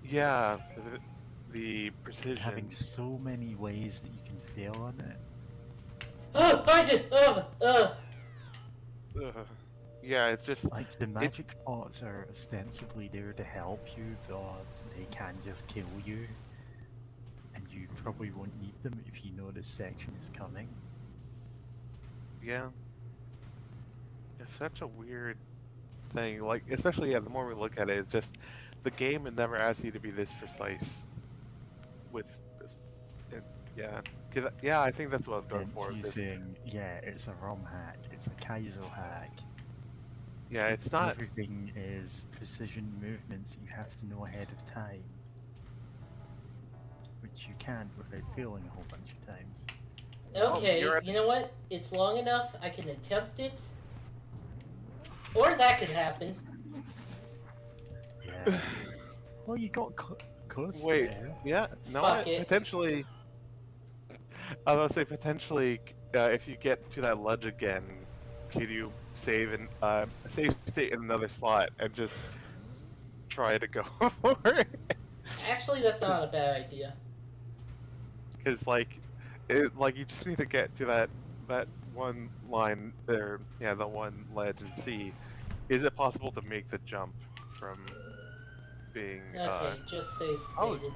Yeah, the precision. Having so many ways that you can fail on it. Oh, find it! Yeah, it's just like the magic pots are ostensibly there to help you, but they can just kill you, and you probably won't need them if you know this section is coming. Yeah, it's such a weird thing. Like, especially the more we look at it, it's just the game would never ask you to be this precise with this. I think that's what I was going for. It's a ROM hack. It's a Kaizo hack. Yeah, it's not. Everything is precision movements you have to know ahead of time, which you can't without failing a whole bunch of times. Okay, you know what? It's long enough. I can attempt it, or that could happen. Yeah. Well, you got close. Wait. There. Yeah. No. Potentially. I was gonna say potentially, if you get to that ledge again, could you save save state in another slot and just try to go for it? Actually, that's not a bad idea. Because like you just need to get to that one line there, the one ledge, and see, is it possible to make the jump from being okay, just save stated.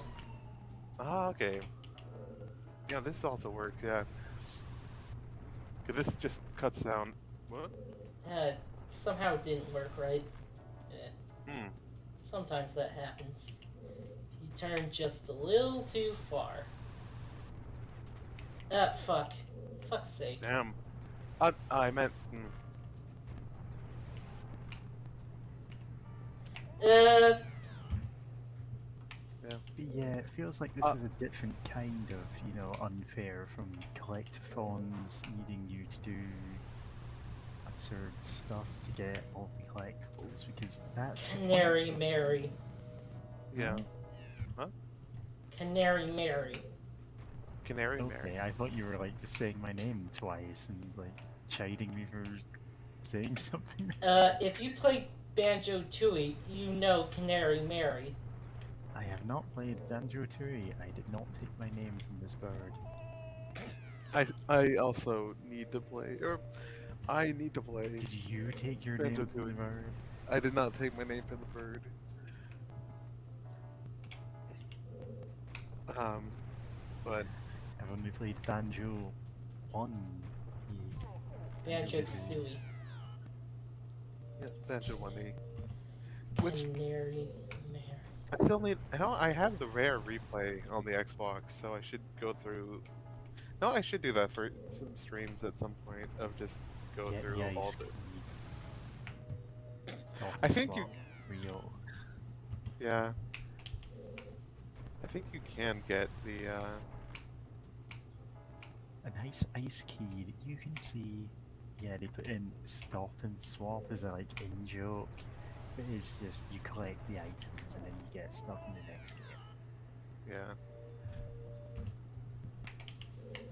Okay. Yeah, this also works, yeah. Cause this just cuts down. What? Somehow it didn't work right. Hmm. Sometimes that happens. You turn just a little too far. Fuck. Fuck's sake. Damn. I meant. Yeah, feels like this is a different kind of, you know, unfair from collectathons needing you to do absurd stuff to get all the collectibles, because that's the point Canary of Mary. Yeah. Canary Mary. Canary Okay, Mary. I thought you were like just saying my name twice and like chiding me for saying something. If you played Banjo-Tooie, you know Canary Mary. I have not played Banjo-Tooie. I did not take my name from this bird. I also need to play, or I need to play. Did you take your name from the Banjo-Tooie. bird? I did not take my name from the bird. But I've only played Banjo 1. Banjo-Kazooie. yeah, Banjo 1E. Which Canary Mary. I still need. I have the rare replay on the Xbox, so I should go through. No, I should do that for some streams at some point of just go Get through the all ice the. cream. Stop I and think you- swap. Real. Yeah. I think you can get the. A nice ice key that you can see. Yeah, they put in stop and swap as a like in joke. But it's just you collect the items and then you get stuff in the next game. Yeah.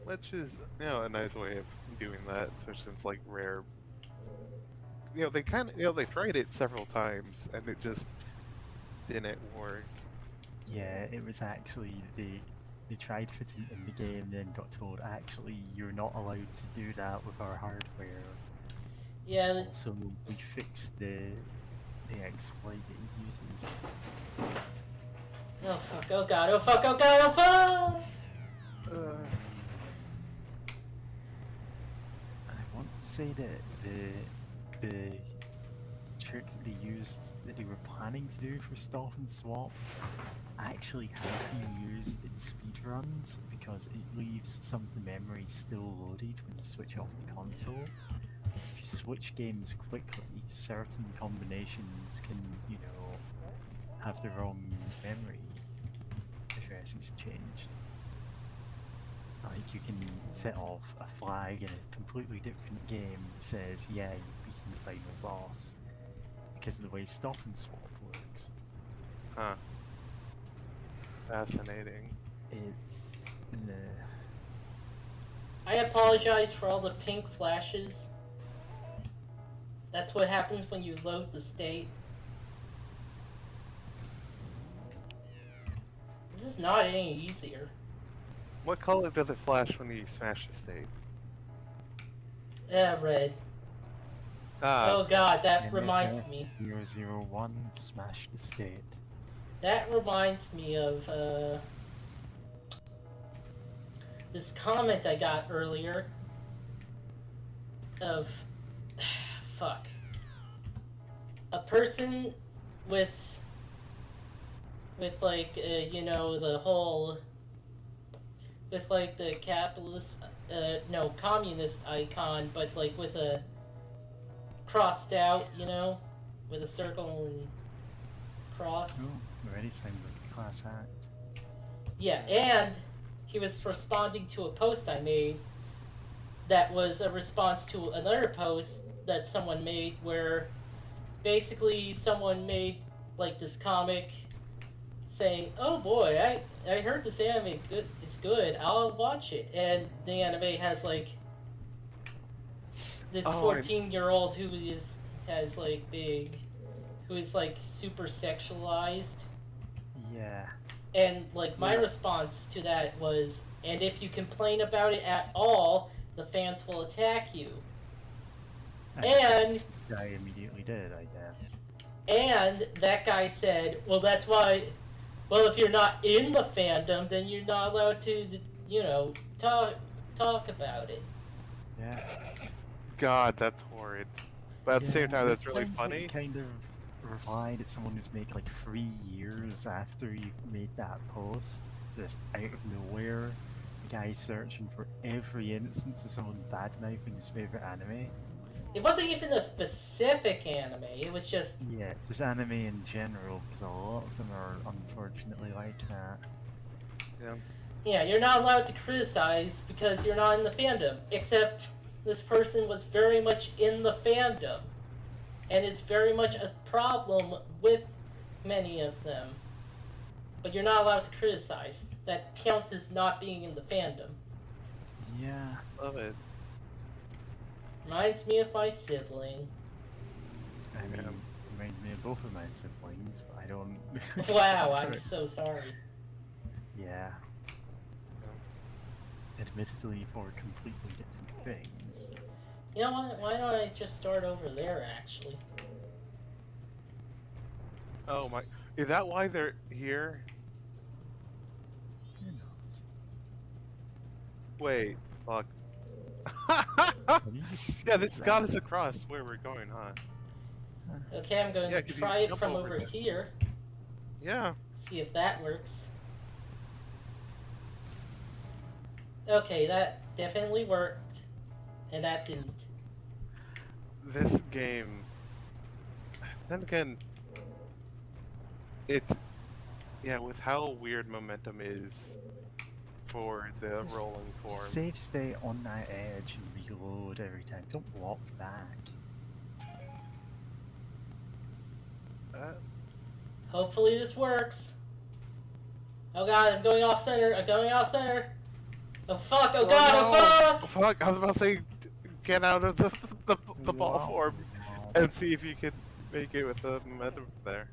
Which is, a nice way of doing that, especially since like rare. They kind of, they tried it several times and it just didn't work. Yeah, it was actually they tried fitting it in the game, then got told actually you're not allowed to do that with our hardware. Yeah, So we fixed the exploit that it uses. oh fuck, oh god, oh fuck, oh god, oh fuck! And I want to say that the trick that they used, that they were planning to do for stop and swap, actually has been used in speedruns because it leaves some of the memory still loaded when you switch off the console. So if you switch games quickly, certain combinations can, have the wrong memory addresses changed. Like you can set off a flag in a completely different game that says, yeah, you've beaten the final boss, because of the way stop and swap works. Huh. Fascinating. It's I apologize for all the pink flashes. That's what happens when you load the state. This is not any easier. What color does it flash when you smash the state? Red. Ah, Oh god, that and reminds me. 001 smash the state. That reminds me of this comment I got earlier of fuck. A person with like the whole with like the capitalist communist icon, but like with a crossed out, with a circle and cross. Oh, already sounds like a class act. Yeah, and he was responding to a post I made that was a response to another post that someone made where basically someone made like this comic saying, "Oh boy, I heard this anime is good. I'll watch it." And the anime has like this 14-year-old who is like super sexualized. Yeah. And like my response to that was, and if you complain about it at all, the fans will attack you. And I immediately did, I guess. And that guy said, well, that's why. Well, if you're not in the fandom, then you're not allowed to, talk about it. Yeah. God, that's horrid. But at the same time, that's really sounds funny. Like kind of reply to someone who's made like 3 years after you've made that post, just out of nowhere. The guy's searching for every instance of someone bad-mouthing his favorite anime. It wasn't even a specific anime. It was just Yeah, it's just anime in general, because a lot of them are unfortunately like that. Yeah. Yeah, you're not allowed to criticize because you're not in the fandom. Except this person was very much in the fandom. And it's very much a problem with many of them. But you're not allowed to criticize. That counts as not being in the fandom. Yeah. Love it. Reminds me of my sibling. I mean, reminds me of both of my siblings, but I don't. Wow, I'm so sorry. Yeah. Admittedly, for completely different things. You know what? Why don't I just start over there, actually? Oh my! Is that why they're here? Who knows? Wait, fuck. Can you just Yeah, this skip got that? us across where we're going, huh? Okay, I'm going Yeah, to could you try it jump from over over there? here. Yeah. See if that works. Okay, that definitely worked. And that didn't. This game. Then again, it's with how weird momentum is for the Just rolling form. Save stay on that edge and reload every time. Don't walk back. Hopefully this works. Oh god, I'm going off center. I'm going off center. Oh fuck, oh god, no. oh fuck! Fuck! I was about to say, get out of the ball Wow. form and see if you can make it with the momentum there.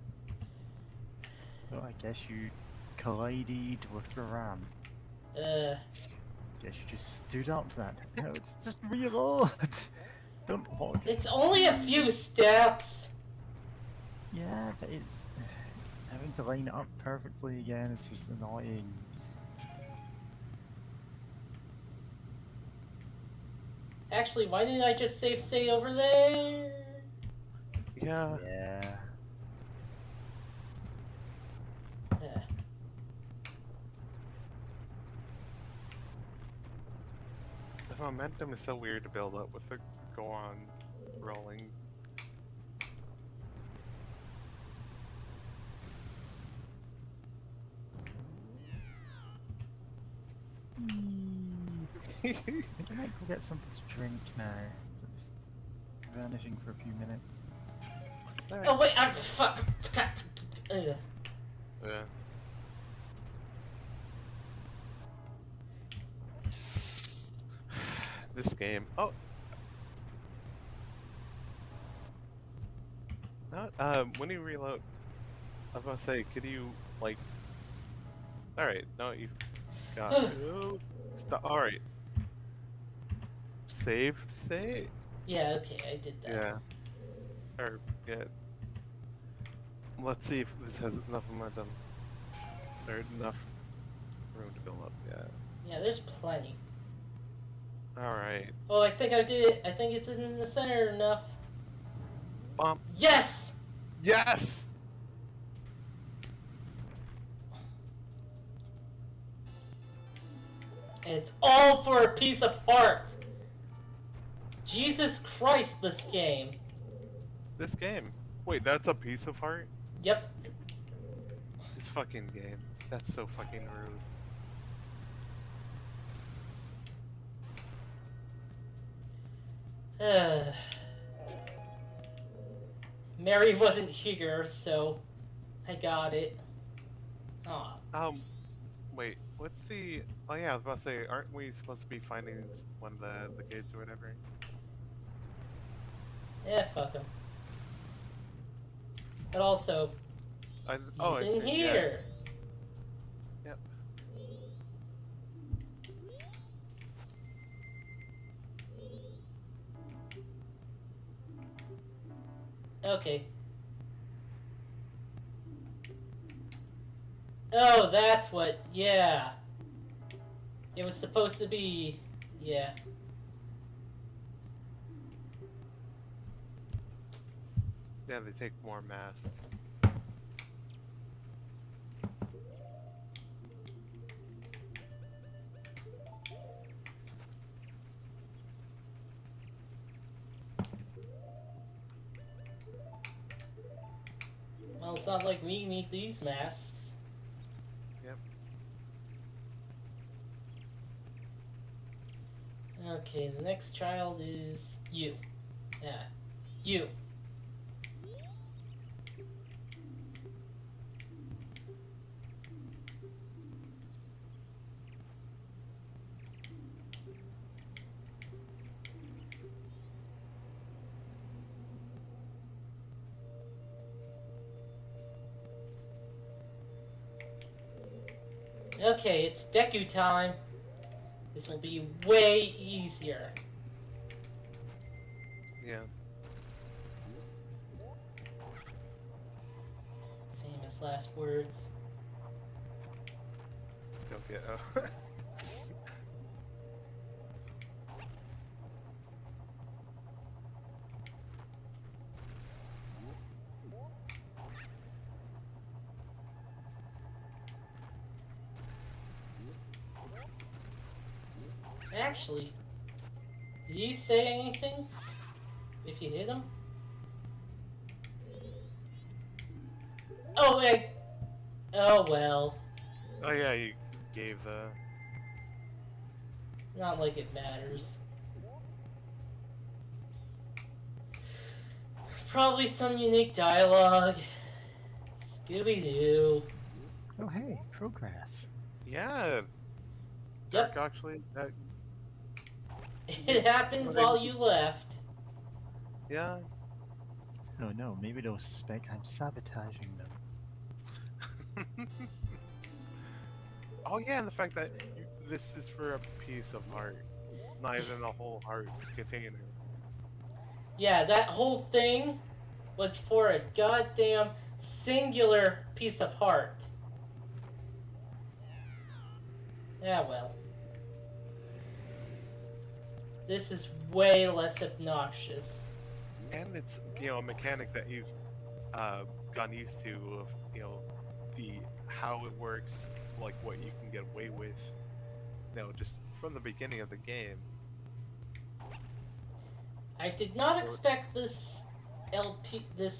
Well, I guess you collided with the ram. Guess you just stood up for that. No, it's just reload. Don't walk. It's only a few steps. Yeah, but it's having to line it up perfectly again. It's just annoying. Actually, why didn't I just save stay over there? Yeah. Yeah. The momentum is so weird to build up with the go on rolling. Maybe I might go get something to drink now. So it's vanishing for a few minutes. Oh wait, I'm fuck. Ugh. Yeah. This game. Oh. No, when you reload, I was about to say, could you like? All right, no, you got it. Oh, stop. All right. Save state. Yeah, okay, I did that. Yeah. Or yeah. Let's see if this has enough momentum. Or enough room to build up. Yeah. Yeah, there's plenty. All right. Oh, I think I did it. I think it's in the center enough. Bump. Yes! Yes. And it's all for a piece of art. Jesus Christ, this game. This game. Wait, that's a piece of heart? Yep. This fucking game. That's so fucking rude. Mary wasn't here, so I got it. Aw. Wait, what's the... Oh yeah, I was about to say, aren't we supposed to be finding one of the kids or whatever? Yeah, fuck him. But also, he's in here. Yeah. Yep. Okay. Oh, that's what, yeah. It was supposed to be, yeah. Yeah, they take more masks. Well, it's not like we need these masks. Yep. Okay, the next child is you. Yeah, you. Okay, it's Deku time. This will be way easier. Yeah. Famous last words. Don't get. Actually, did he say anything? If you hit him? Oh, wait. Oh, well. Oh yeah, you gave the. Not like it matters. Probably some unique dialogue. Scooby-Doo. Oh hey, progress. Yeah. Yep. Dark actually. It happened while you left. Yeah. Oh no, maybe they'll suspect I'm sabotaging them. Oh yeah, and the fact that this is for a piece of heart, not even a whole heart container. Yeah, that whole thing was for a goddamn singular piece of heart. Yeah, well. This is way less obnoxious. And it's a mechanic that you've gotten used to of the how it works, like what you can get away with. Just from the beginning of the game. I did not expect this this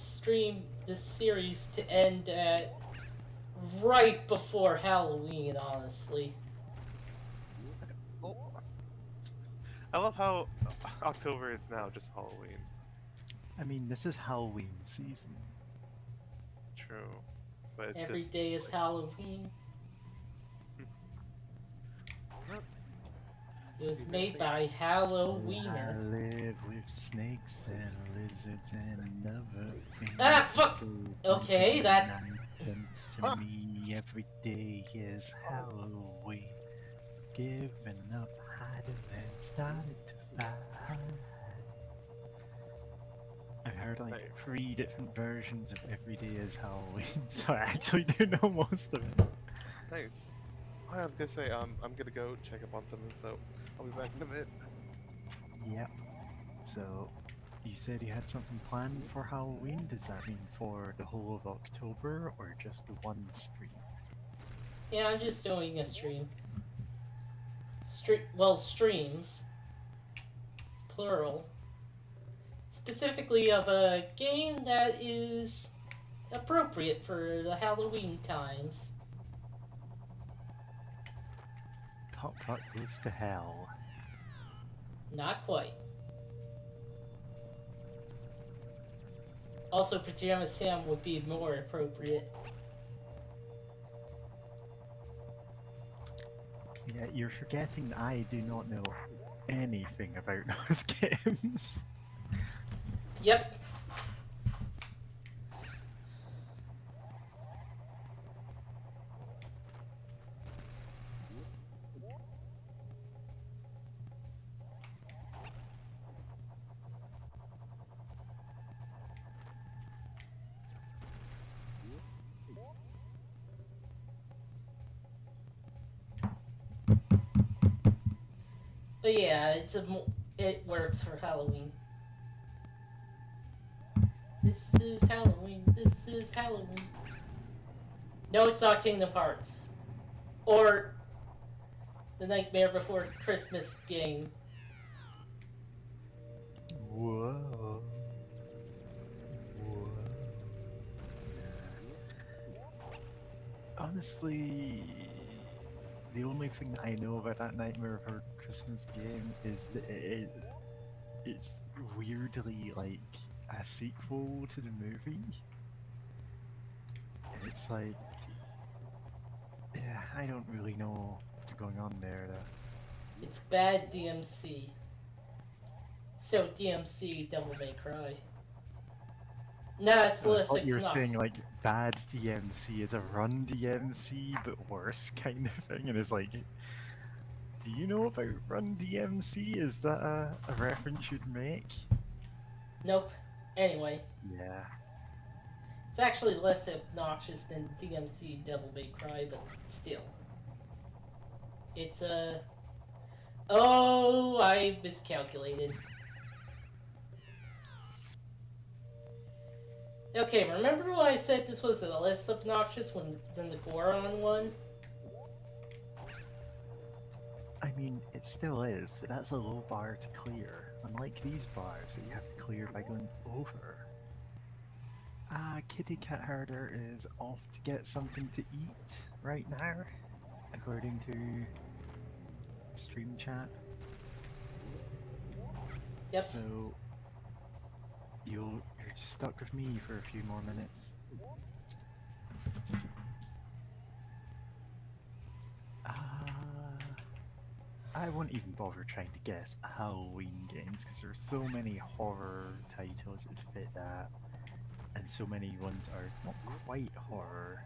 series to end at right before Halloween, honestly. Well, I love how October is now just Halloween. I mean, this is Halloween season. True, but it's Every just day is Halloween. It was made by I Halloweener. live with snakes and lizards and other things. Ah, fuck! Okay, that... To me, every day is Halloween. Giving up hiding and started to fight. I've heard like Nice. 3 different versions of Every Day is Halloween, so I actually do know most of it. nice. I was gonna say, I'm gonna go check up on something, so I'll be back in a bit. Yep. So, you said you had something planned for Halloween? Does that mean for the whole of October or just the one stream? Yeah, I'm just doing a stream. Streams. Plural. Specifically of a game that is appropriate for the Halloween times. Top Cut goes to hell. Not quite. Also, Pajama Sam would be more appropriate. Yeah, you're forgetting I do not know anything about those games. Yep. But yeah, it works for Halloween. This is Halloween. This is Halloween. No, it's not Kingdom Hearts. Or the Nightmare Before Christmas game. Whoa. Whoa. Honestly, the only thing that I know about that Nightmare Before Christmas game is that it's weirdly like a sequel to the movie. And it's like, yeah, I don't really know what's going on there. It's bad DMC. So DMC, Devil May Cry. Nah, it's I less thought you were obnoxious. saying like bad DMC is a run DMC but worse kind of thing, and it's like, do you know about Run DMC? Is that a reference you'd make? Nope. Anyway, Yeah. it's actually less obnoxious than DMC Devil May Cry, but still. It's Oh, I miscalculated. Okay, remember when I said this was less obnoxious than the Goron one? I mean, it still is, but that's a low bar to clear. Unlike these bars that you have to clear by going over. KittyCatHearder is off to get something to eat right now, according to stream chat. Yep. So you're stuck with me for a few more minutes. I won't even bother trying to guess Halloween games because there are so many horror titles that fit that, and so many ones are not quite horror.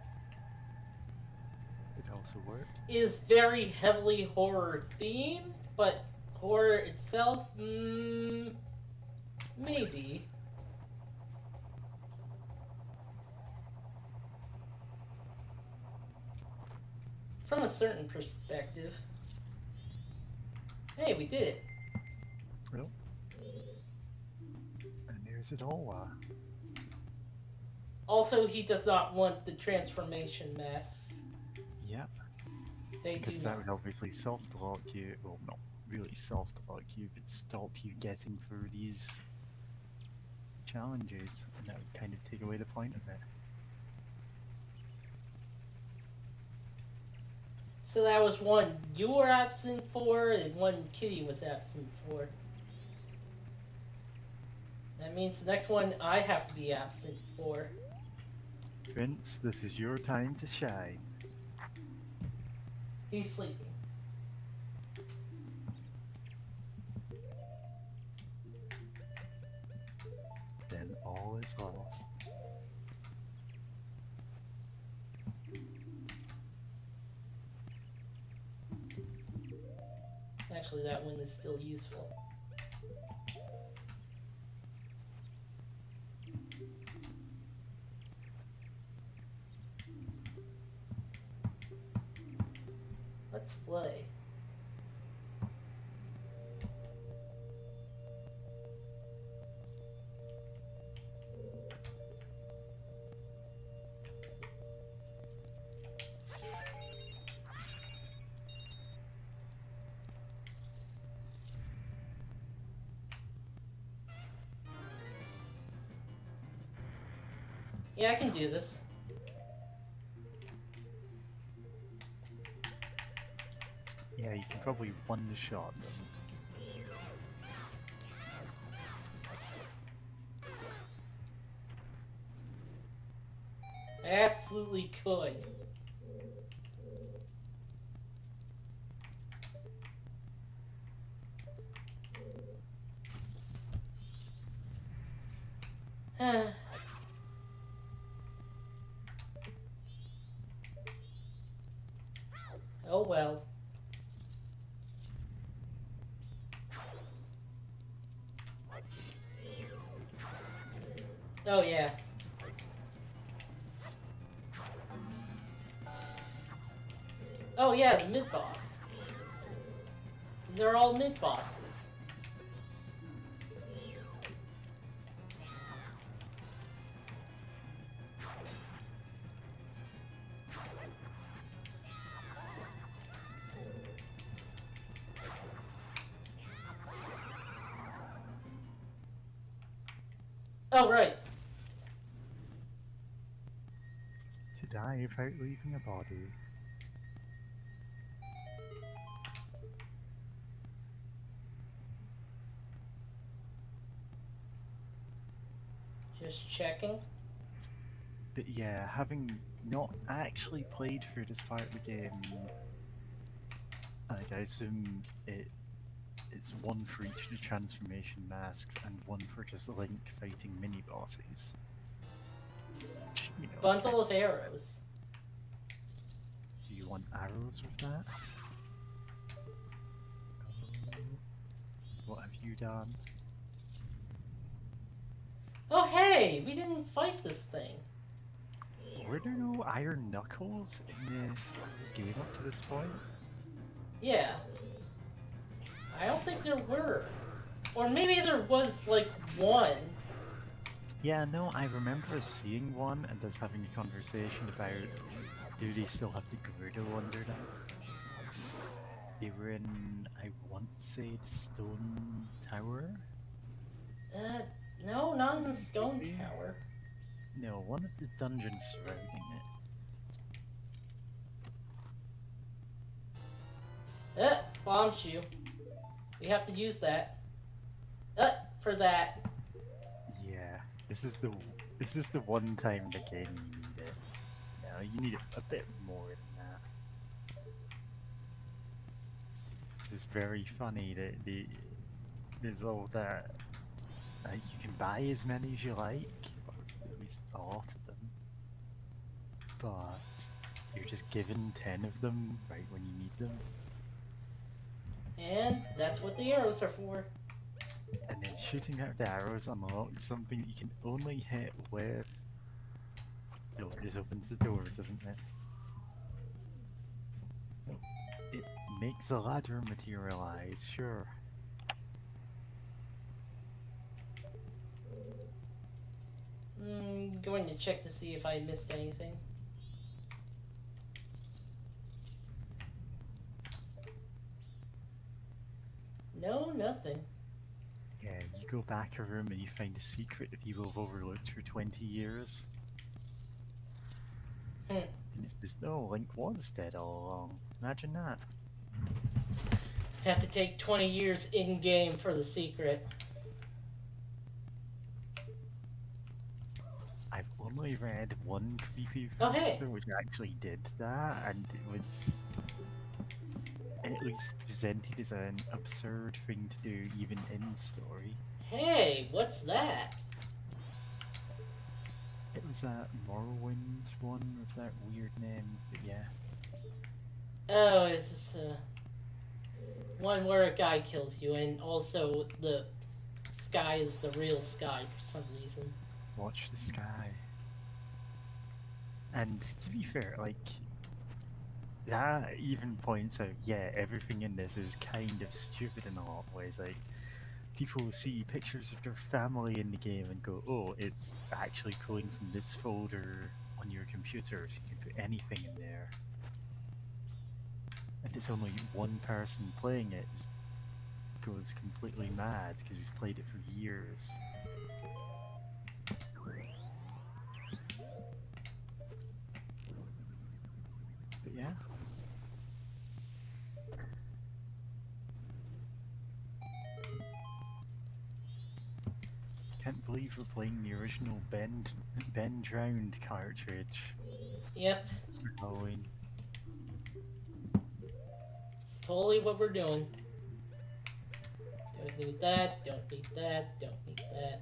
Would also work. It is very heavily horror themed, but horror itself, maybe. From a certain perspective. Hey, we did it. Well, and there's it all. Also, he does not want the transformation mess. Yep. They do Because that not. would obviously soft lock you. Well, not really soft lock you, but stop you getting through these challenges, and that would kind of take away the point of it. So that was one you were absent for, and one Kitty was absent for. That means the next one I have to be absent for. Vince, this is your time to shine. He's sleeping. Then all is lost. Actually, that one is still useful. Let's play. Yeah, I can do this. Yeah, you can probably one-shot them. I absolutely could. Oh well. Oh yeah. Oh yeah, the mid-boss. These are all mid-bosses. Oh, right. To die without leaving a body. Just checking. But yeah, having not actually played through this part of the game, like I assume it's one for each of the transformation masks and one for just Link fighting mini bosses. You know, Bundle of arrows. do you want arrows with that? What have you done? Oh hey, we didn't fight this thing. Were there no iron knuckles in the game up to this point? Yeah. I don't think there were. Or maybe there was like one. Yeah, no, I remember seeing one and us having a conversation about do they still have the Gerudo under them? They were in, I want to say, the Stone Tower? No, not in the Stone Maybe? Tower. No, one of the dungeons surrounding it. Bombs you. We have to use that. For that. Yeah, this is the one time in the game you need it. No, you need it a bit more than that. This is very funny that there's all that. Like you can buy as many as you like, or at least a lot of them, but you're just given 10 of them right when you need them. And that's what the arrows are for. And then shooting out the arrows unlocks something that you can only hit with. No, it just opens the door, doesn't it? No, it makes a ladder materialize, sure. Going to check to see if I missed anything. No, nothing. Yeah, you go back a room and you find a secret that people have overlooked for 20 years. And it's just, oh, Link was dead all along. Imagine that. Have to take 20 years in-game for the secret. I've only read one creepypasta Oh, hey. which actually did that, and it was at least presented as an absurd thing to do, even in story. Hey, what's that? It was that Morrowind one with that weird name, but yeah. Oh, is this one where a guy kills you, and also the sky is the real sky for some reason. Watch the sky. And to be fair, like, that even points out, yeah, everything in this is kind of stupid in a lot of ways. Like, people see pictures of their family in the game and go, oh, it's actually pulling from this folder on your computer, so you can put anything in there. And it's only one person playing it, just goes completely mad because he's played it for years. But yeah. Can't believe we're playing the original Ben Drowned cartridge Yep, for Halloween. it's totally what we're doing. Don't need that, don't need that, don't need that.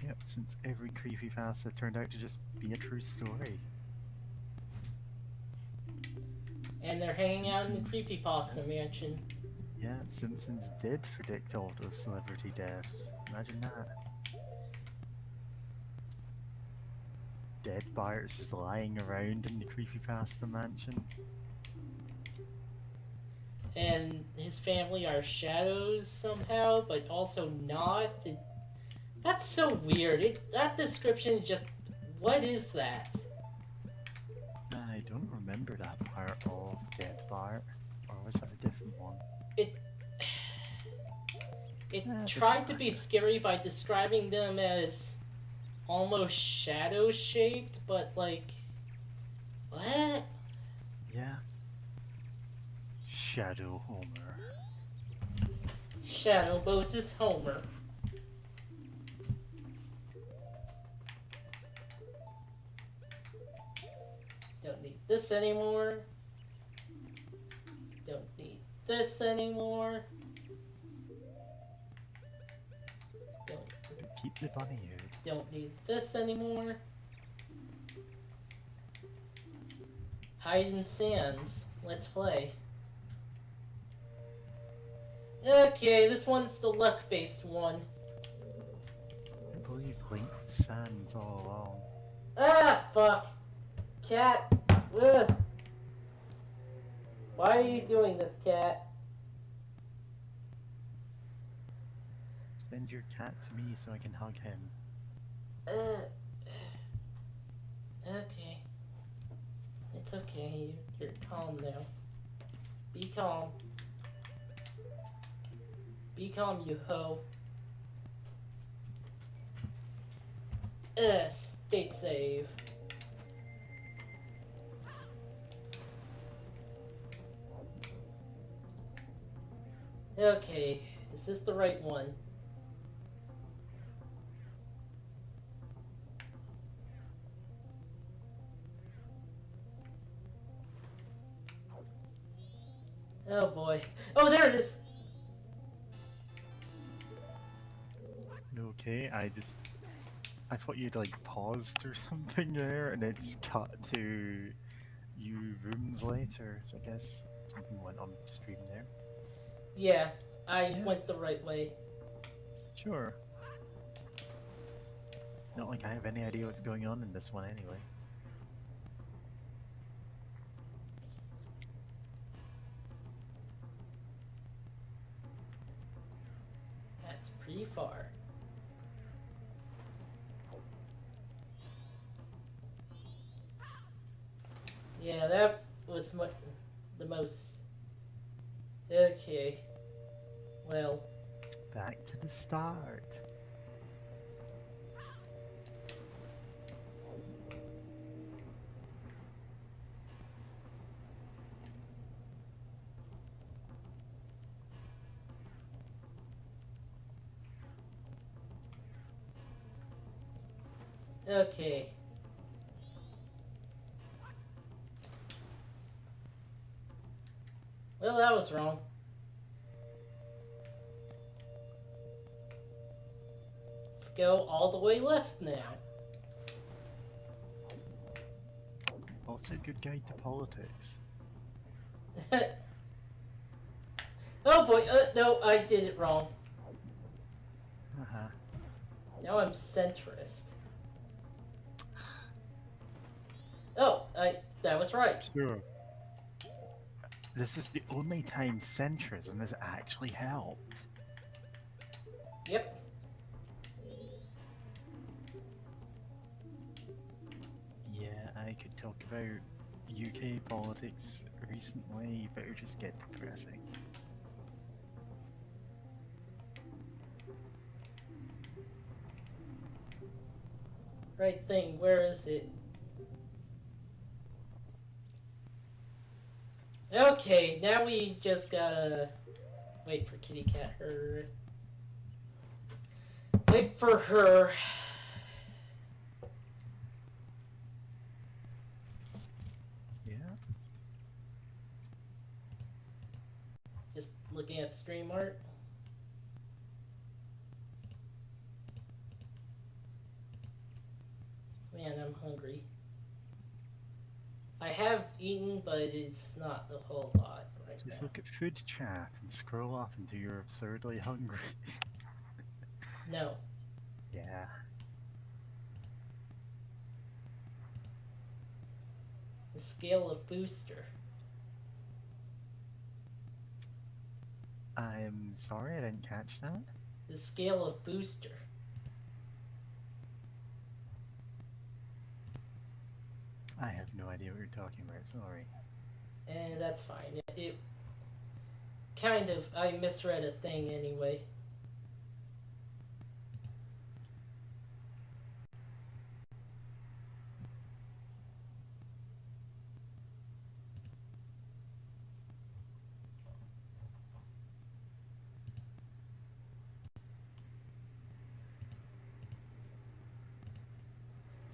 Yep, since every creepypasta turned out to just be a true story. And they're hanging out in the creepypasta mansion. Yeah, Simpsons did predict all those celebrity deaths. Imagine that. Dead Bart's just lying around in the creepypasta mansion. And his family are shadows somehow, but also not. That's so weird. That description just... What is that? I don't remember that part of Dead Bart. Or was that a different one? It doesn't tried to be matter. scary by describing them as almost shadow-shaped, but like... What? Yeah. Shadow Homer. Shadow Moses Homer. this anymore. Don't need this anymore. Keep the bunny out. Don't need this anymore. Hide in sands. Let's play. Okay, this one's the luck-based one. I believe Link was Sans all along. Ah, fuck. Cat. Ugh. Why are you doing this, cat? Send your cat to me so I can hug him. Okay. It's okay. You're calm now. Be calm. Be calm, you hoe. State save. Okay, is this the right one? Oh boy. Oh, there it is! Okay, I thought you'd like paused or something there, and it just cut to you rooms later, so I guess something went on the stream there. Yeah, I went the right way. Sure. Not like I have any idea what's going on in this one anyway. That's pretty far. Yeah, that was the most... Okay. Well... Back to the start. Okay. Well, that was wrong. Let's go all the way left now. Also a good guide to politics. Oh boy, no, I did it wrong. Uh-huh. Now I'm centrist. Oh, that was right. Sure. This is the only time centrism has actually helped. Yep. Yeah, I could talk about UK politics recently, but it would just get depressing. Right thing, where is it? Okay, now we just gotta wait for KittyCatHearder. Wait for her. Yeah. Just looking at stream art. Man, I'm hungry. I have eaten, but it's not a whole lot right Just now. look at food chat and scroll up until you're absurdly hungry. No. Yeah. The scale of booster. I'm sorry, I didn't catch that. The scale of booster. I have no idea what you're talking about, sorry. And that's fine. It kind of, I misread a thing anyway.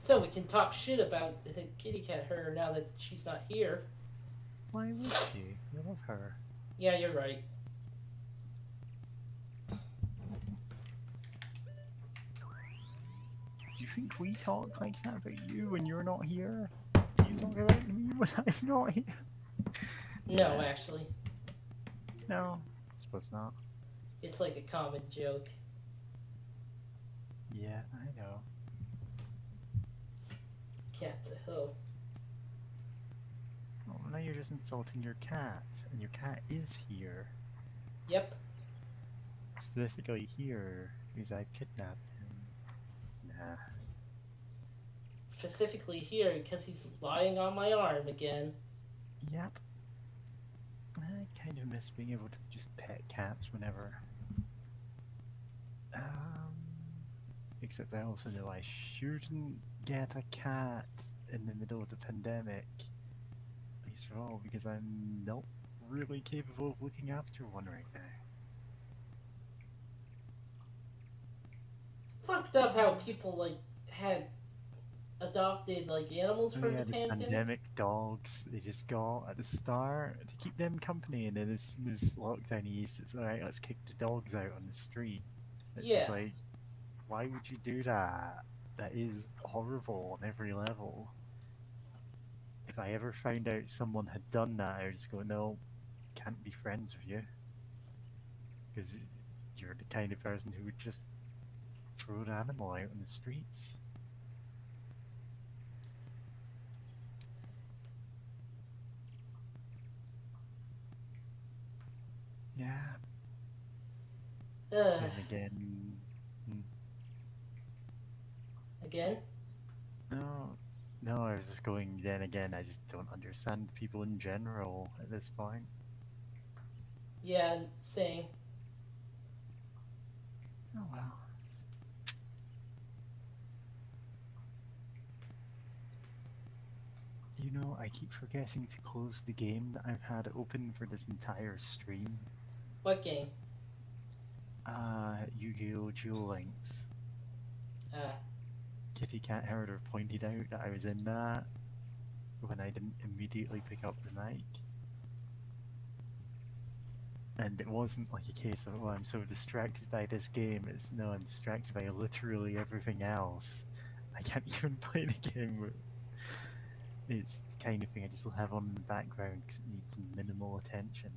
So we can talk shit about the kitty cat herder now that she's not here. Why would you? We love her. Yeah, you're right. Do you think we talk like that about you when you're not here? Do you talk about me when I'm not here? No, actually. No, I suppose not. It's like a common joke. Yeah, I know. Cat's a hoe. Well, now you're just insulting your cat, and your cat is here. Yep. Specifically here, because I've kidnapped him. Nah. Specifically here because he's lying on my arm again. Yep. I kind of miss being able to just pet cats whenever. Except I also know I shouldn't get a cat in the middle of the pandemic. Least of all because I'm not really capable of looking after one right now. Fucked up how people like had adopted like animals from Yeah, the the pandemic. pandemic dogs they just got at the start to keep them company, and then as this lockdown eased, it's alright, let's kick the dogs out on the street. It's just Yeah. like, why would you do that? That is horrible on every level. If I ever found out someone had done that, I would just go, no, can't be friends with you. Because you're the kind of person who would just throw an animal out on the streets. Yeah. Then again... Again? No, I was just going, then again, I just don't understand people in general at this point. Yeah, same. Oh well. You know, I keep forgetting to close the game that I've had open for this entire stream. What game? Yu-Gi-Oh! Duel Links. KittyCatHearder pointed out that I was in that when I didn't immediately pick up the mic. And it wasn't like a case of, oh, I'm so distracted by this game. It's, no, I'm distracted by literally everything else. I can't even play the game. It's the kind of thing I just have on in the background because it needs minimal attention.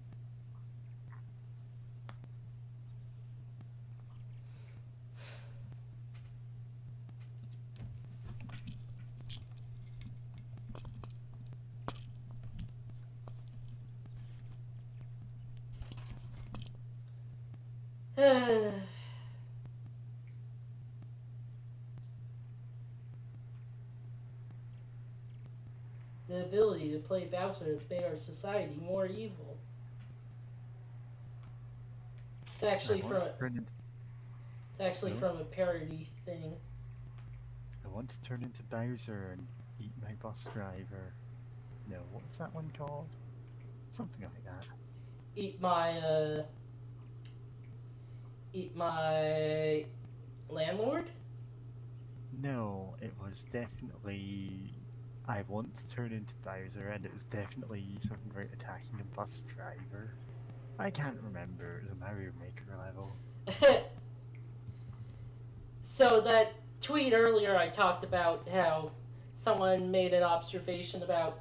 The ability to play Bowser has made our society more evil. It's actually from a parody thing. I want to turn into Bowser and eat my bus driver. No, what's that one called? Something like that. Eat my landlord? No, it was definitely... I want to turn into Bowser, and it was definitely something about attacking a bus driver. I can't remember, it was a Mario Maker level. So that tweet earlier I talked about how someone made an observation about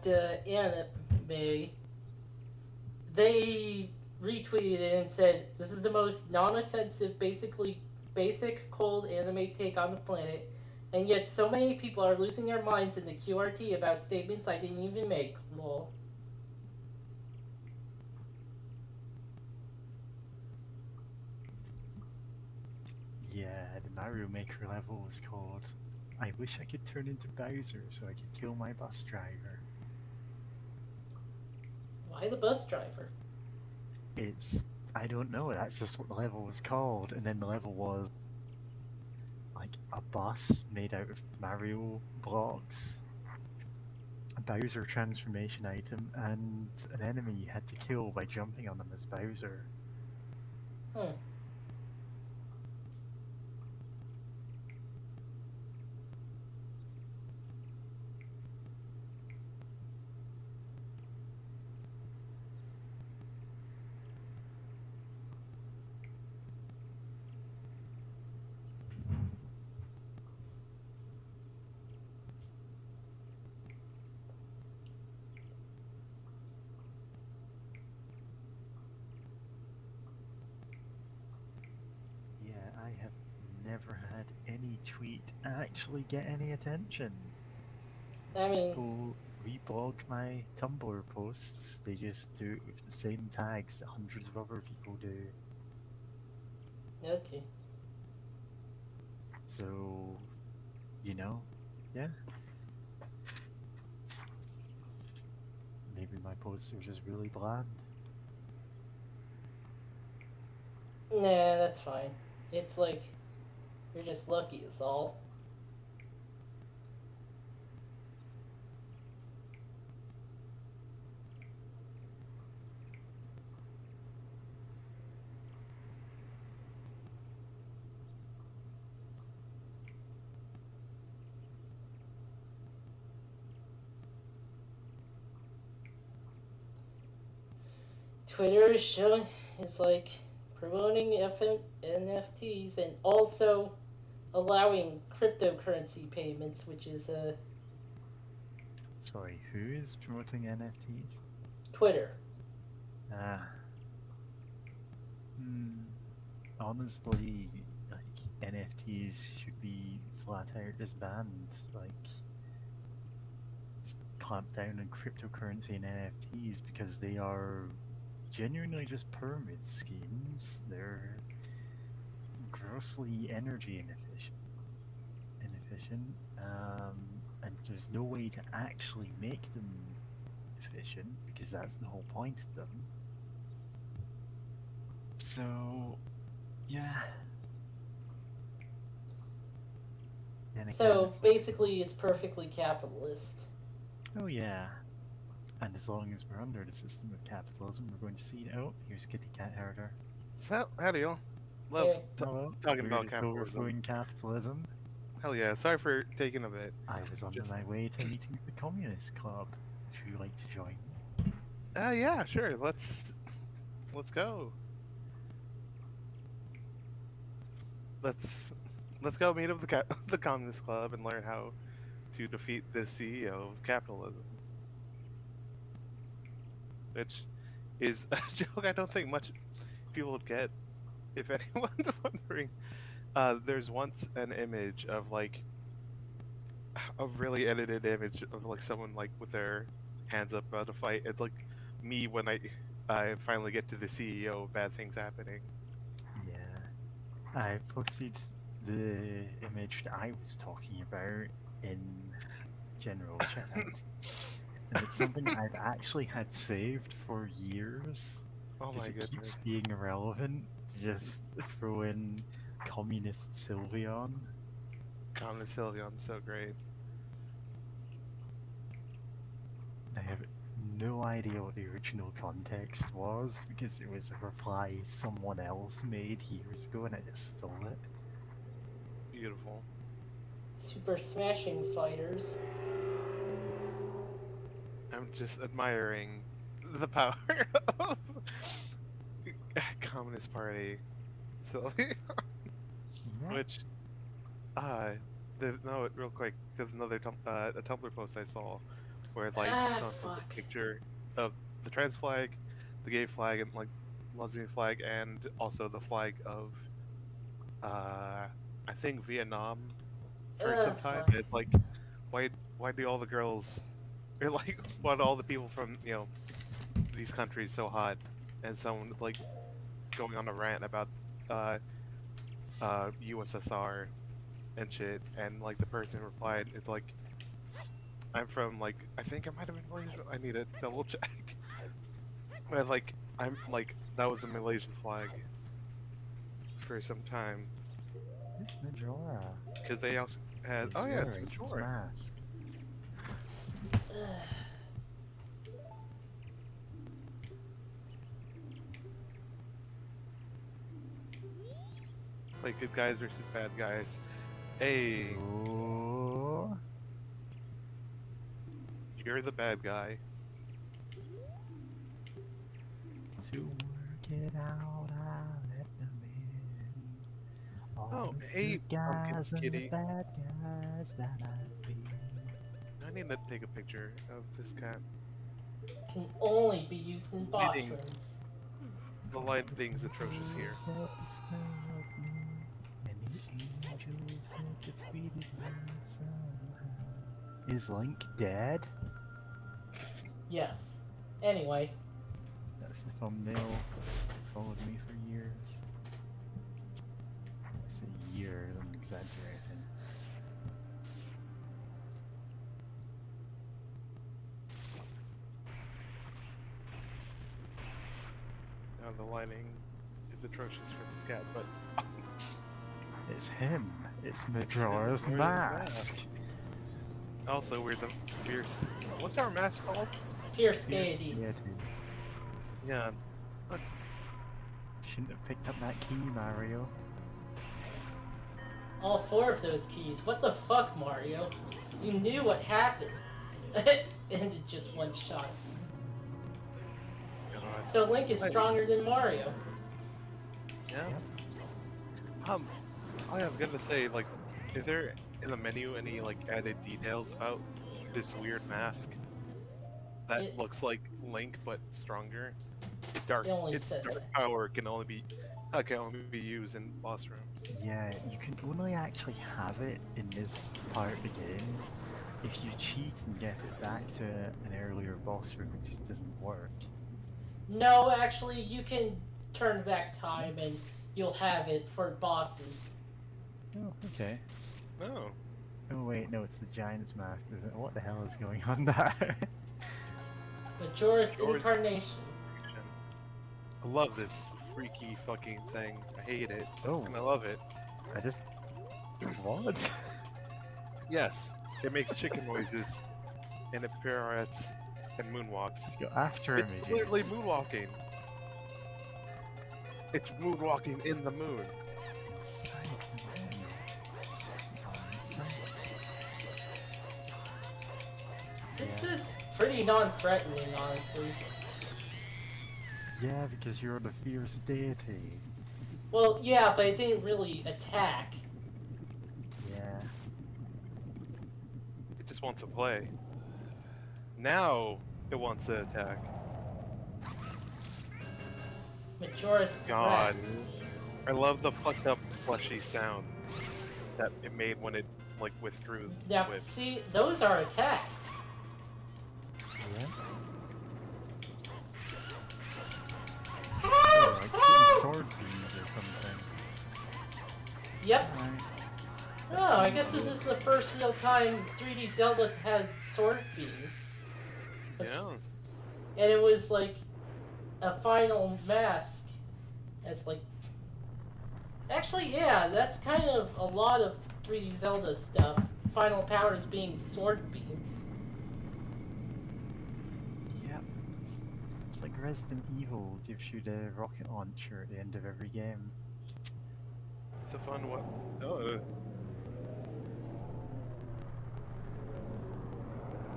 anime. They retweeted it and said, "This is the most non-offensive, basic cold anime take on the planet, and yet so many people are losing their minds in the QRT about statements I didn't even make." Lol. Yeah, the Mario Maker level was called I wish I could turn into Bowser so I could kill my bus driver. Why the bus driver? It's... I don't know, that's just what the level was called, and then the level was like a bus made out of Mario blocks, a Bowser transformation item, and an enemy you had to kill by jumping on them as Bowser. have never had any tweet actually get any attention. I mean, People reblog my Tumblr posts, they just do it with the same tags that hundreds of other people do. okay. So, you know, yeah. Maybe my posts are just really bland. Nah, that's fine. It's like, you're just lucky, is all. Twitter is like promoting NFTs and also allowing cryptocurrency payments, which is Sorry, who is promoting NFTs? Twitter. Ah. Honestly, like, NFTs should be flat out disbanded. Like, just clamp down on cryptocurrency and NFTs because they are genuinely just pyramid schemes. They're grossly energy inefficient, and there's no way to actually make them efficient because that's the whole point of them. So, yeah. Then again, So it's like, basically, it's perfectly capitalist. oh yeah. And as long as we're under the system of capitalism, we're going to see. Oh, here's KittyCatHearder. So, how do you? Love Hey. Hello. talking We're about just capitalism. overflowing capitalism. Hell yeah! Sorry for taking a bit. I was on Just- my way to meeting the Communist Club. Would you like to join me? Yeah, sure. Let's go. Let's go meet up the Communist Club and learn how to defeat the CEO of capitalism. Which is a joke I don't think much people would get. If anyone's wondering, there's once an image of like a really edited image of like someone like with their hands up about to fight. It's like me when I finally get to the CEO, bad things happening. Yeah. I posted the image that I was talking about in general chat. And it's something I've actually had saved for years. Oh my Because it goodness. keeps being irrelevant. Just throw in Communist Sylveon. Communist Sylveon's so great. I have no idea what the original context was because it was a reply someone else made years ago and I just stole it. Beautiful. Super smashing fighters. I'm just admiring the power of Communist Party Sylveon. Yeah. Which, real quick, there's another a Tumblr post I saw where like someone posted fuck. a picture of the trans flag, the gay flag, and like lesbian flag, and also the flag of I think Vietnam for some time. Fuck. It's like why do all the girls or like why do all the people from these countries so hot? And someone like going on a rant about USSR and shit, and like the person replied, it's like, I'm from like, I think I might have been Malaysia. I need to double check. But like, I'm like, that was a Malaysian flag for some time It's Majora. because they also had. He's Oh yeah, it's wearing his Majora. mask. Like good guys versus bad guys. Hey, Oh. you're the bad guy. To work it out, I let them in. All Oh, the hey, good guys and the Kitty. bad guys that I've been. I need to take a picture of this cat. Can only be used in boss Reading. rooms. The lighting's atrocious here. Things that disturb me, and defeated me somehow. Is Link dead? Yes. Anyway, That's the thumbnail. Followed me for years. I say years, I'm exaggerating. Now the lighting is atrocious for this cat, but It's him. It's Majora's Majora's Mask. also we're the fierce. What's our mask called? Fierce Fierce Deity. deity. Yeah. Shouldn't have picked up that key, Mario. All 4 of those keys. What the fuck, Mario? You knew what happened. And it just one-shots. God. So Link is stronger than Mario. Yeah. I was gonna say, like, is there in the menu any like added details about this weird mask that looks like Link but stronger? Its says dark that. power can only be used in boss rooms. Yeah, you can only actually have it in this part of the game. If you cheat and get it back to an earlier boss room, it just doesn't work. No, actually, you can turn back time and you'll have it for bosses. Oh, okay. No. Oh wait, no, it's the Giant's Mask, isn't it? What the hell is going on there? Majora's Incarnation. I love this freaky fucking thing. I hate it. Oh. And I love it. I just... What? Yes. It makes chicken noises and it pirouettes and moonwalks. Let's go after him. It's literally moonwalking. It's moonwalking in the moon. Inside the moon. Inside. This is pretty non-threatening, honestly. Yeah, because you're the fierce deity. Well, yeah, but it didn't really attack. Yeah. It just wants to play. Now it wants to attack. Majora's God. Breath. I love the fucked up fleshy sound that it made when it like withdrew the Now, whips. see, those are attacks. Yeah. Oh, like getting sword beams or something. Yep. Alright. Oh, I guess this is the first real time 3D Zelda's had sword beams. Yeah. And it was like a final mask. As like... Actually, yeah, that's kind of a lot of 3D Zelda stuff. Final powers being sword beams. Yep. It's like Resident Evil gives you the rocket launcher at the end of every game. It's a fun one. Oh.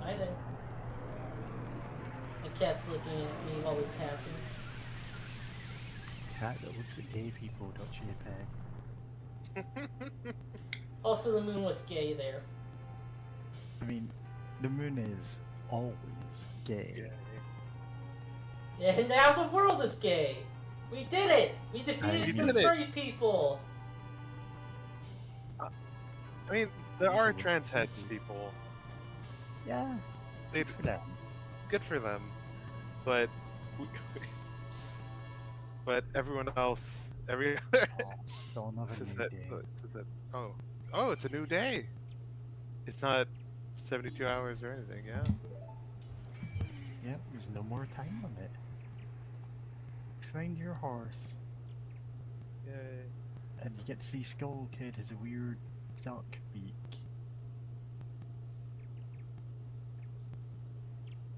Hi there. My cat's looking at me while this happens. Cat that looks at gay people, don't you, Peg? Also, the moon was gay there. I mean, the moon is always gay. Yeah. And now the world is gay! We did it! We We defeated did the it. straight people! I mean, there are trans heads people. Yeah, They good for them. good for them, but but everyone else, every other. Still another This is new it. day. This is it. Oh, it's a new day. It's not 72 hours or anything. Yeah. Yep, there's no more time limit. Find your horse. Yay. And you get to see Skull Kid has a weird duck beak.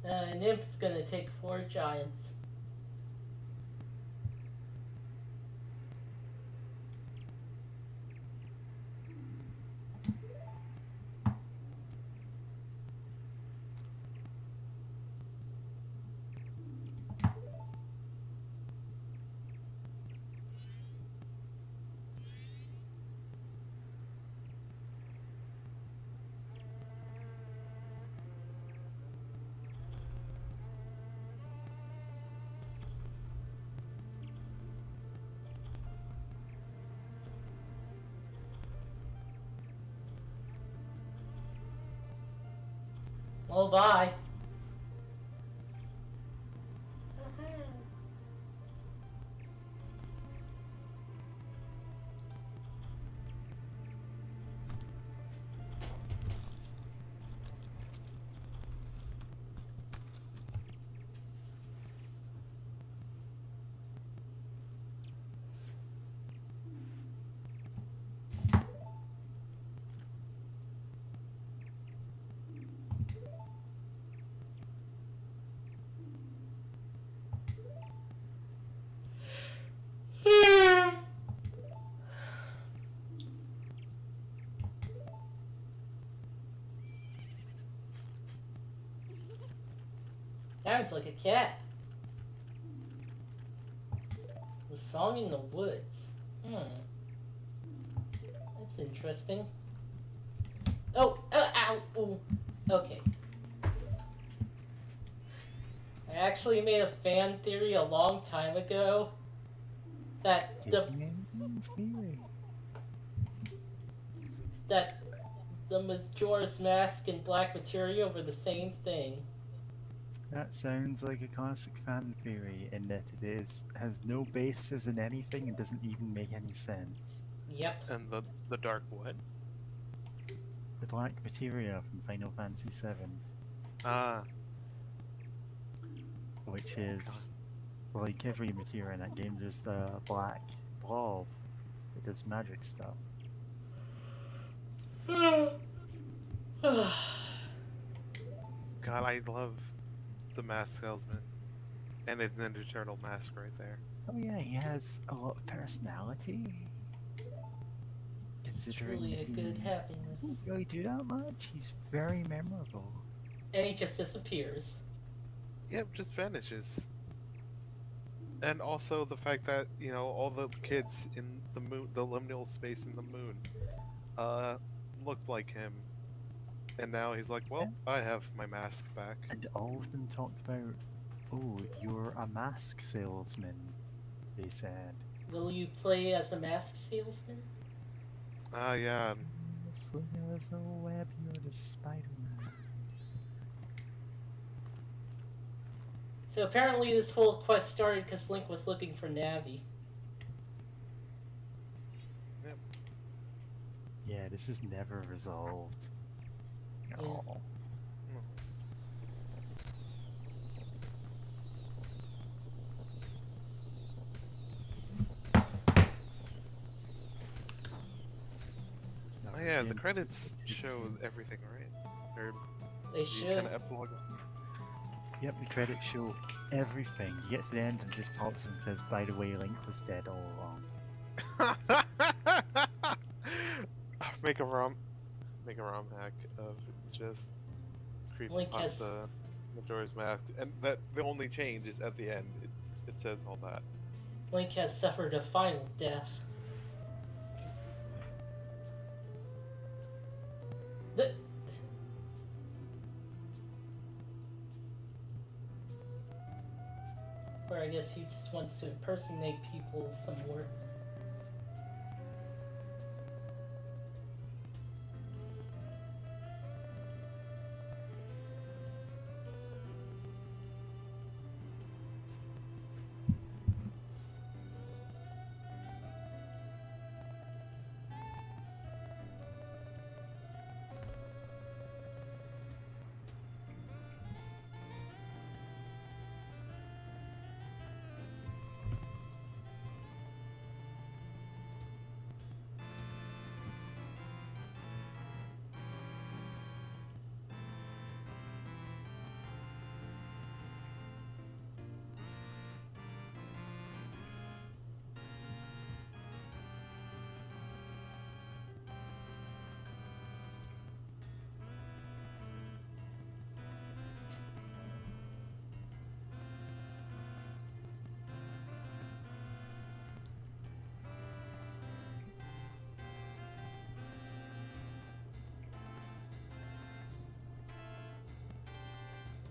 Nymph's gonna take 4 giants. Oh, bye. Sounds like a cat. The song in the woods. That's interesting. Oh, ow, ooh. Okay. I actually made a fan theory a long time ago that the Majora's Mask and Black Materia were the same thing. That sounds like a classic fan theory in that has no basis in anything and doesn't even make any sense. Yep. And the dark what? The Black Materia from Final Fantasy VII. Ah. Which is, like every materia in that game, just a black blob that does magic stuff. God, I love the mask salesman. And his Ninja Turtle mask right there. Oh yeah, he has a lot of personality. Considering Truly a good happiness. doesn't really do that much, he's very memorable. And he just disappears. Yep, just vanishes. And also the fact that, you know, all the kids in the moon, the liminal space in the moon, looked like him. And now he's like, well, I have my mask back. And all of them talked about, oh, you're a mask salesman, they said. Will you play as a mask salesman? Ah, yeah. Sling us a web, you're the Spider-Man. So apparently this whole quest started because Link was looking for Navi. Yep. Yeah, this is never resolved. At Yeah. all. Oh yeah, the credits show everything, right? Or They the should. kind of epilogue. Yep, the credits show everything. You get to the end and it just pops and says, by the way, Link was dead all along. Make a ROM hack of just Link has- creepypasta Majora's Mask, and that the only change is at the end. It says all that. Link has suffered a final death. Or I guess he just wants to impersonate people some more.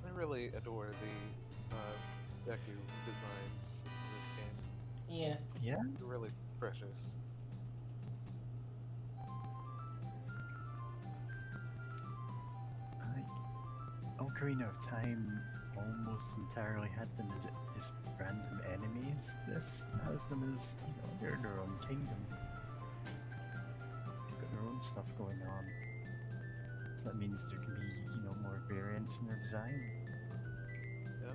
I really adore the Deku designs in this game. Yeah. Yeah? They're really precious. Like, Ocarina of Time almost entirely had them as just random enemies. This has them as, you know, they're their own kingdom. They've got their own stuff going on. So that means there can be, you know, more variance in their design. Yeah.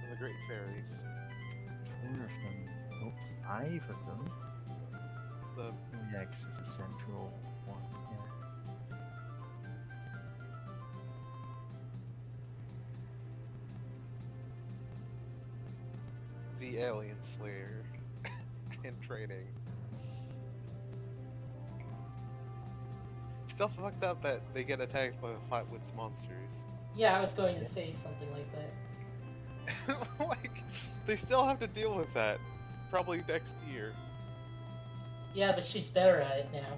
And the Great Fairies. 4 of them. Oh, 5 of them. The Oh yeah, 'cause there's a central one, yeah. Alien Slayer in training. Still fucked up that they get attacked by the Flatwoods monsters. Yeah, I was going to say something like that. Like, they still have to deal with that. Probably next year. Yeah, but she's better at it now.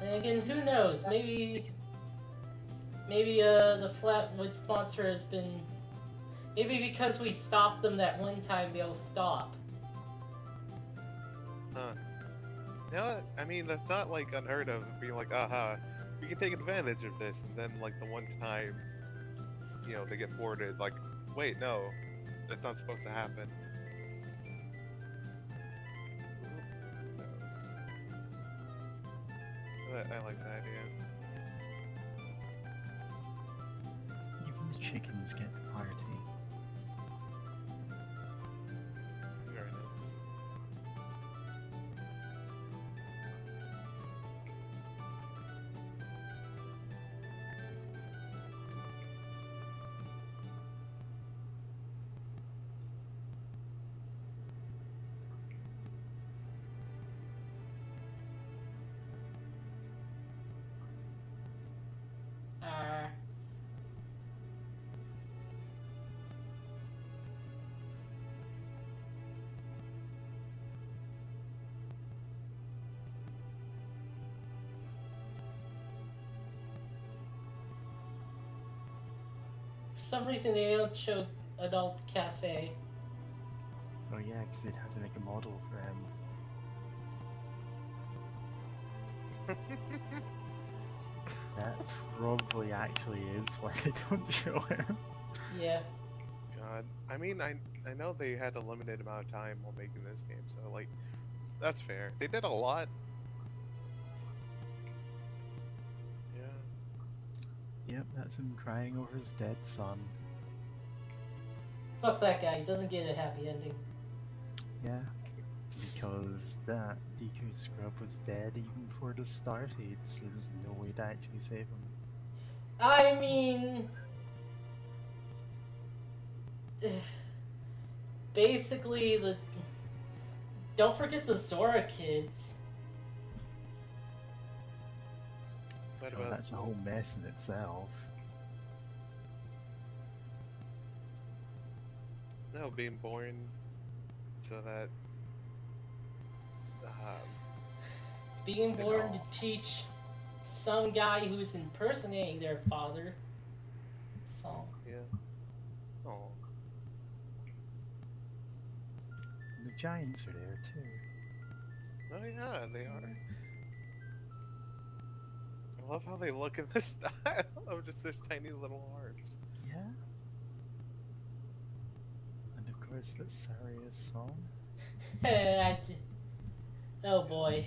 And again, who knows? Maybe the Flatwoods monster has been. Maybe because we stopped them that one time, they'll stop. Huh. You know what? I mean, that's not like unheard of. Being like, aha, we can take advantage of this, and then like the one time, you know, they get thwarted. Like, wait, no, that's not supposed to happen. Who knows? I like that idea. Even the chickens get the party. Very nice. For some reason, they don't show Adult Cafe. Oh yeah, 'cause they'd have to make a model for him. That probably actually is why they don't show him. Yeah. God, I mean, I know they had a limited amount of time while making this game, so like, that's fair. They did a lot. Yeah. Yep, that's him crying over his dead son. Fuck that guy. He doesn't get a happy ending. Yeah, because that Deku Scrub was dead even before the started, so there was no way to actually save him. I mean, basically the. Don't forget the Zora kids. What Oh, about that's a whole mess in itself. no being born so that Being You born know. to teach some guy who's impersonating their father. So. yeah. Oh, And the giants are there too. oh yeah, they are. I love how they look in this style of just their tiny little arms. Yeah. And of course, that's Saria's song. Oh boy.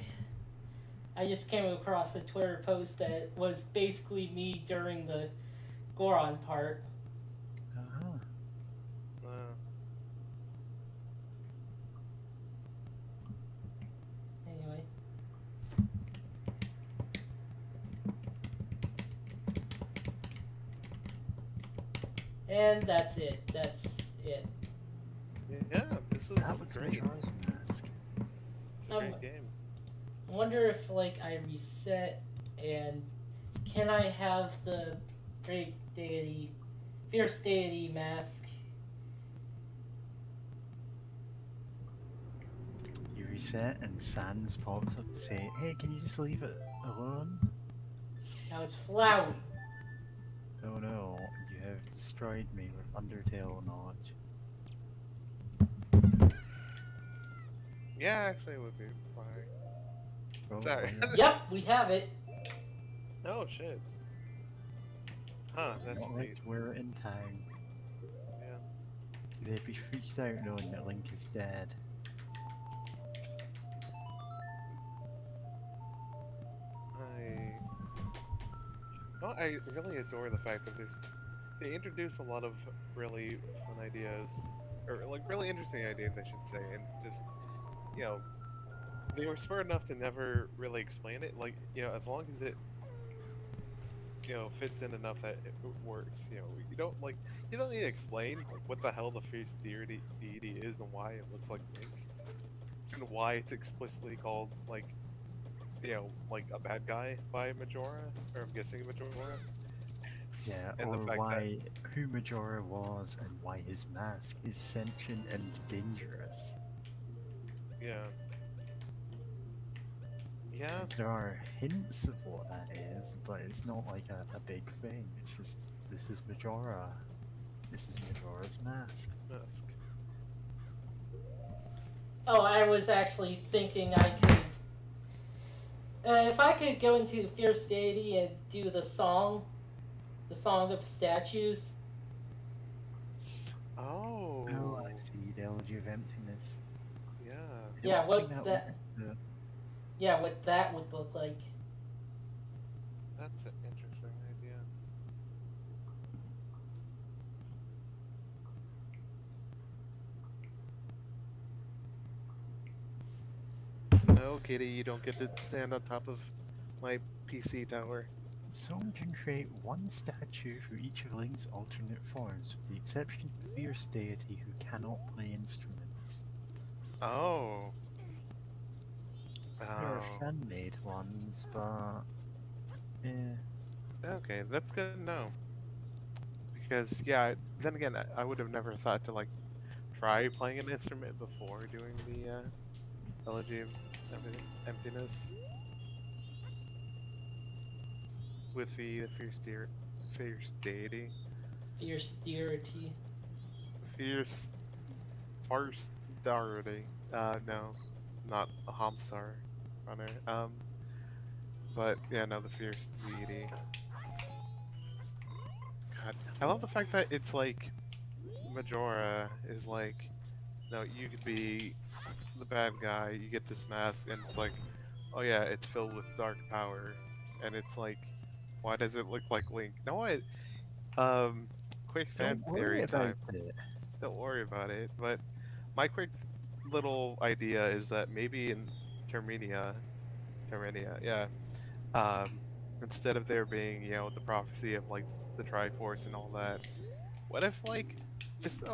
I just came across a Twitter post that was basically me during the Goron part. Uh-huh. Anyway. And that's it. That's it. Yeah, this was, That was great. Majora's Mask. It's a great game. I wonder if like I reset and can I have the great deity, fierce deity mask? You reset and Sans pops up to say, hey, can you just leave it alone? Now it's Flowey. Oh no, you have destroyed me with Undertale knowledge. Yeah, actually, it would be fine. Oh, Sorry. Yep, we have it. Oh shit. Huh, that's not neat. like we're in town. Yeah. They'd be freaked out knowing that Link is dead. I really adore the fact that they introduce a lot of really fun ideas, or like really interesting ideas, I should say, and just you know they were smart enough to never really explain it. Like as long as it fits in enough that it works. You don't need to explain like what the hell the fierce deity is and why it looks like Link and why it's explicitly called like a bad guy by Majora, or I'm guessing Majora. Yeah, And the or fact that who Majora was and why his mask is sentient and dangerous. yeah. Yeah, Like, there are hints of what that is, but it's not like a big thing. It's just, this is Majora. This is Majora's mask. Mask. Oh, I was actually thinking I could. If I could go into Fierce Deity and do the Song of Statues. Oh. Oh, I see. The Elegy of Emptiness. Yeah. I Yeah, don't what think that that- works, though. Yeah, what that would look like. That's an interesting idea. No, Kitty, you don't get to stand on top of my PC tower. Someone can create one statue for each of Link's alternate forms, with the exception of the Fierce Deity who cannot play instruments. Oh. There are Oh. fan-made ones, but... eh. Okay, that's good to know. Because, yeah, then again, I would have never thought to, like, try playing an instrument before doing the Elegy of Emptiness. With the fierce deity. Fierce Deity. Fierce Farstarity. No, not a Hamsar runner. But yeah, no, the fierce deity. God, I love the fact that it's like Majora is like, no, you could be the bad guy. You get this mask, and it's like, oh yeah, it's filled with dark power, and it's like, why does it look like Link? No, quick fan Don't worry theory about time. it. Don't worry about it. But my quick little idea is that maybe in Terminia, yeah, um, instead of there being, the prophecy of like the Triforce and all that, what if like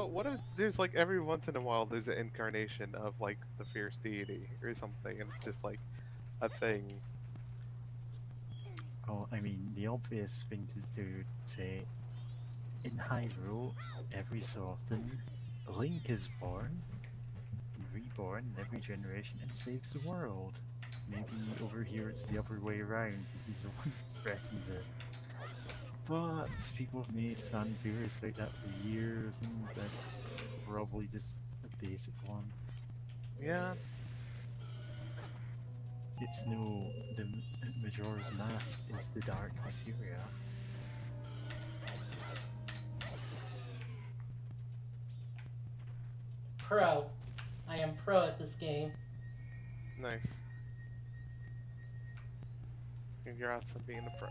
what if there's like every once in a while there's an incarnation of like the fierce deity or something, and it's just like a thing. Oh, I mean, the obvious thing to do, say, in Hyrule, every so often, Link is born, reborn in every generation, and saves the world. Maybe over here it's the other way around, he's the one who threatens it. But people have made fan theories about that for years, and that's probably just a basic one. Yeah. It's no, the Majora's Mask is the dark materia. Pro. I am pro at this game. Nice. Congrats on being a pro.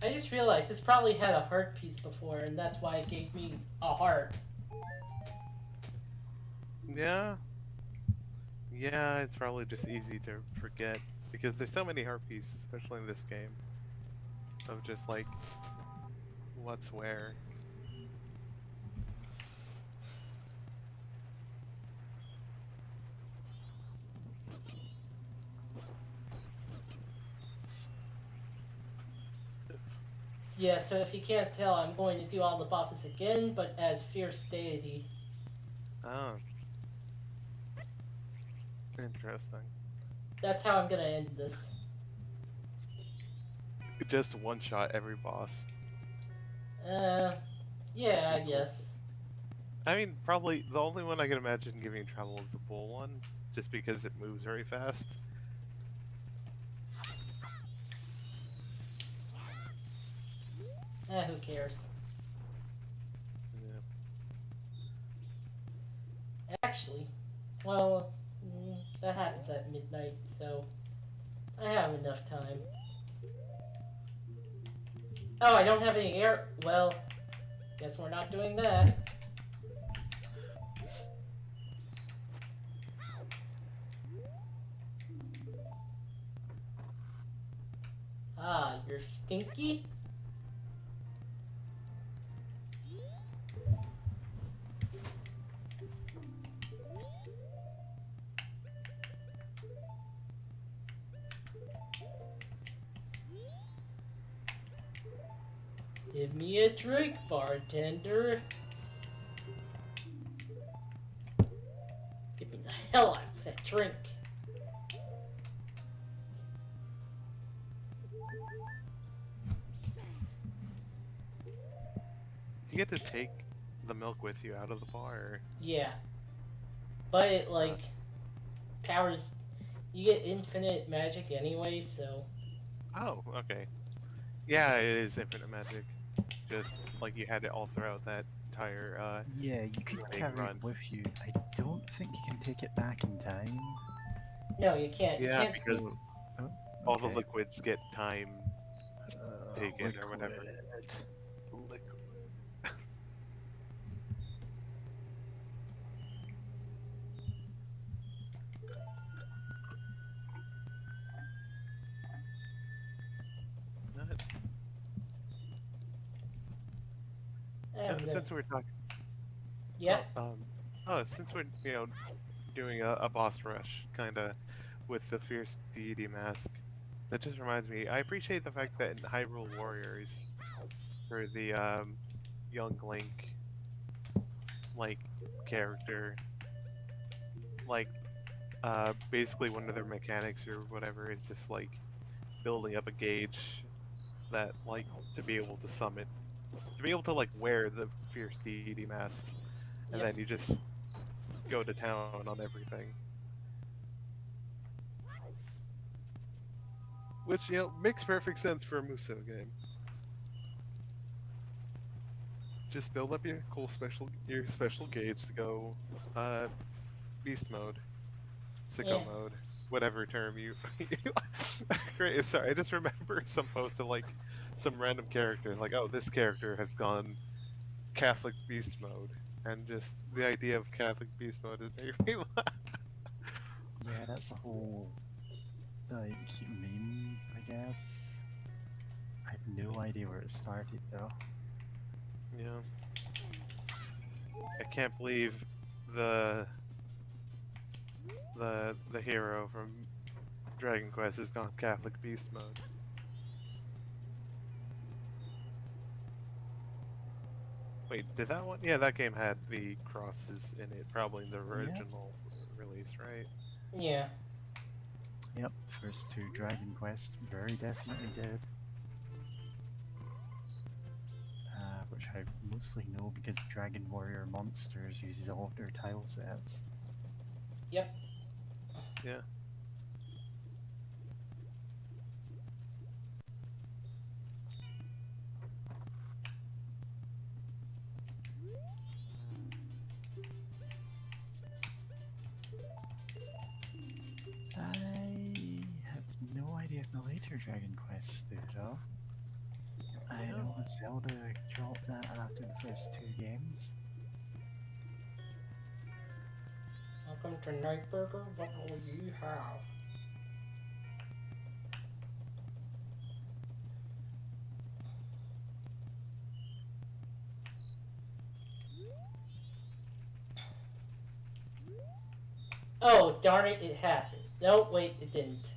I just realized this probably had a heart piece before, and that's why it gave me a heart. Yeah. Yeah, it's probably just easy to forget because there's so many heart pieces, especially in this game, of just like what's where. Yeah, so if you can't tell, I'm going to do all the bosses again, but as Fierce Deity. Oh. Interesting. That's how I'm gonna end this. Just one shot every boss. Yeah, I guess. I mean, probably the only one I can imagine giving you trouble is the bull one, just because it moves very fast. Who cares? Yeah. Actually, well, that happens at midnight, so I have enough time. Oh, I don't have any air. Well, guess we're not doing that. Ah, you're stinky? Give me a drink, bartender. Get me the hell out of that drink. You get to take the milk with you out of the bar. Or... Yeah. But it, like, powers. You get infinite magic anyway, so. Oh, okay. Yeah, it is infinite magic. Just like you had it all throughout that entire Yeah, you can winning carry run. it with you. I don't think you can take it back in time. No, you can't. Yeah, you can't because speak. Oh, all the okay. liquids get time taken or whatever. Liquid. Liquid. Not- And, since we're talking, yeah. since we're doing a boss rush kind of with the fierce deity mask, that just reminds me. I appreciate the fact that in Hyrule Warriors, for the young Link like character, like basically one of their mechanics or whatever is just like building up a gauge that like to be able to summon, to be able to like wear the fierce deity mask, and Yep. then you just go to town on everything. Which makes perfect sense for a Muso game. Just build up your your special gauge to go beast mode, Yeah. sicko mode, whatever term you. Great. Sorry, I just remember some post of like some random character like, oh, this character has gone Catholic beast mode, and just the idea of Catholic beast mode is made me laugh. Yeah, that's a whole like meme, I guess. I have no idea where it started though. Yeah, I can't believe the the hero from Dragon Quest has gone Catholic beast mode. Wait, did that one? Yeah, that game had the crosses in it, probably in the Yeah. original release, right? Yeah. Yep, first two Dragon Quest very definitely did. Which I mostly know because Dragon Warrior Monsters uses all of their tile sets. Yep. Yeah. I have no idea if the later Dragon Quests do though. I know Zelda dropped that after the first two games. Welcome to Night Burger. What will you have? Oh, darn it, it happened. No, wait, it didn't.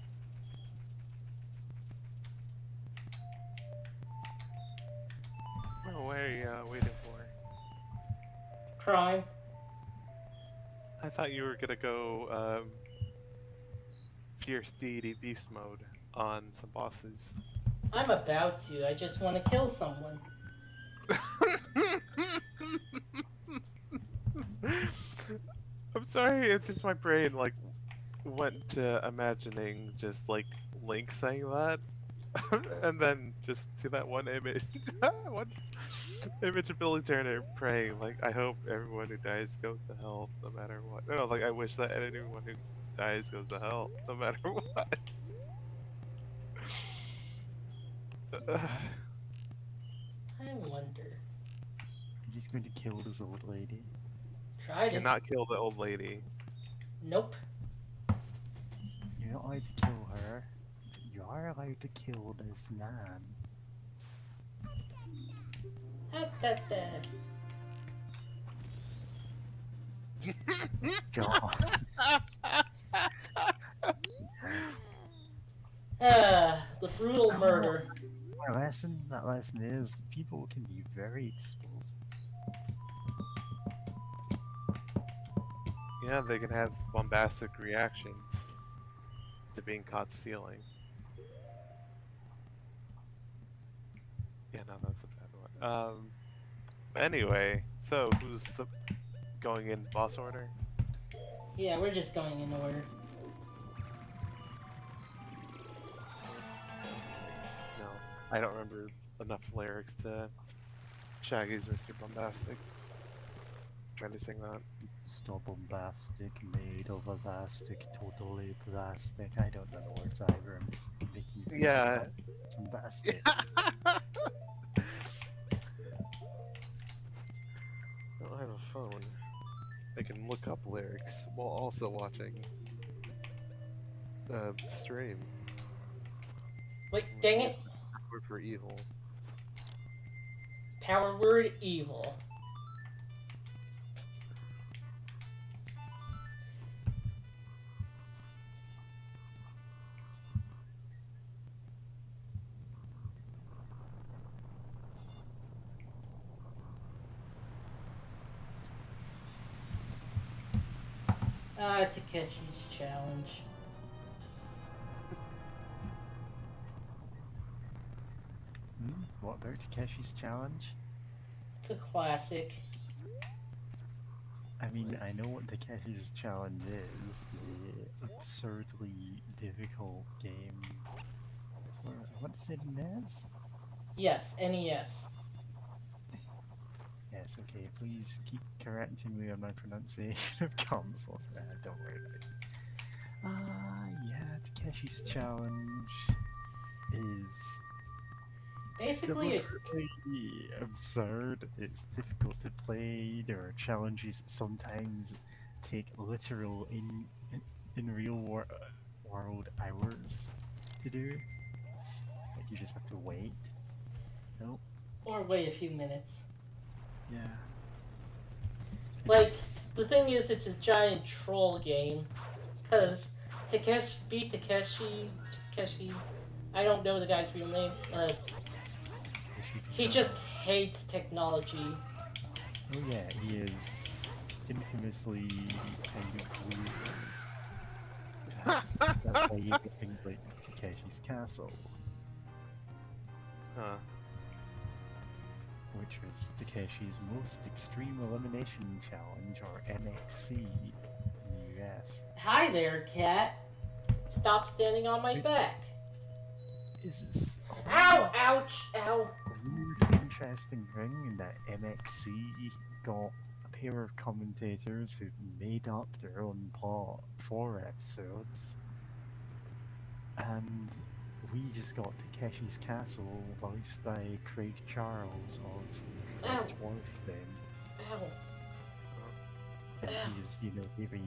Oh, what are you waiting for? Crime. I thought you were gonna go fierce deity beast mode on some bosses. I'm about to. I just want to kill someone. I'm sorry, it's just my brain like went to imagining just like Link saying that, and then just to that one image, one image of Billy Turner praying like, "I hope everyone who dies goes to hell, no matter what." No, like I wish that anyone who dies goes to hell, no matter what. I wonder. I'm just going to kill this old lady. Tried it. Cannot kill the old lady. Nope. You're not allowed to kill her. But you are allowed to kill this man. God. The brutal murder. That lesson is people can be very explosive. Yeah, they can have bombastic reactions to being caught stealing. Yeah, no, that's a bad one. Anyway, so who's going in boss order? Yeah, we're just going in order. No, I don't remember enough lyrics to Shaggy's Mr. Bombastic. Trying to sing that. Still bombastic, made of elastic, totally plastic. I don't know the words either. I'm just making things Yeah. up. Bombastic. I have a phone. I can look up lyrics while also watching the stream. Wait, dang it. Word for evil. Power word evil. Takeshi's challenge. What about Takeshi's challenge? It's a classic. I mean, I know what Takeshi's challenge is. The absurdly difficult game. What's it NES? Yes, NES. Yes, okay, please keep correcting me on my pronunciation of console. Don't worry about it. Yeah, Takeshi's challenge is Basically, deliberately absurd. It's difficult to play. There are challenges that sometimes take literal in real world hours to do. Like you just have to wait. Nope. or wait a few minutes. Yeah. Like, the thing is, it's a giant troll game. Because Takeshi, I don't know the guy's real name. He just hates technology. Oh yeah, he is infamously kind of weird. That's why you get things like Takeshi's Castle, Huh. which was Takeshi's Most Extreme Elimination Challenge, or MXC, in the US. Hi there, cat. Stop standing on my back. Is Ow! Ouch! Ow! weird, interesting thing in that MXC got a pair of commentators who made up their own plot for episodes, and we just got Takeshi's Castle voiced by Craig Charles of Ow. Dwarf fame, Ow! and he's, gave a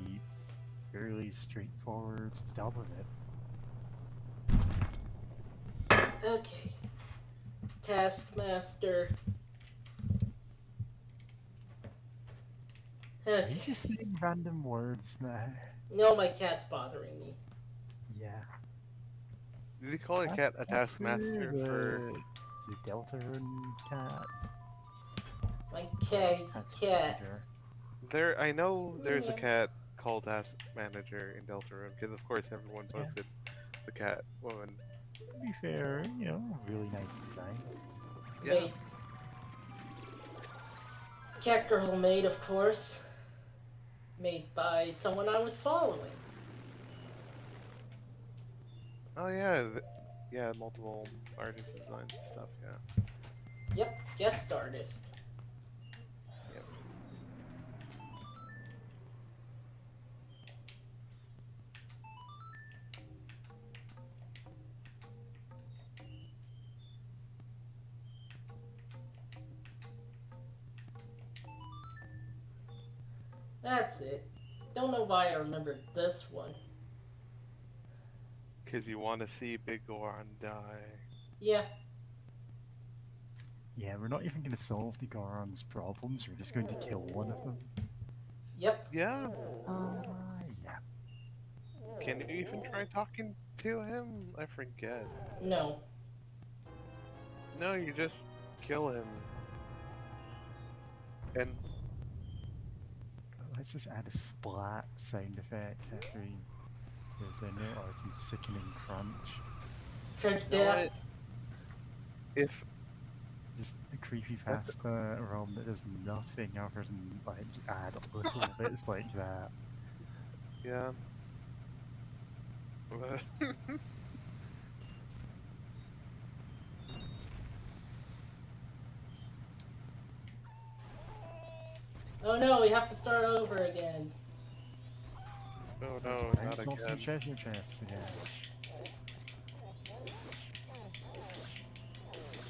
fairly straightforward dub of it. Okay. Taskmaster. Are you Okay. just saying random words now? No, my cat's bothering me. Yeah. Did he call a cat a taskmaster for? the Deltarune cat? My cat's cat. There, I know there's a Yeah. cat called Task Manager in Deltarune because of course everyone posted the cat woman. To be fair, really nice design. Yeah. Cat girl maid, of course. Made by someone I was following. Oh yeah, yeah, multiple artist design stuff. Yeah. Yep, guest artist. Yep. That's it. Don't know why I remembered this one. Because you want to see Big Goron die. Yeah, Yeah, we're not even going to solve the Goron's problems, we're just going to kill one of them. yep. Yeah. Yeah. Can you even try talking to him? I forget. No. No, you just kill him. And Let's just add a splat sound effect after he goes in there, or some sickening crunch. For you know death. what? If Just a creepypasta realm that does nothing other than like add little bits like that. yeah. Oh no, we have to start over again. Oh Let's no, bounce not off some again. treasure chests again.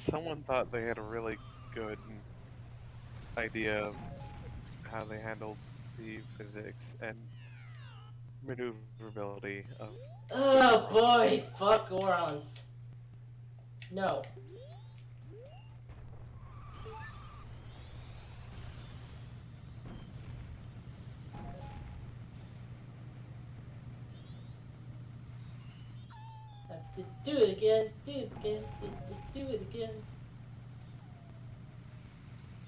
Someone thought they had a really good idea of how they handled the physics and maneuverability of. Oh boy, fuck Gorons. No. Have to do it again, do it again, do it again.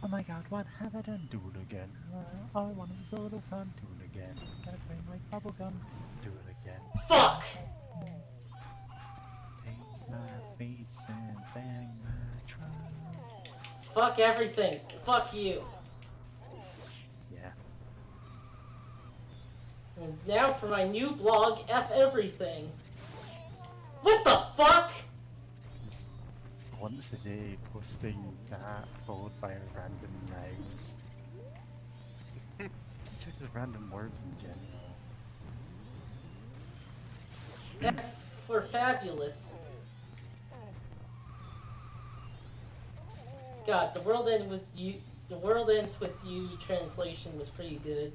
Oh my god, what have I done? Do it again. All I wanted was a little fun. Do it again. Gotta bring like bubblegum. Do it again. Fuck! Paint my face and bang my drum. Fuck everything. Fuck you. Yeah. And now for my new blog, F Everything. What the fuck? Just once a day posting that followed by random nouns. Just random words in general. F for fabulous. God, the world ends with you. The world ends with you. Translation was pretty good.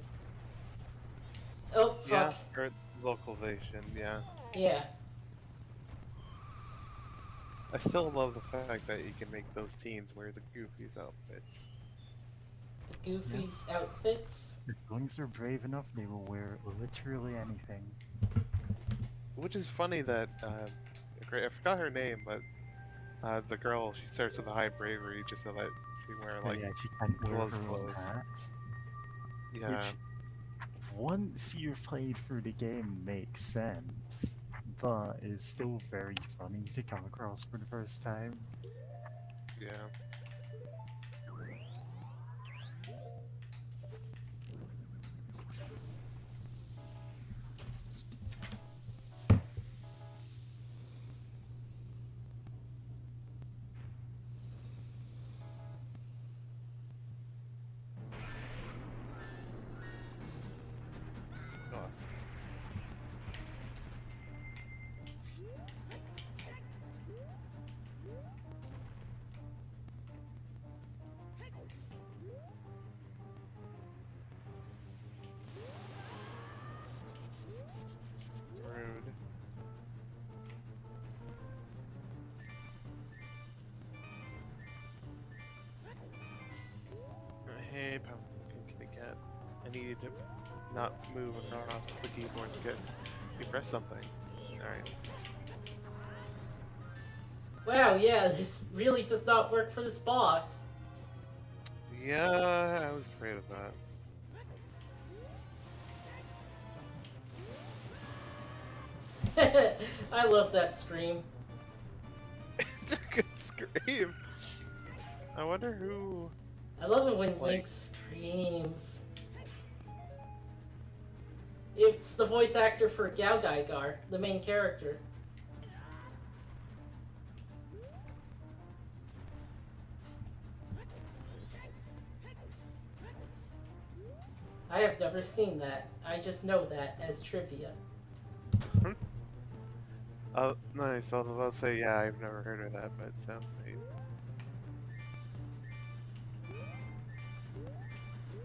Oh Yeah, fuck. or localization, yeah. Yeah. I still love the fact that you can make those teens wear the Goofy's outfits. The Goofy's outfits. As long as they're brave enough, they will wear literally anything. Which is funny that, I forgot her name, but the girl, she starts with a high bravery just so that she can wear, like, Yeah, she can't wear close her own clothes. hat. Yeah. Which, once you've played through the game, makes sense, but is still very funny to come across for the first time. Yeah. Oh, rude. Hey, Pumpkin Kitty Cat. I need you to not move across the keyboard because you press something. Alright. Wow. Yeah. This really does not work for this boss. Yeah, I was afraid of that. I love that scream. It's a good scream. I wonder who. I love it when Like- Link screams. It's the voice actor for Galgaigar, the main character. I have never seen that. I just know that as trivia. Oh, nice. I was about to say, yeah, I've never heard of that, but it sounds neat.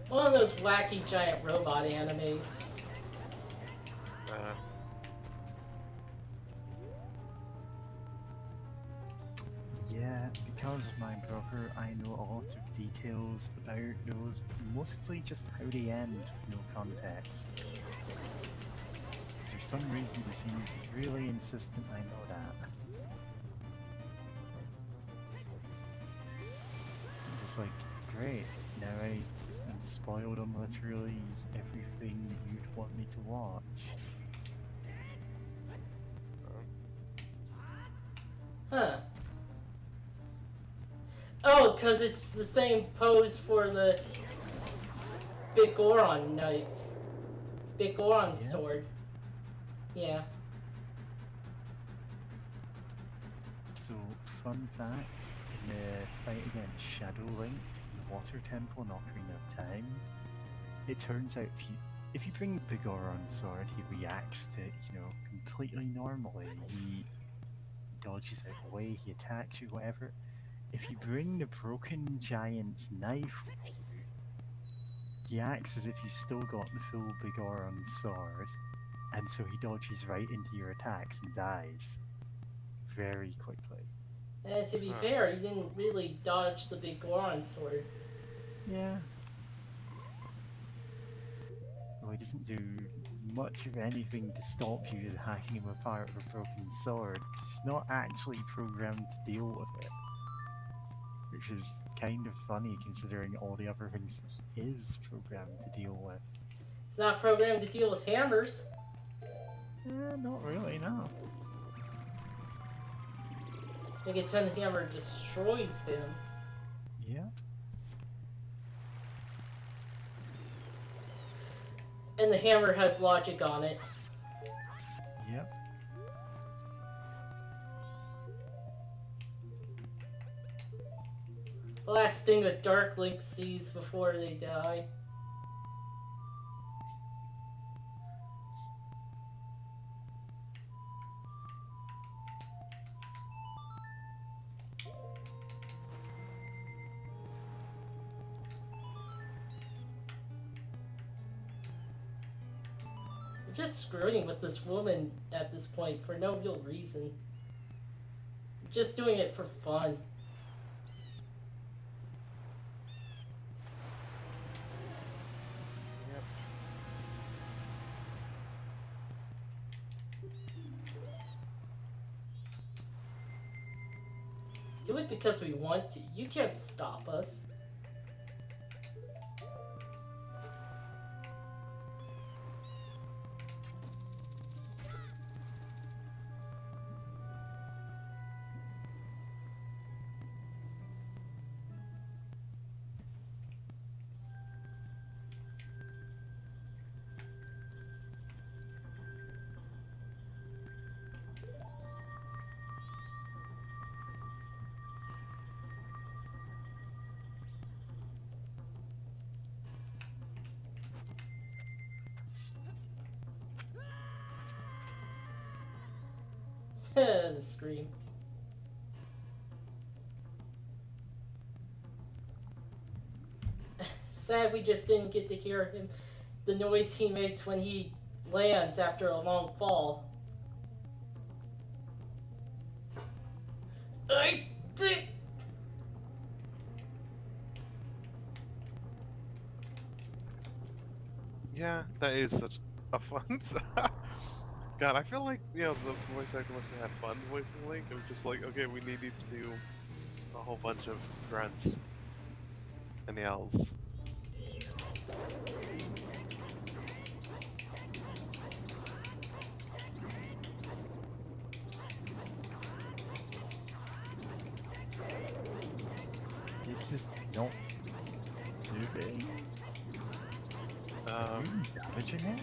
One of those wacky giant robot animes. Uh, Yeah, because of my brother, I know a lot of details about those, mostly just how they end with no context. For some reason, he seemed really insistent I know that. It's just like, great, now I'm spoiled on literally everything that you'd want me to watch. Huh. Oh, because it's the same pose for the Big Goron knife. Big Goron sword. Yeah. So, fun fact, in the fight against Shadow Link in the Water Temple in Ocarina of Time, it turns out if you bring the Goron sword, he reacts to it, completely normally. He dodges out the way, he attacks you, whatever. If you bring the broken giant's knife with you, he acts as if you still got the full Bigoron sword, and so he dodges right into your attacks and dies very quickly. And to be fair, he didn't really dodge the Big Goron sword. Yeah. Well, he doesn't do much of anything to stop you just hacking him apart with a broken sword. He's not actually programmed to deal with it. Which is kind of funny considering all the other things he is programmed to deal with. He's not programmed to deal with hammers. Not really, no. Megaton Hammer destroys him. Yep. And the hammer has logic on it. Yep. The last thing a Dark Link sees before they die. We're just screwing with this woman at this point for no real reason. We're just doing it for fun. Do it because we want to. You can't stop us. The scream. Sad we just didn't get to hear him, the noise he makes when he lands after a long fall. I did. yeah, that is such a fun. God, I feel like the voice actor must have had fun voicing Link. It was just like, okay, we need you to do a whole bunch of grunts and yells. It's just not moving. Damaging it?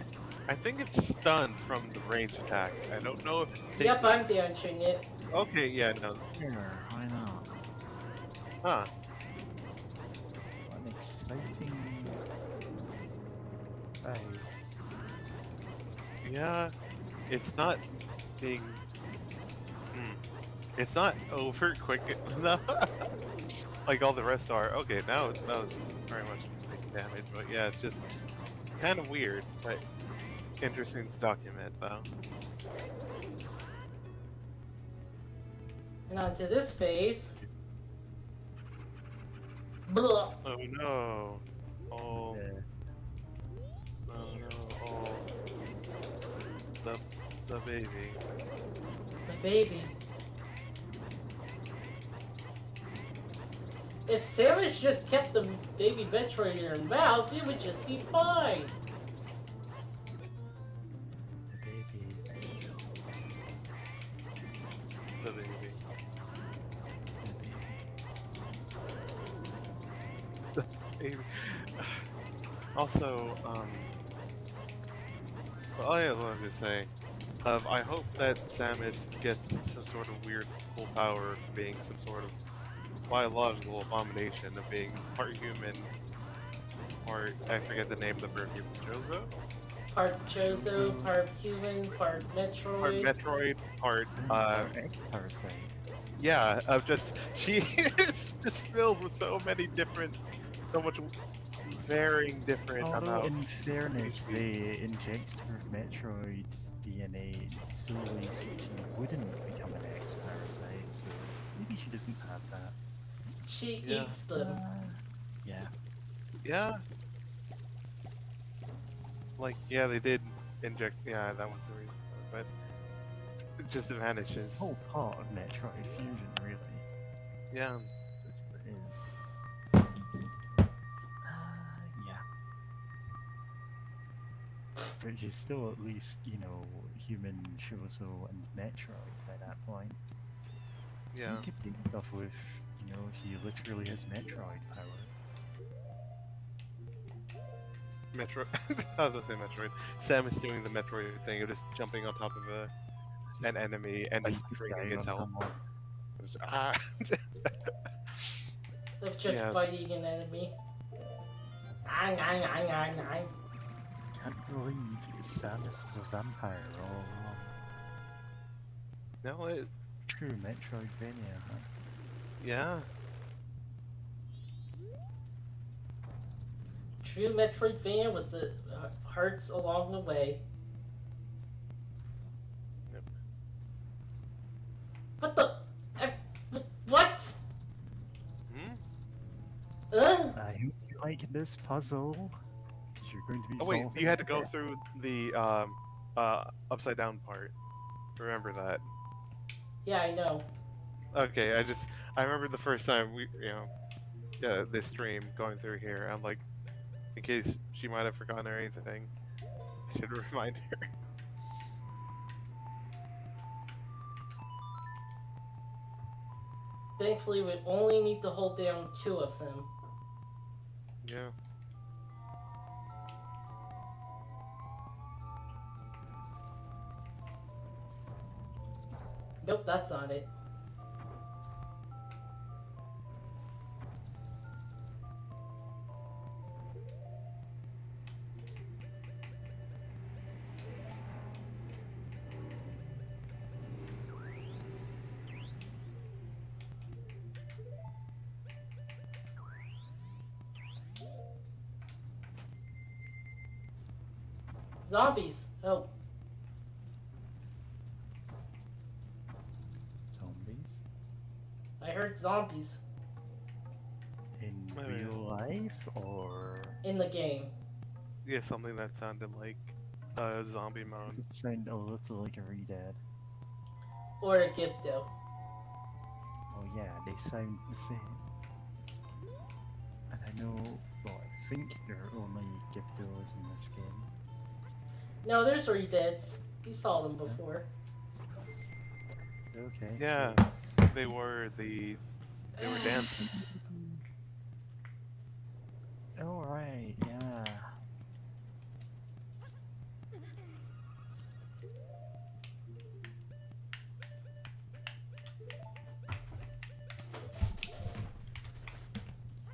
I think it's stunned from the range attack. I don't know if it's Yep, I'm damaging it. Okay, yeah, no. Sure, why not? Huh. What an exciting fight. Yeah, it's not being... It's not over quick enough. Like all the rest are. Okay, now that was very much taking damage, but yeah, it's just kind of weird, but interesting to document, though. And on to this phase. Blah. Oh no. Oh. Yeah. Oh no. Oh. The baby. The baby. If Samus just kept the baby Metroid in her mouth, it would just be fine. The baby. The baby. The baby. Baby. Also, well, I was gonna say, I hope that Samus gets some sort of weird cool power of being some sort of biological abomination, of being part human, or I forget the name of the bird human, Jozo? Part Chozo, part human, part Metroid. Part Metroid, part, Parasite. yeah, of just, she is just filled with so many different, so much varying different Although, amount. in fairness, they injected her with Metroid DNA solely so she wouldn't become an ex-parasite, so maybe she doesn't have that. She Yeah. eats them. Yeah. Yeah. Like, yeah, they did inject, yeah, that was the reason, but it just vanishes. Whole part of Metroid Fusion, really. Yeah. Such as it is. Yeah. But she's still at least, you know, human Shozo and Metroid by that point. So Yeah. you could do stuff with, you know, he literally has Metroid powers. Metroid. I was gonna say Metroid. Samus doing the Metroid thing of just jumping on top of Just an enemy and like just draining dying its on health. someone. Just, ah. Of just Yes. biting an enemy. Ang, ang, ang, ang, ang. Can't believe Samus was a vampire all along. No, it. True Metroidvania, huh? Yeah. True Metroidvania was the hearts along the way. Yep. What the? What? Hmm? I hope you like this puzzle, because you're going to be Oh wait, solving you had to it. go through the upside down part. Remember that? Yeah, I know. Okay, I remember the first time this stream going through here. I'm like, in case she might have forgotten or anything, I should remind her. Thankfully, we only need to hold down 2 of them. Yeah. Nope, that's not it. Zombies. Oh, Zombies? I heard zombies In Oh, yeah. real life, or... in the game. Yeah, something that sounded like a zombie mode. Does it sound a little like a Redead? Or a Gipto. Oh yeah, they sound the same. And I know, well, I think there are only Gyptos in this game. No, there's Redeads. You saw them before. Okay. Yeah, they were dancing. Oh right, yeah.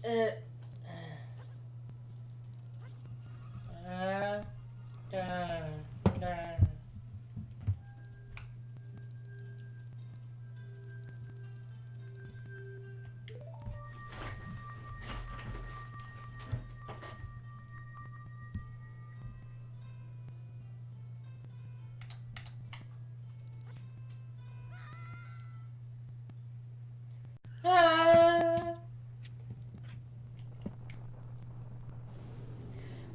uh, uh, uh, uh. Ah.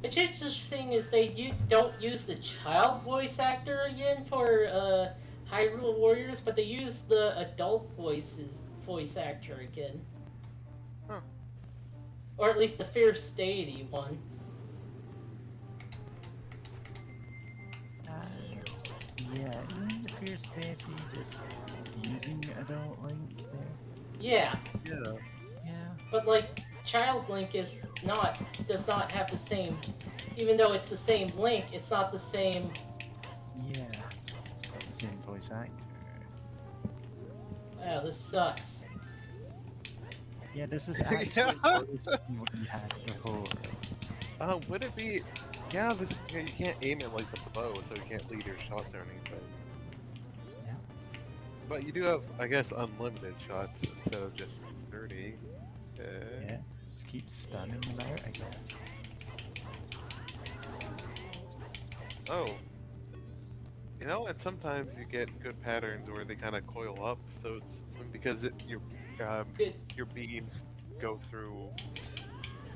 What's interesting is don't use the child voice actor again for Hyrule Warriors, but they use the adult voice actor again. Huh. Or at least the Fierce Deity one. Yeah, isn't the Fierce Deity just using Adult Link there? Yeah, Yeah. Yeah. but like Child Link does not have the same, even though it's the same Link, it's not the same. Yeah. Not the same voice actor. Wow, this sucks. Yeah, this is actually worse than what you had before. Would it be? Yeah, you can't aim it like the bow, so you can't lead your shots or anything. Yeah. But you do have, I guess, unlimited shots instead of just 30. Yes, just keep spamming them out, I guess. Oh. You know, and sometimes you get good patterns where they kind of coil up, so it's because Good. your beams go through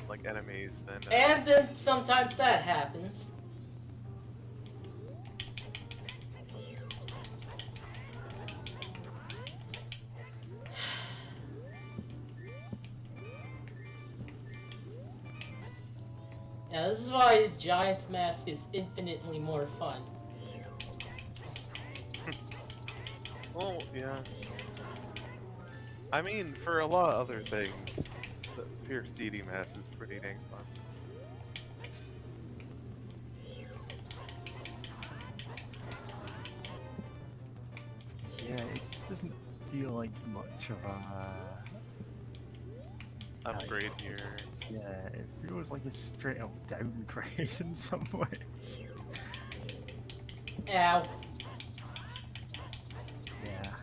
like enemies. Then And then sometimes that happens. Yeah, this is why Giant's Mask is infinitely more fun. well, yeah. I mean, for a lot of other things, the Fierce Deity Mass is pretty dang fun. Yeah, it just doesn't feel like much of a Upgrade here. yeah, it feels like a straight up downgrade in some ways. Ow. Yeah.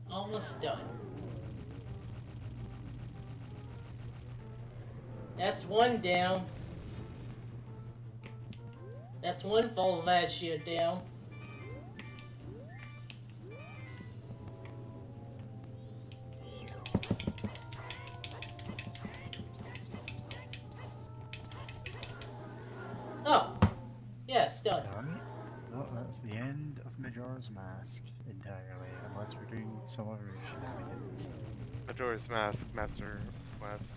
Almost done. That's one down. That's one Volvagia down. Oh, yeah, it's done. Alright. No, that's the end of Majora's Mask entirely, unless we're doing some other shenanigans. Majora's Mask, Master Quest.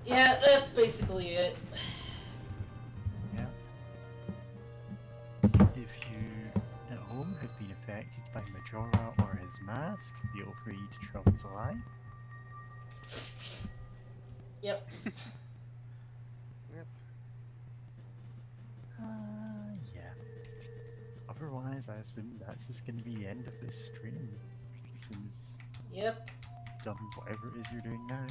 Yeah, that's basically it. Yeah. If you at home have been affected by Majora or his mask, feel free to drop us a line. Yep. Yep. Yeah. Otherwise, I assume that's just going to be the end of this stream. As soon as Yep. done whatever it is you're doing now.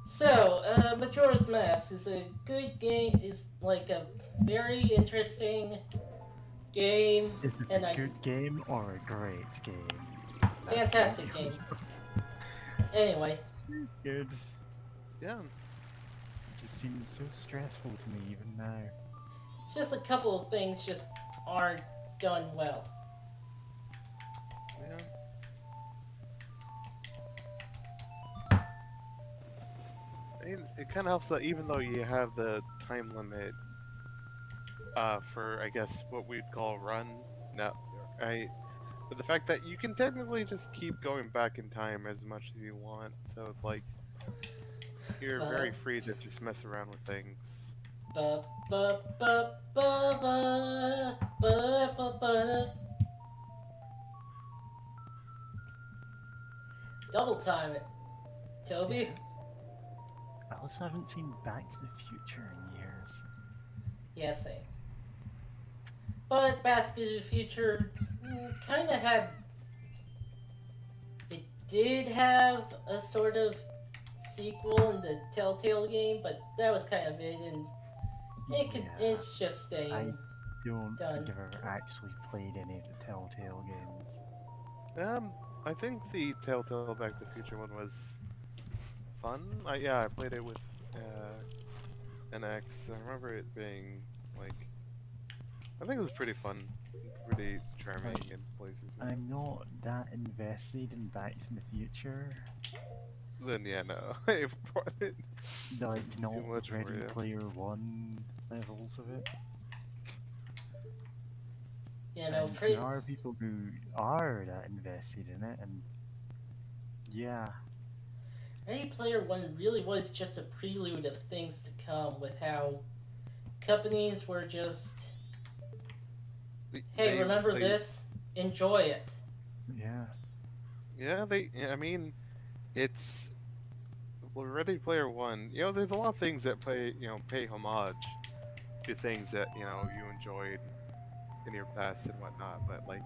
So, Majora's Mask is a good game, is like a very interesting game. Is it And a good game or a great game? Fantastic game. Anyway. It's good. Yeah. It just seems so stressful to me even now. It's just a couple of things just aren't done well. Yeah. I mean, it kind of helps that even though you have the time limit for, I guess, what we'd call run, no, right? But the fact that you can technically just keep going back in time as much as you want, so it's like you're very free to just mess around with things. Ba ba ba ba ba ba ba ba. Double time it, Toby. I also haven't seen Back to the Future in years. Yeah, same. But Back to the Future kind of had. It did have a sort of sequel in the Telltale game, but that was kind of it, and it's just staying. I don't done. think I've ever actually played any of the Telltale games. I think the Telltale Back to the Future one was fun. I played it with an ex. I remember it being like, I think it was pretty fun, pretty charming Like, in places. I'm not that invested in Back to the Future. Then yeah, no, it brought it Like, not too much for Ready you. Player One levels of it. You know, And there are people who are that invested in it, and yeah. Ready Player One really was just a prelude of things to come, with how companies were just, hey, remember this? Enjoy it. Yeah. Yeah, I mean, it's Ready Player One. You know, there's a lot of things that pay homage to things that you enjoyed in your past and whatnot. But like,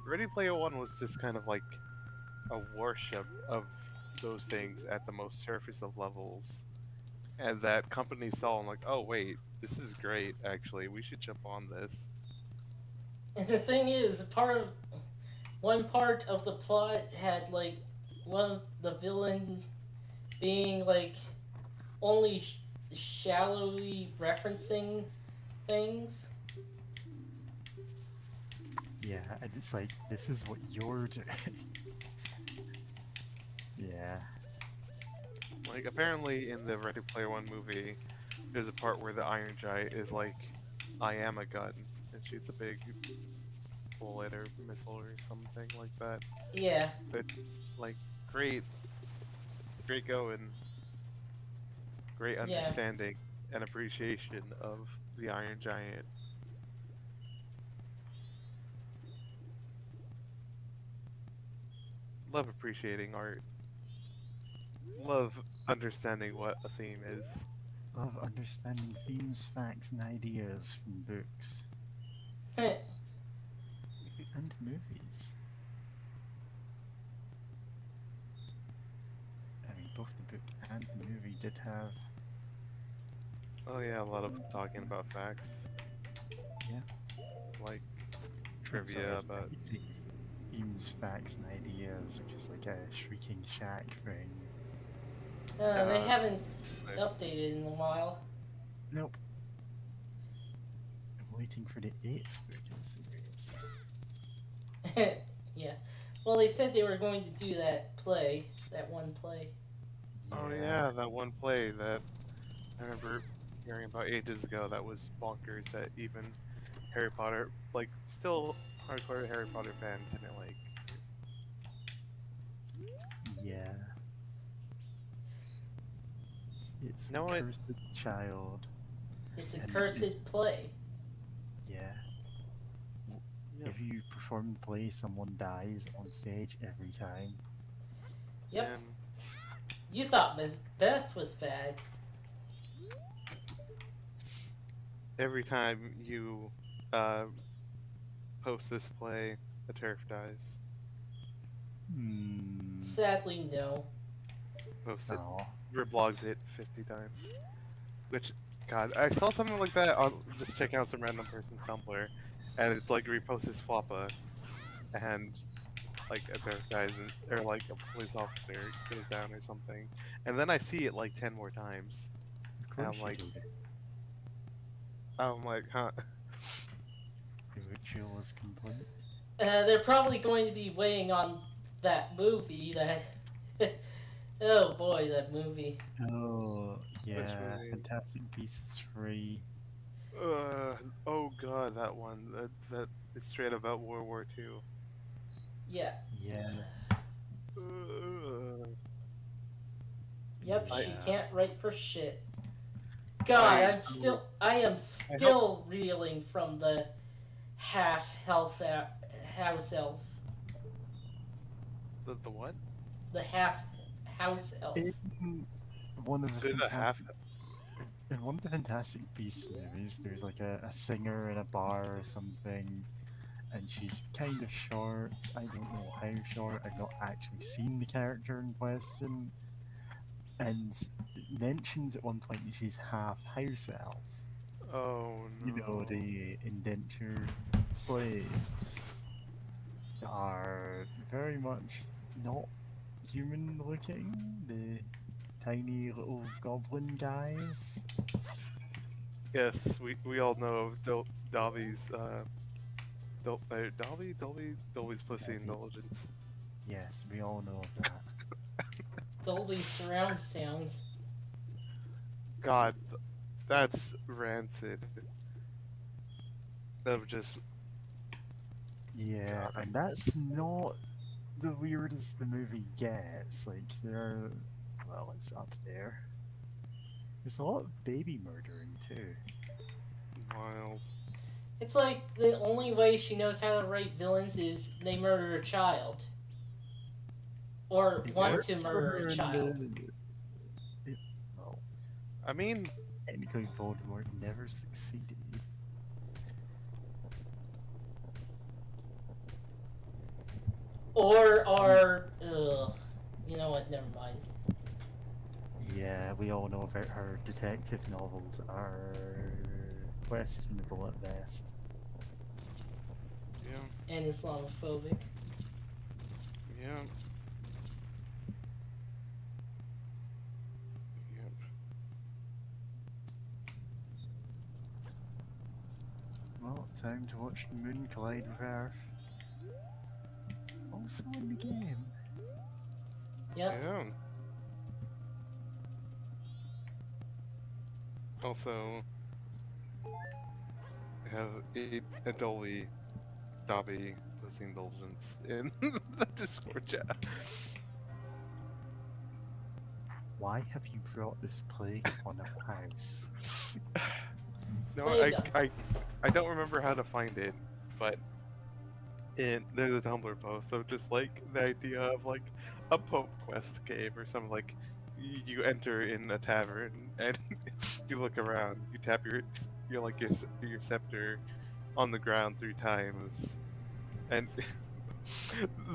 Ready Player One was just kind of like a worship of those things at the most surface of levels, and that company saw and like, oh wait, this is great. Actually, we should jump on this. And the thing is, one part of the plot had like one of the villain being like only shallowly referencing things. Yeah, and it's like, this is what you're doing. Yeah. Like apparently in the Ready Player One movie, there's a part where the Iron Giant is like, I am a gun, and shoots a big bullet or missile or something like that. Yeah. But like, great going, great understanding and appreciation of the Iron Giant. Love appreciating art. Love understanding what a theme is. Love understanding themes, facts, and ideas from books. Yeah. And movies. I mean, both the book and the movie did have... Oh yeah, a lot of talking about facts. Yeah. Like Sorry, trivia I about. keep saying themes, facts, and ideas, which is like a Shrieking Shack thing. They haven't Nice. updated in a while. Nope. I'm waiting for the 8th book in the series. Yeah. Well, they said they were going to do that one play. Oh yeah, that one play that I remember hearing about ages ago. That was bonkers. That even Harry Potter, like, still hardcore Harry Potter fans, and it like. Yeah. It's No, a cursed child. It's a And cursed play. Yeah. Yeah. If you perform the play, someone dies on stage every time. Yep. And You thought Beth was bad. every time you post this play, a turf dies. Sadly, no. Post it. Aw. Reblogs it 50 times. Which, God, I saw something like that on just checking out some random person's Tumblr, and it's like reposts his floppa, and like a turf dies, or like a police officer goes down or something, and then I see it like 10 more times, Of and course you do. I'm like, huh? The ritual is complete. They're probably going to be weighing on that movie that. Oh boy, that movie. Oh, yeah. movie? Fantastic Beasts 3. Oh God, that one. That is straight about World War II. Yeah. Yeah. Yep, Yeah. she can't write for shit. God, I am still reeling from the half house elf. The what? The half house elf. In one of the Say the half. in one of the Fantastic Beasts movies, there's like a singer in a bar or something, and she's kind of short. I don't know how short. I've not actually seen the character in question. And it mentions at one point that she's half house elf. Oh You know, no. the indentured slaves that are very much not human looking. The tiny little goblin guys. Yes, we all know of Dobby's Dolby's pussy Dobby. indulgence. Yes, we all know of that. Dolby surround sounds. God, that's rancid. Of just Yeah, God. and that's not the weirdest the movie gets. Like, there, well, it's up there. There's a lot of baby murdering too. Wild. It's like the only way she knows how to write villains is they murder a child. Or It want worked to for murder her a in child. well, I mean, technically Voldemort never succeeded. Or are. Ugh. You know what? Never mind. Yeah, we all know about her detective novels are questionable at best. yeah, And Islamophobic. yeah. Yep. Well, time to watch the moon collide with Earth. Also in the game. Yep. Yeah. Also, have a Dobby pussy indulgence in the Discord chat. Why have you brought this plague upon our house? No, Plague. I don't remember how to find it, but there's a Tumblr post of just like the idea of like a Pope Quest game or something. Like you enter in a tavern and you look around, you tap your scepter on the ground 3 times, and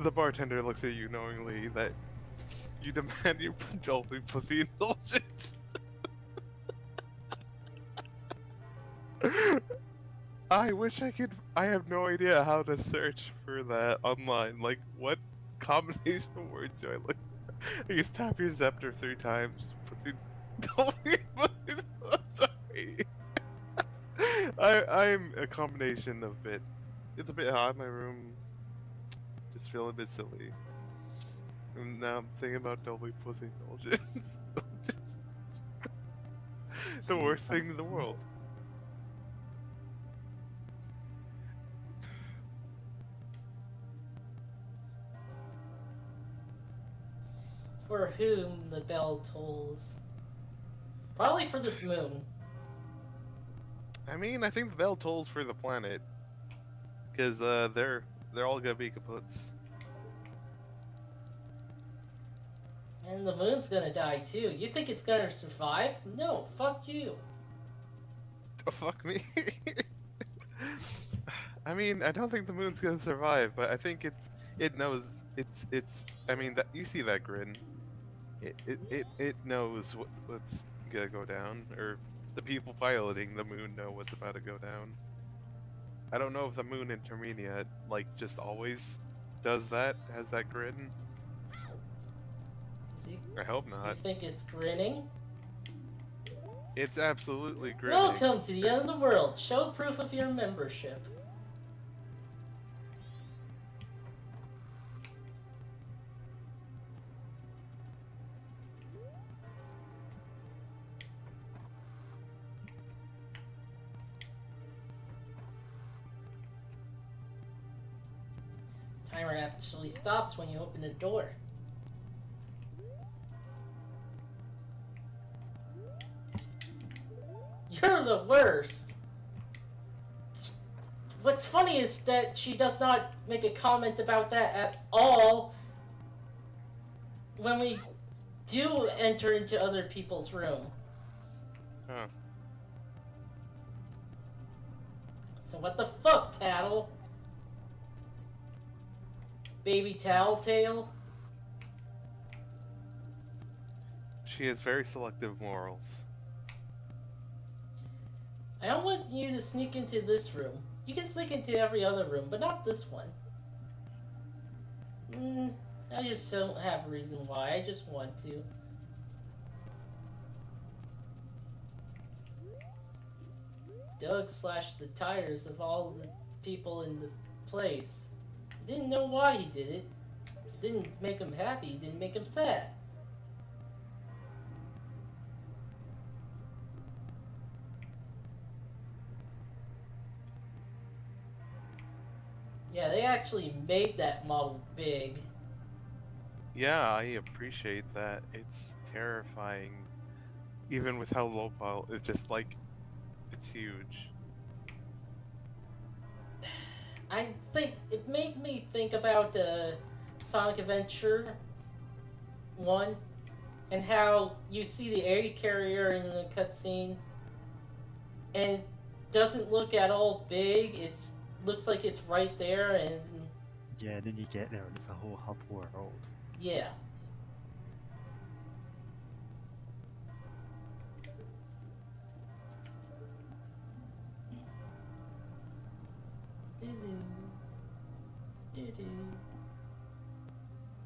the bartender looks at you knowingly that you demand your Dolby pussy indulgence. I wish I could. I have no idea how to search for that online. Like, what combination of words do I look? I guess tap your scepter 3 times. Pussy. Sorry. I'm a combination of it. It's a bit hot in my room. Just feeling a bit silly. And now I'm thinking about Dolby pussy indulgence. Just the worst thing in the world. For whom the bell tolls. Probably for this moon. I mean, I think the bell tolls for the planet, because they're all gonna be kaputs. And the moon's gonna die too. You think it's gonna survive? No, fuck you. Oh, fuck me. I mean, I don't think the moon's gonna survive, but I think it knows it's. I mean, that you see that grin. It knows what's gonna go down, or the people piloting the moon know what's about to go down. I don't know if the moon in Termina like just always does that, has that grin. Is he, I hope you not. think it's grinning? It's absolutely grinning. Welcome to the end of the world. Show proof of your membership. Timer actually stops when you open the door. You're the worst. What's funny is that she does not make a comment about that at all when we do enter into other people's room. Huh. So what the fuck, Tattle? Baby Tattletale? She has very selective morals. I don't want you to sneak into this room. You can sneak into every other room, but not this one. I just don't have a reason why. I just want to. Doug slashed the tires of all the people in the place. Didn't know why he did it. Didn't make him happy. Didn't make him sad. Yeah, they actually made that model big. Yeah, I appreciate that. It's terrifying. Even with how low power, it's just like, it's huge. I think it makes me think about Sonic Adventure 1 and how you see the air carrier in the cutscene and it doesn't look at all big. It looks like it's right there, and Yeah, then you get there and it's a whole hub world. yeah.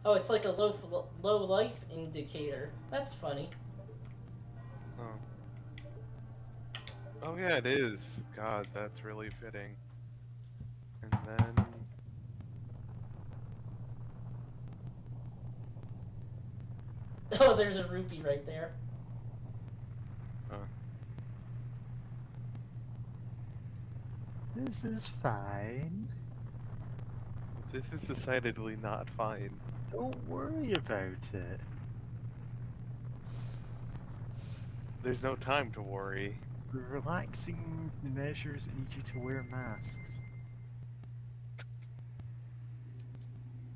Oh, it's like a low life indicator. That's funny. Huh. Oh yeah, it is. God, that's really fitting. And then... Oh, there's a rupee right there. This is fine. This is decidedly not fine. Don't worry about it. There's no time to worry. We're relaxing the measures that need you to wear masks.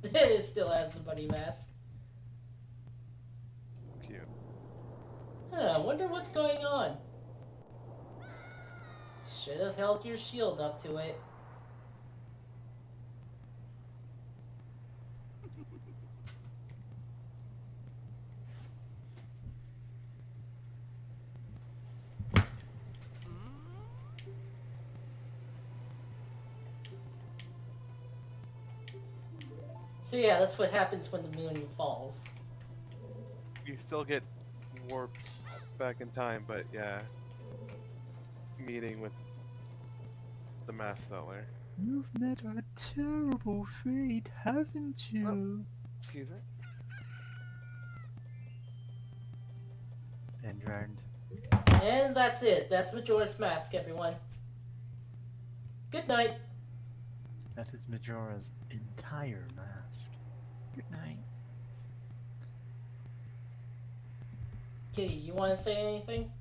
It still has the buddy mask. Cute. Huh, I wonder what's going on. Should have held your shield up to it. So yeah, that's what happens when the moon falls. You still get warped back in time, but yeah. Meeting with the mask seller. You've met a terrible fate, haven't you? Excuse me? End round. And that's it. That's Majora's Mask, everyone. Good night. That is Majora's entire mask. Good night. Kitty, you want to say anything?